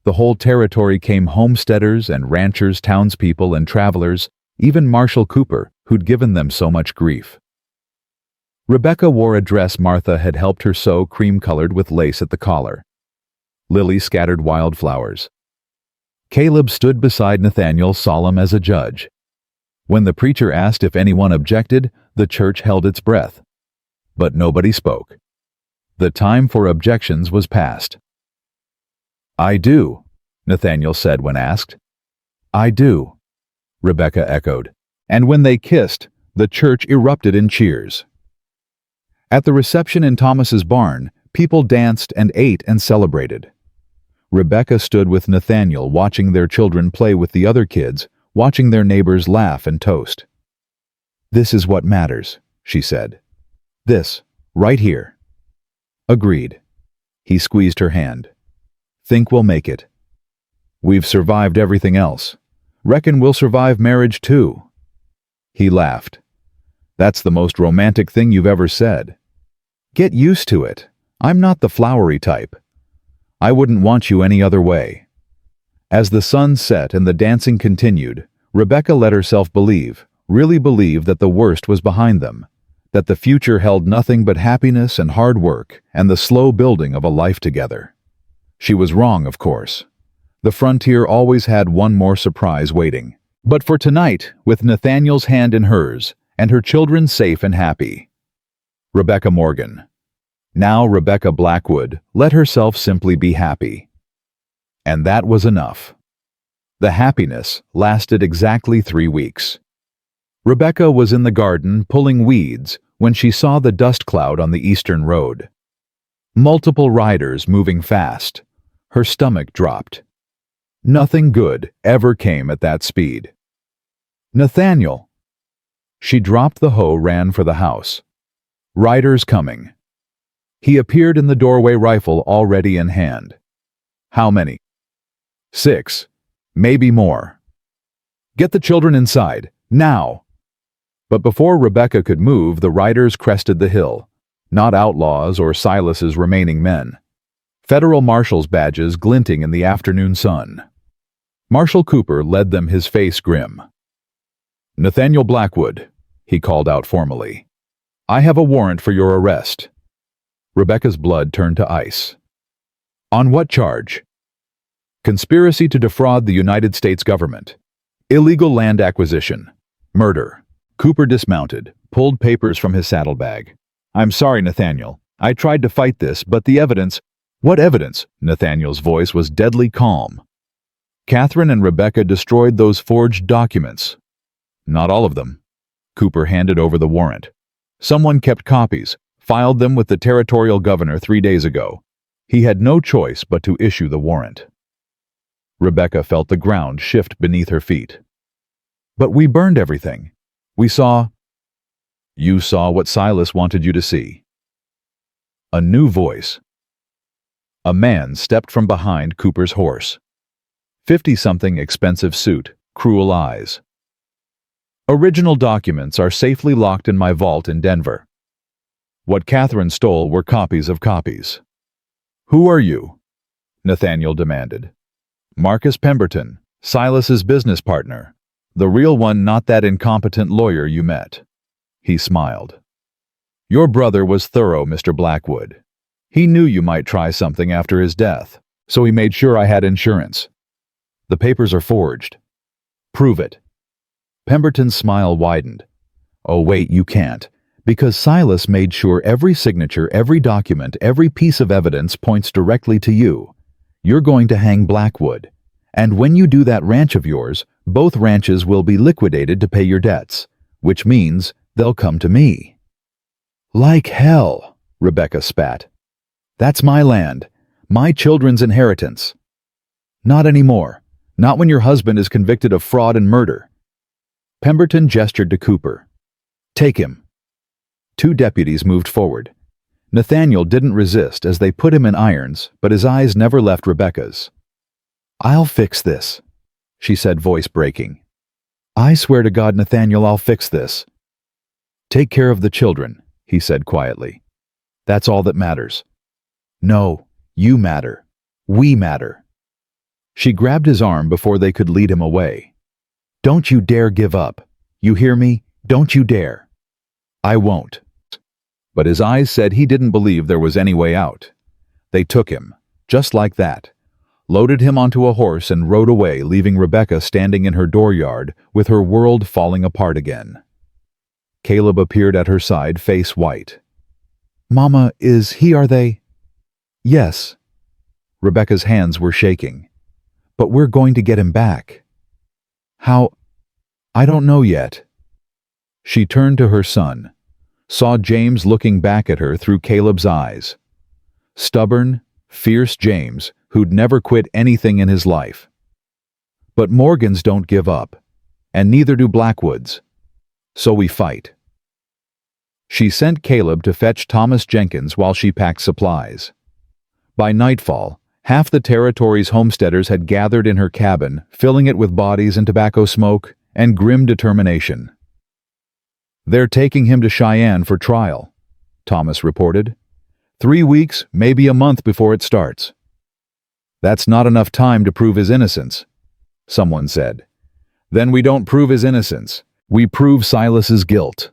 The whole territory came homesteaders and ranchers, townspeople and travelers, even Marshall Cooper, who'd given them so much grief. Rebecca wore a dress Martha had helped her sew, cream-colored with lace at the collar. Lily scattered wildflowers. Caleb stood beside Nathaniel, solemn as a judge. When the preacher asked if anyone objected, the church held its breath. But nobody spoke. The time for objections was past. "I do," Nathaniel said when asked. "I do," Rebecca echoed. And when they kissed, the church erupted in cheers. At the reception in Thomas's barn, people danced and ate and celebrated. Rebecca stood with Nathaniel, watching their children play with the other kids, watching their neighbors laugh and toast. "This is what matters," she said. "This, right here." "Agreed." He squeezed her hand. "Think we'll make it." "We've survived everything else. Reckon we'll survive marriage too." He laughed. "That's the most romantic thing you've ever said." "Get used to it. I'm not the flowery type. I wouldn't want you any other way." As the sun set and the dancing continued, Rebecca let herself really believe that the worst was behind them, that the future held nothing but happiness and hard work and the slow building of a life together. She was wrong, of course. The frontier always had one more surprise waiting. But for tonight, with Nathaniel's hand in hers, and her children safe and happy. Rebecca Morgan. Now Rebecca Blackwood let herself simply be happy. And that was enough. The happiness lasted exactly 3 weeks. Rebecca was in the garden pulling weeds when she saw the dust cloud on the eastern road. Multiple riders moving fast. Her stomach dropped. Nothing good ever came at that speed. "Nathaniel!" She dropped the hoe, ran for the house. Riders coming. He appeared in the doorway, rifle already in hand. "How many?" "6. Maybe more." "Get the children inside, now!" But before Rebecca could move, the riders crested the hill. Not outlaws or Silas's remaining men. Federal marshals' badges glinting in the afternoon sun. Marshal Cooper led them, his face grim. "Nathaniel Blackwood," he called out formally. "I have a warrant for your arrest." Rebecca's blood turned to ice. "On what charge?" "Conspiracy to defraud the United States government. Illegal land acquisition. Murder." Cooper dismounted, pulled papers from his saddlebag. "I'm sorry, Nathaniel. I tried to fight this, but the evidence—" "What evidence?" Nathaniel's voice was deadly calm. "Catherine and Rebecca destroyed those forged documents." "Not all of them." Cooper handed over the warrant. "Someone kept copies, filed them with the territorial governor 3 days ago. He had no choice but to issue the warrant." Rebecca felt the ground shift beneath her feet. "But we burned everything. We saw—" "You saw what Silas wanted you to see." A new voice. A man stepped from behind Cooper's horse. 50-something, expensive suit, cruel eyes. "Original documents are safely locked in my vault in Denver. What Catherine stole were copies of copies." "Who are you?" Nathaniel demanded. "Marcus Pemberton, Silas's business partner. The real one, not that incompetent lawyer you met." He smiled. "Your brother was thorough, Mr. Blackwood. He knew you might try something after his death, so he made sure I had insurance. The papers are forged." "Prove it." Pemberton's smile widened. "Oh wait, you can't. Because Silas made sure every signature, every document, every piece of evidence points directly to you. You're going to hang Blackwood. And when you do that ranch of yours, Both ranches will be liquidated to pay your debts, which means they'll come to me." "Like hell," Rebecca spat. "That's my land, my children's inheritance." "Not anymore. Not when your husband is convicted of fraud and murder." Pemberton gestured to Cooper. "Take him." Two deputies moved forward. Nathaniel didn't resist as they put him in irons, but his eyes never left Rebecca's. "I'll fix this," she said, voice breaking. "I swear to God, Nathaniel, I'll fix this." "Take care of the children," he said quietly. "That's all that matters." "No, you matter. We matter." She grabbed his arm before they could lead him away. "Don't you dare give up. You hear me? Don't you dare." "I won't." But his eyes said he didn't believe there was any way out. They took him, just like that, loaded him onto a horse and rode away, leaving Rebecca standing in her dooryard with her world falling apart again. Caleb appeared at her side, face white. "Mama, are they?" "Yes." Rebecca's hands were shaking. "But we're going to get him back." "How?" "I don't know yet." She turned to her son, saw James looking back at her through Caleb's eyes. Stubborn, fierce James, who'd never quit anything in his life. "But Morgans don't give up, and neither do Blackwoods. So we fight." She sent Caleb to fetch Thomas Jenkins while she packed supplies. By nightfall, half the territory's homesteaders had gathered in her cabin, filling it with bodies and tobacco smoke and grim determination. "They're taking him to Cheyenne for trial," Thomas reported. 3 weeks, maybe a month before it starts." "That's not enough time to prove his innocence," someone said. "Then we don't prove his innocence. We prove Silas's guilt."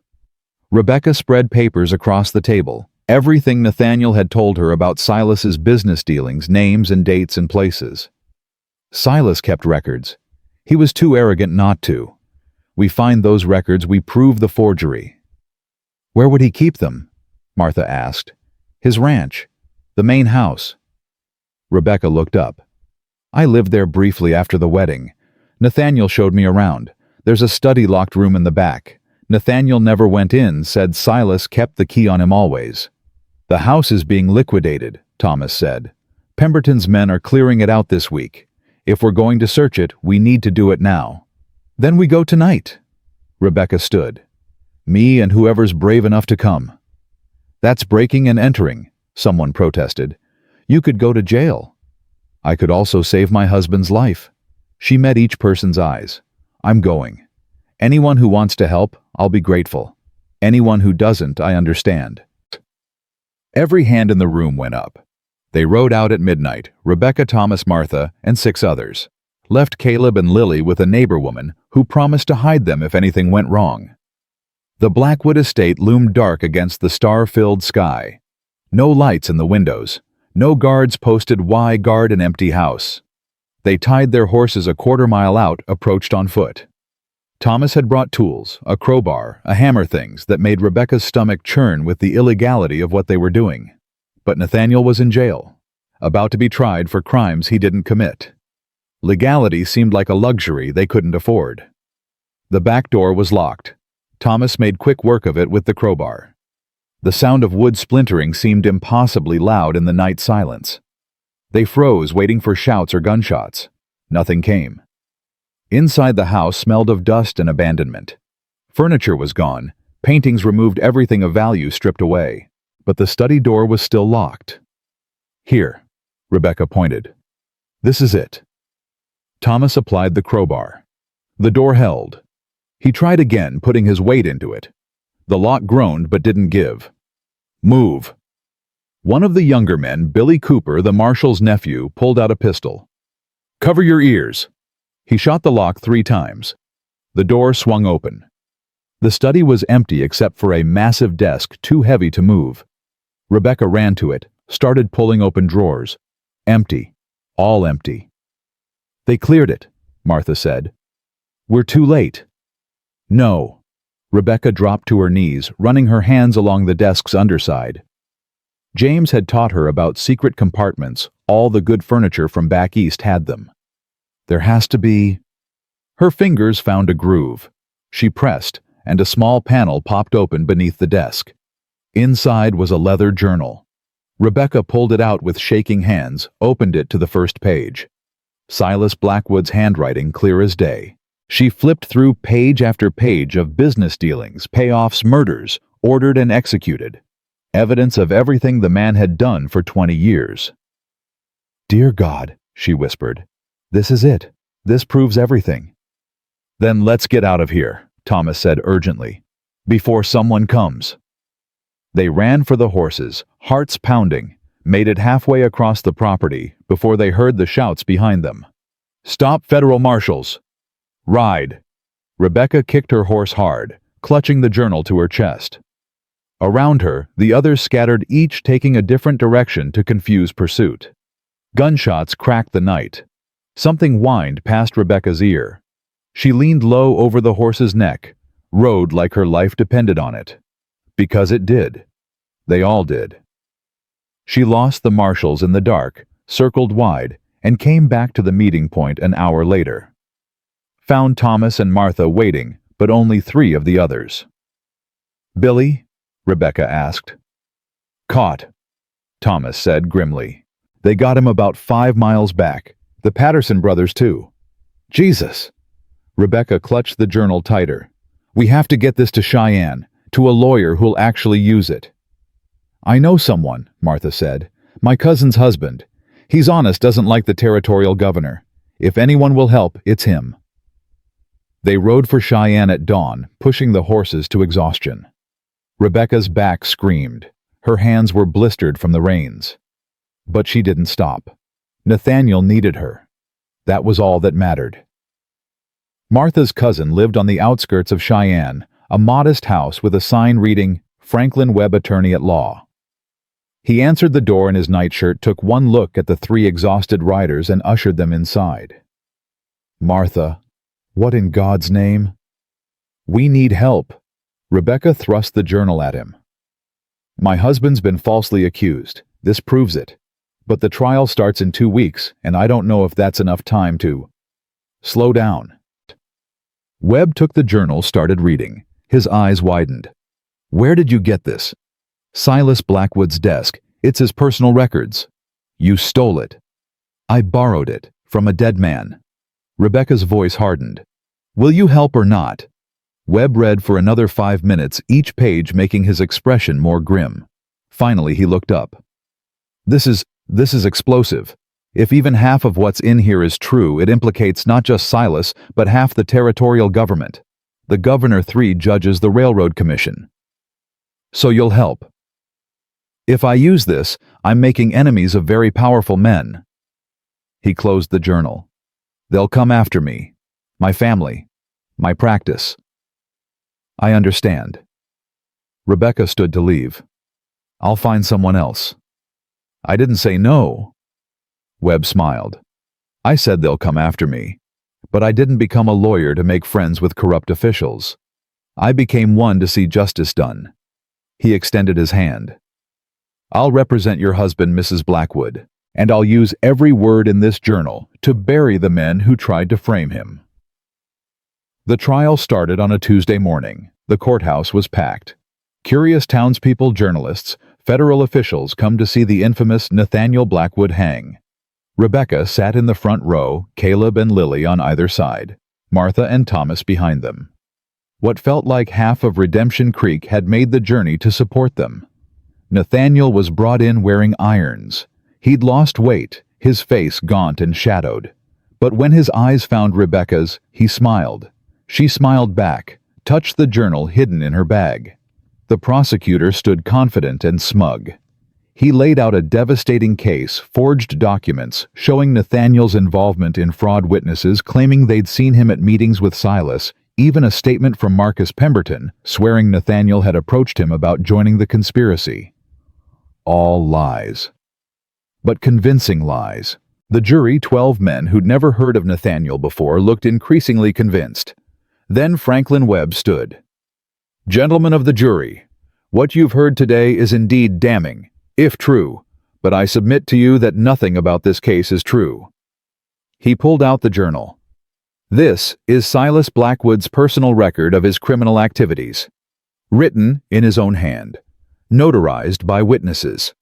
Rebecca spread papers across the table, everything Nathaniel had told her about Silas's business dealings, names and dates and places. Silas kept records. He was too arrogant not to. We find those records, we prove the forgery. "Where would he keep them?" Martha asked. "His ranch. The main house." Rebecca looked up. "I lived there briefly after the wedding. Nathaniel showed me around. There's a study-locked room in the back. Nathaniel never went in, said Silas kept the key on him always." "The house is being liquidated," Thomas said. "Pemberton's men are clearing it out this week. If we're going to search it, we need to do it now." "Then we go tonight." Rebecca stood. "Me and whoever's brave enough to come." "That's breaking and entering," someone protested. "You could go to jail." "I could also save my husband's life." She met each person's eyes. "I'm going. Anyone who wants to help, I'll be grateful. Anyone who doesn't, I understand." Every hand in the room went up. They rode out at midnight, Rebecca, Thomas, Martha, and 6 others. Left Caleb and Lily with a neighbor woman who promised to hide them if anything went wrong. The Blackwood estate loomed dark against the star-filled sky. No lights in the windows. No guards posted. Why guard an empty house? They tied their horses a quarter-mile out, approached on foot. Thomas had brought tools, a crowbar, a hammer, things that made Rebecca's stomach churn with the illegality of what they were doing. But Nathaniel was in jail, about to be tried for crimes he didn't commit. Legality seemed like a luxury they couldn't afford. The back door was locked. Thomas made quick work of it with the crowbar. The sound of wood splintering seemed impossibly loud in the night silence. They froze, waiting for shouts or gunshots. Nothing came. Inside the house smelled of dust and abandonment. Furniture was gone. Paintings removed, everything of value stripped away. But the study door was still locked. "Here," Rebecca pointed. "This is it." Thomas applied the crowbar. The door held. He tried again, putting his weight into it. The lock groaned but didn't give. "Move." One of the younger men, Billy Cooper, the marshal's nephew, pulled out a pistol. "Cover your ears." He shot the lock 3 times. The door swung open. The study was empty except for a massive desk too heavy to move. Rebecca ran to it, started pulling open drawers. Empty. All empty. "They cleared it," Martha said. "We're too late." "No." Rebecca dropped to her knees, running her hands along the desk's underside. James had taught her about secret compartments. All the good furniture from back east had them. "There has to be..." Her fingers found a groove. She pressed, and a small panel popped open beneath the desk. Inside was a leather journal. Rebecca pulled it out with shaking hands, opened it to the first page. Silas Blackwood's handwriting clear as day. She flipped through page after page of business dealings, payoffs, murders, ordered and executed. Evidence of everything the man had done for 20 years. "Dear God," she whispered, "this is it. This proves everything." "Then let's get out of here," Thomas said urgently, "before someone comes." They ran for the horses, hearts pounding, made it halfway across the property before they heard the shouts behind them. "Stop, federal marshals! Ride!" Rebecca kicked her horse hard, clutching the journal to her chest. Around her, the others scattered, each taking a different direction to confuse pursuit. Gunshots cracked the night. Something whined past Rebecca's ear. She leaned low over the horse's neck, rode like her life depended on it. Because it did. They all did. She lost the marshals in the dark, circled wide, and came back to the meeting point an hour later. Found Thomas and Martha waiting, but only 3 of the others. "Billy?" Rebecca asked. "Caught," Thomas said grimly. "They got him about 5 miles back. The Patterson brothers, too." "Jesus!" Rebecca clutched the journal tighter. "We have to get this to Cheyenne, to a lawyer who'll actually use it." "I know someone," Martha said. "My cousin's husband. He's honest, doesn't like the territorial governor. If anyone will help, it's him." They rode for Cheyenne at dawn, pushing the horses to exhaustion. Rebecca's back screamed. Her hands were blistered from the reins. But she didn't stop. Nathaniel needed her. That was all that mattered. Martha's cousin lived on the outskirts of Cheyenne, a modest house with a sign reading, "Franklin Webb, Attorney at Law." He answered the door in his nightshirt, took one look at the 3 exhausted riders, and ushered them inside. "Martha, what in God's name?" "We need help." Rebecca thrust the journal at him. "My husband's been falsely accused. This proves it. But the trial starts in 2 weeks, and I don't know if that's enough time to—" "Slow down." Webb took the journal, started reading. His eyes widened. "Where did you get this?" "Silas Blackwood's desk. It's his personal records." "You stole it." "I borrowed it, from a dead man." Rebecca's voice hardened. "Will you help or not?" Webb read for another 5 minutes, each page making his expression more grim. Finally, he looked up. This is explosive. If even half of what's in here is true, it implicates not just Silas, but half the territorial government. The governor, 3 judges, the Railroad Commission. So you'll help." "If I use this, I'm making enemies of very powerful men." He closed the journal. "They'll come after me. My family. My practice." "I understand." Rebecca stood to leave. "I'll find someone else." "I didn't say no." Webb smiled. "I said they'll come after me. But I didn't become a lawyer to make friends with corrupt officials. I became one to see justice done." He extended his hand. "I'll represent your husband, Mrs. Blackwood, and I'll use every word in this journal to bury the men who tried to frame him." The trial started on a Tuesday morning. The courthouse was packed. Curious townspeople, journalists, federal officials come to see the infamous Nathaniel Blackwood hang. Rebecca sat in the front row, Caleb and Lily on either side, Martha and Thomas behind them. What felt like half of Redemption Creek had made the journey to support them. Nathaniel was brought in wearing irons. He'd lost weight, his face gaunt and shadowed. But when his eyes found Rebecca's, he smiled. She smiled back, touched the journal hidden in her bag. The prosecutor stood confident and smug. He laid out a devastating case, forged documents showing Nathaniel's involvement in fraud, witnesses claiming they'd seen him at meetings with Silas, even a statement from Marcus Pemberton swearing Nathaniel had approached him about joining the conspiracy. All lies. But convincing lies. The jury, 12 men who'd never heard of Nathaniel before, looked increasingly convinced. Then Franklin Webb stood. "Gentlemen of the jury, what you've heard today is indeed damning, if true, but I submit to you that nothing about this case is true." He pulled out the journal. This is Silas Blackwood's personal record of his criminal activities, written in his own hand, notarized by witnesses.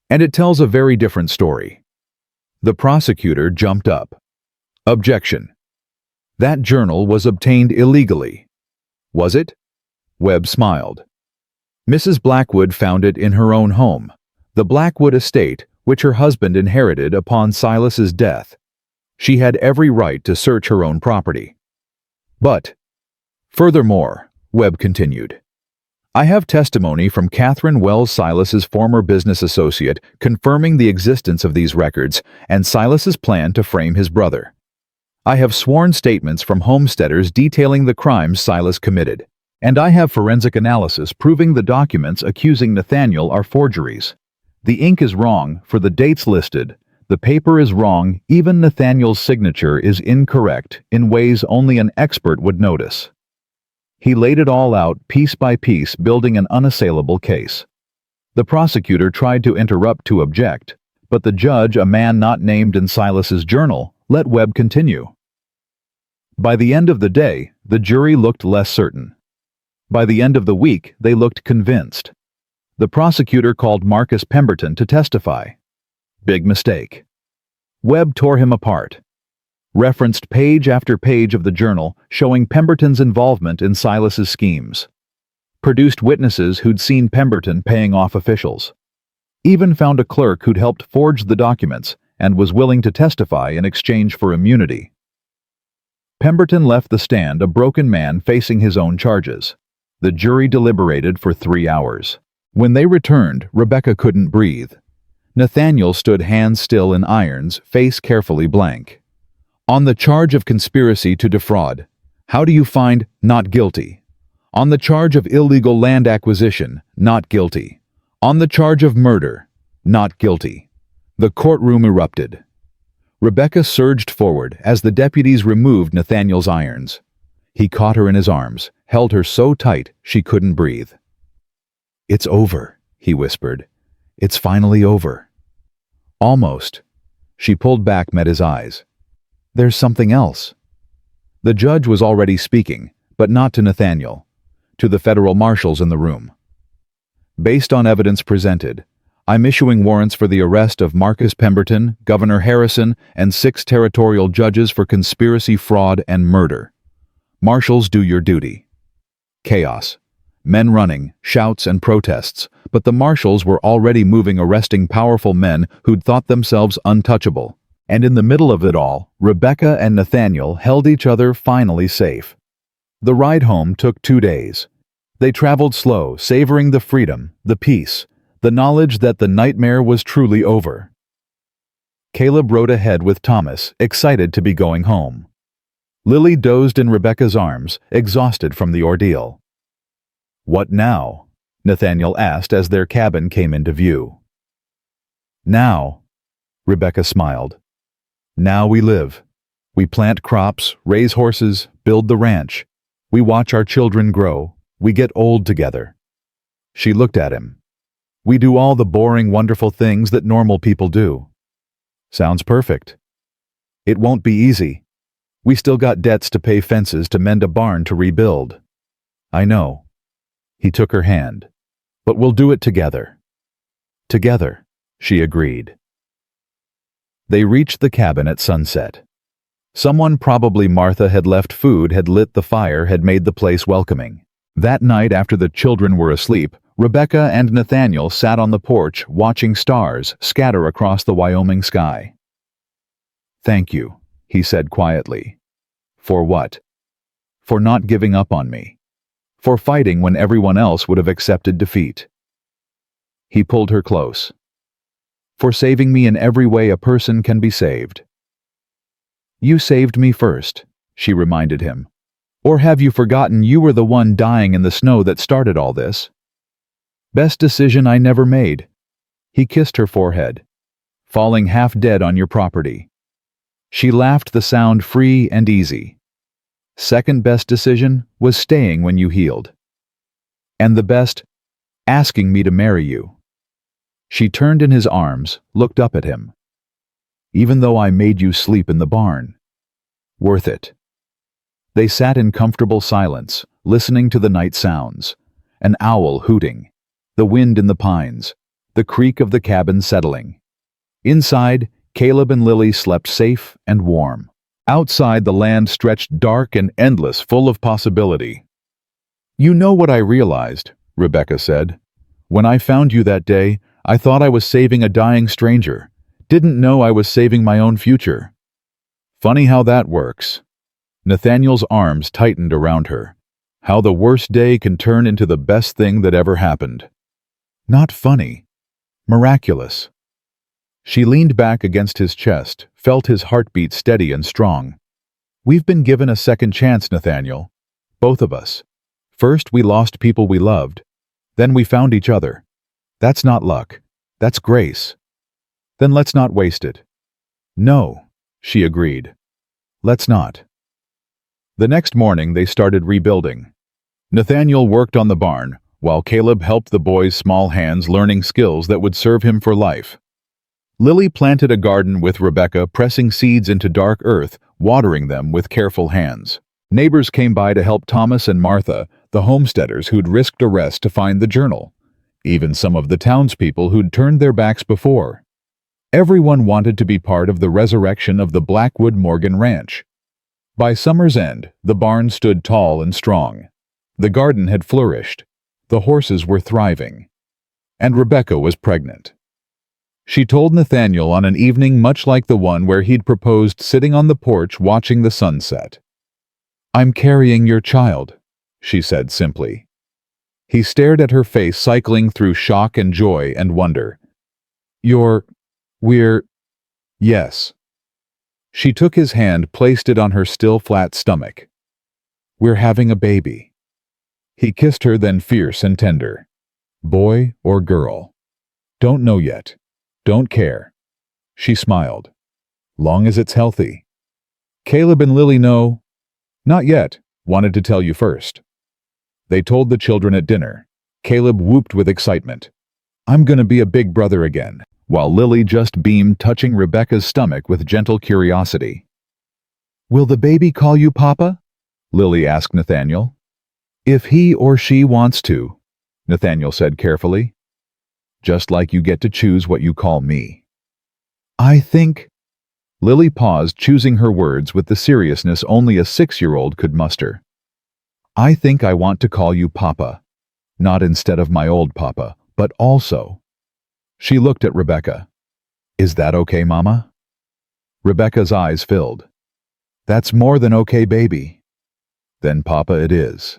And it tells a very different story. The prosecutor jumped up. Objection. That journal was obtained illegally. Was it? Webb smiled. Mrs. Blackwood found it in her own home, the Blackwood estate, which her husband inherited upon Silas's death. She had every right to search her own property. But, furthermore, Webb continued, I have testimony from Catherine Wells Silas's former business associate confirming the existence of these records and Silas's plan to frame his brother. I have sworn statements from homesteaders detailing the crimes Silas committed, and I have forensic analysis proving the documents accusing Nathaniel are forgeries. The ink is wrong for the dates listed, the paper is wrong, even Nathaniel's signature is incorrect in ways only an expert would notice. He laid it all out piece by piece, building an unassailable case. The prosecutor tried to interrupt to object, but the judge, a man not named in Silas's journal, let Webb continue. By the end of the day, the jury looked less certain. By the end of the week, they looked convinced. The prosecutor called Marcus Pemberton to testify. Big mistake. Webb tore him apart. Referenced page after page of the journal showing Pemberton's involvement in Silas's schemes. Produced witnesses who'd seen Pemberton paying off officials. Even found a clerk who'd helped forge the documents and was willing to testify in exchange for immunity. Pemberton left the stand a broken man facing his own charges. The jury deliberated for 3 hours. When they returned, Rebecca couldn't breathe. Nathaniel stood hands still in irons, face carefully blank. On the charge of conspiracy to defraud, how do you find not guilty? On the charge of illegal land acquisition, not guilty. On the charge of murder, not guilty. The courtroom erupted. Rebecca surged forward as the deputies removed Nathaniel's irons. He caught her in his arms, held her so tight she couldn't breathe. It's over, he whispered. It's finally over. Almost. She pulled back, met his eyes. There's something else. The judge was already speaking, but not to Nathaniel, to the federal marshals in the room. Based on evidence presented, I'm issuing warrants for the arrest of Marcus Pemberton, Governor Harrison, and 6 territorial judges for conspiracy, fraud, and murder. Marshals, do your duty. Chaos. Men running, shouts and protests, but the marshals were already moving, arresting powerful men who'd thought themselves untouchable. And in the middle of it all, Rebecca and Nathaniel held each other finally safe. The ride home took 2 days. They traveled slow, savoring the freedom, the peace, the knowledge that the nightmare was truly over. Caleb rode ahead with Thomas, excited to be going home. Lily dozed in Rebecca's arms, exhausted from the ordeal. What now? Nathaniel asked as their cabin came into view. Now, Rebecca smiled. Now we live. We plant crops, raise horses, build the ranch. We watch our children grow. We get old together. She looked at him. We do all the boring, wonderful things that normal people do. Sounds perfect. It won't be easy. We still got debts to pay, fences to mend, a barn to rebuild. I know. He took her hand. But we'll do it together. Together, she agreed. They reached the cabin at sunset. Someone, probably Martha, had left food, had lit the fire, had made the place welcoming. That night, after the children were asleep, Rebecca and Nathaniel sat on the porch watching stars scatter across the Wyoming sky. Thank you, he said quietly. For what? For not giving up on me. For fighting when everyone else would have accepted defeat. He pulled her close. For saving me in every way a person can be saved. You saved me first, she reminded him. Or have you forgotten you were the one dying in the snow that started all this? Best decision I never made. He kissed her forehead. Falling half dead on your property. She laughed, the sound free and easy. Second best decision was staying when you healed. And the best, asking me to marry you. She turned in his arms, looked up at him. Even though I made you sleep in the barn. Worth it. They sat in comfortable silence, listening to the night sounds. An owl hooting, the wind in the pines, the creak of the cabin settling. Inside, Caleb and Lily slept safe and warm. Outside, the land stretched dark and endless, full of possibility. "You know what I realized," Rebecca said. "When I found you that day, I thought I was saving a dying stranger. Didn't know I was saving my own future." Funny how that works. Nathaniel's arms tightened around her. How the worst day can turn into the best thing that ever happened. Not funny. Miraculous. She leaned back against his chest, felt his heartbeat steady and strong. "We've been given a second chance, Nathaniel. Both of us. First, we lost people we loved. Then we found each other. That's not luck. That's grace. Then let's not waste it." "No," she agreed. "Let's not." The next morning, they started rebuilding. Nathaniel worked on the barn, while Caleb helped the boy's small hands learning skills that would serve him for life. Lily planted a garden with Rebecca, pressing seeds into dark earth, watering them with careful hands. Neighbors came by to help Thomas and Martha, the homesteaders who'd risked arrest to find the journal. Even some of the townspeople who'd turned their backs before. Everyone wanted to be part of the resurrection of the Blackwood Morgan Ranch. By summer's end, the barn stood tall and strong. The garden had flourished. The horses were thriving. And Rebecca was pregnant. She told Nathaniel on an evening much like the one where he'd proposed, sitting on the porch watching the sunset. "I'm carrying your child," she said simply. He stared at her face, cycling through shock and joy and wonder. We're... Yes." She took his hand, placed it on her still flat stomach. "We're having a baby." He kissed her, then fierce and tender. "Boy or girl?" "Don't know yet. Don't care." She smiled. "Long as it's healthy." "Caleb and Lily know." "Not yet. Wanted to tell you first." They told the children at dinner. Caleb whooped with excitement. "I'm gonna be a big brother again," while Lily just beamed, touching Rebecca's stomach with gentle curiosity. "Will the baby call you Papa?" Lily asked Nathaniel. "If he or she wants to," Nathaniel said carefully. "Just like you get to choose what you call me." "I think—" Lily paused, choosing her words with the seriousness only a 6-year-old could muster. "I think I want to call you Papa. Not instead of my old Papa, but also." She looked at Rebecca. "Is that okay, Mama?" Rebecca's eyes filled. "That's more than okay, baby." "Then Papa it is."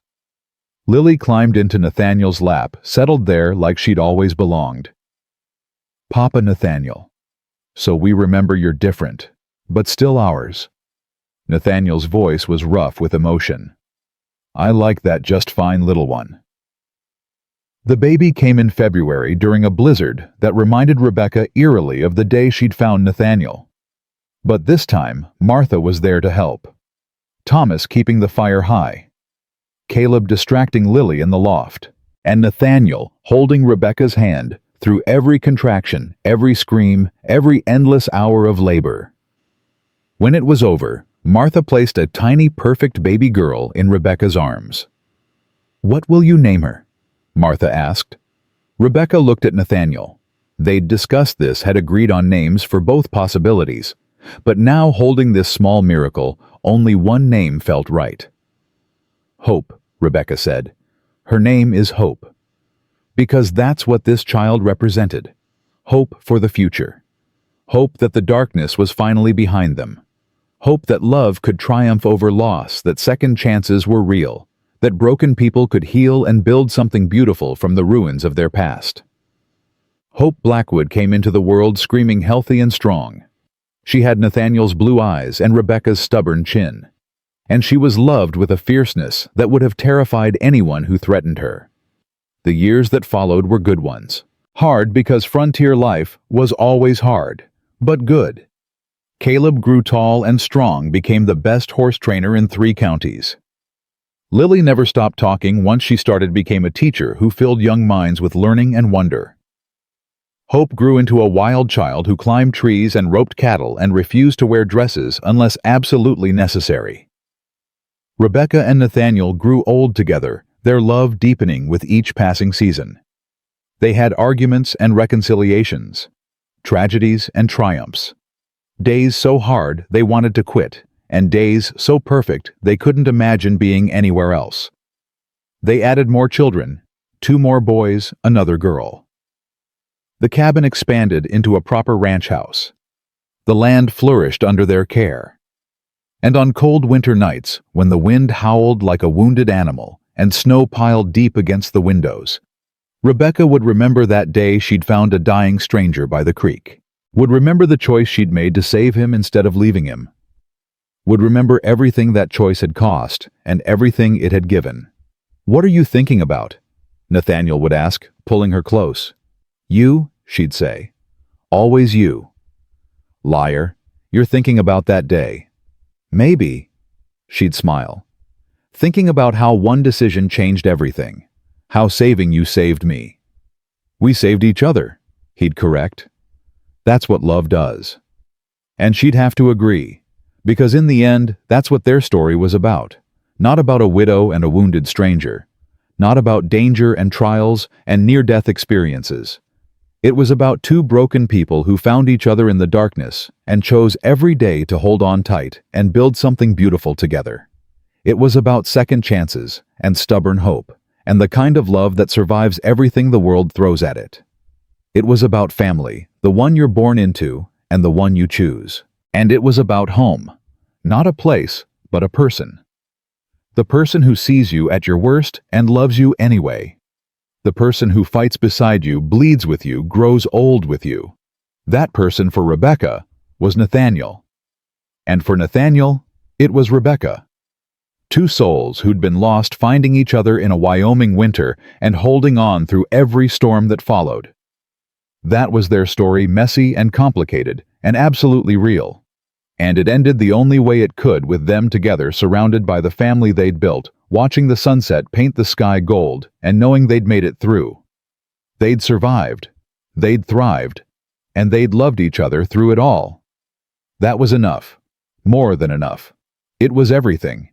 Lily climbed into Nathaniel's lap, settled there like she'd always belonged. "Papa Nathaniel. So we remember you're different, but still ours." Nathaniel's voice was rough with emotion. "I like that just fine, little one." The baby came in February during a blizzard that reminded Rebecca eerily of the day she'd found Nathaniel. But this time, Martha was there to help. Thomas keeping the fire high. Caleb distracting Lily in the loft. And Nathaniel holding Rebecca's hand through every contraction, every scream, every endless hour of labor. When it was over, Martha placed a tiny, perfect baby girl in Rebecca's arms. "What will you name her?" Martha asked. Rebecca looked at Nathaniel. They'd discussed this, had agreed on names for both possibilities. But now, holding this small miracle, only one name felt right. "Hope," Rebecca said. "Her name is Hope." Because that's what this child represented. Hope for the future. Hope that the darkness was finally behind them. Hope that love could triumph over loss, that second chances were real, that broken people could heal and build something beautiful from the ruins of their past. Hope Blackwood came into the world screaming healthy and strong. She had Nathaniel's blue eyes and Rebecca's stubborn chin. And she was loved with a fierceness that would have terrified anyone who threatened her. The years that followed were good ones. Hard because frontier life was always hard, but good. Caleb grew tall and strong, became the best horse trainer in 3 counties. Lily never stopped talking. Once she started, became a teacher who filled young minds with learning and wonder. Hope grew into a wild child who climbed trees and roped cattle and refused to wear dresses unless absolutely necessary. Rebecca and Nathaniel grew old together, their love deepening with each passing season. They had arguments and reconciliations, tragedies and triumphs. Days so hard they wanted to quit, and days so perfect they couldn't imagine being anywhere else. They added more children, 2 more boys, another girl. The cabin expanded into a proper ranch house. The land flourished under their care. And on cold winter nights, when the wind howled like a wounded animal and snow piled deep against the windows, Rebecca would remember that day she'd found a dying stranger by the creek, would remember the choice she'd made to save him instead of leaving him, would remember everything that choice had cost and everything it had given. "What are you thinking about?" Nathaniel would ask, pulling her close. "You," she'd say. "Always you." "Liar, you're thinking about that day." "Maybe," she'd smile. "Thinking about how one decision changed everything. How saving you saved me." "We saved each other," he'd correct. "That's what love does." And she'd have to agree, because in the end, that's what their story was about. Not about a widow and a wounded stranger. Not about danger and trials and near-death experiences. It was about 2 broken people who found each other in the darkness and chose every day to hold on tight and build something beautiful together. It was about second chances and stubborn hope, and the kind of love that survives everything the world throws at it. It was about family, the one you're born into and the one you choose. And it was about home. Not a place, but a person. The person who sees you at your worst and loves you anyway. The person who fights beside you, bleeds with you, grows old with you. That person for Rebecca was Nathaniel. And for Nathaniel, it was Rebecca. 2 souls who'd been lost finding each other in a Wyoming winter and holding on through every storm that followed. That was their story, messy and complicated, and absolutely real. And it ended the only way it could, with them together, surrounded by the family they'd built, watching the sunset paint the sky gold, and knowing they'd made it through. They'd survived, they'd thrived, and they'd loved each other through it all. That was enough. More than enough. It was everything.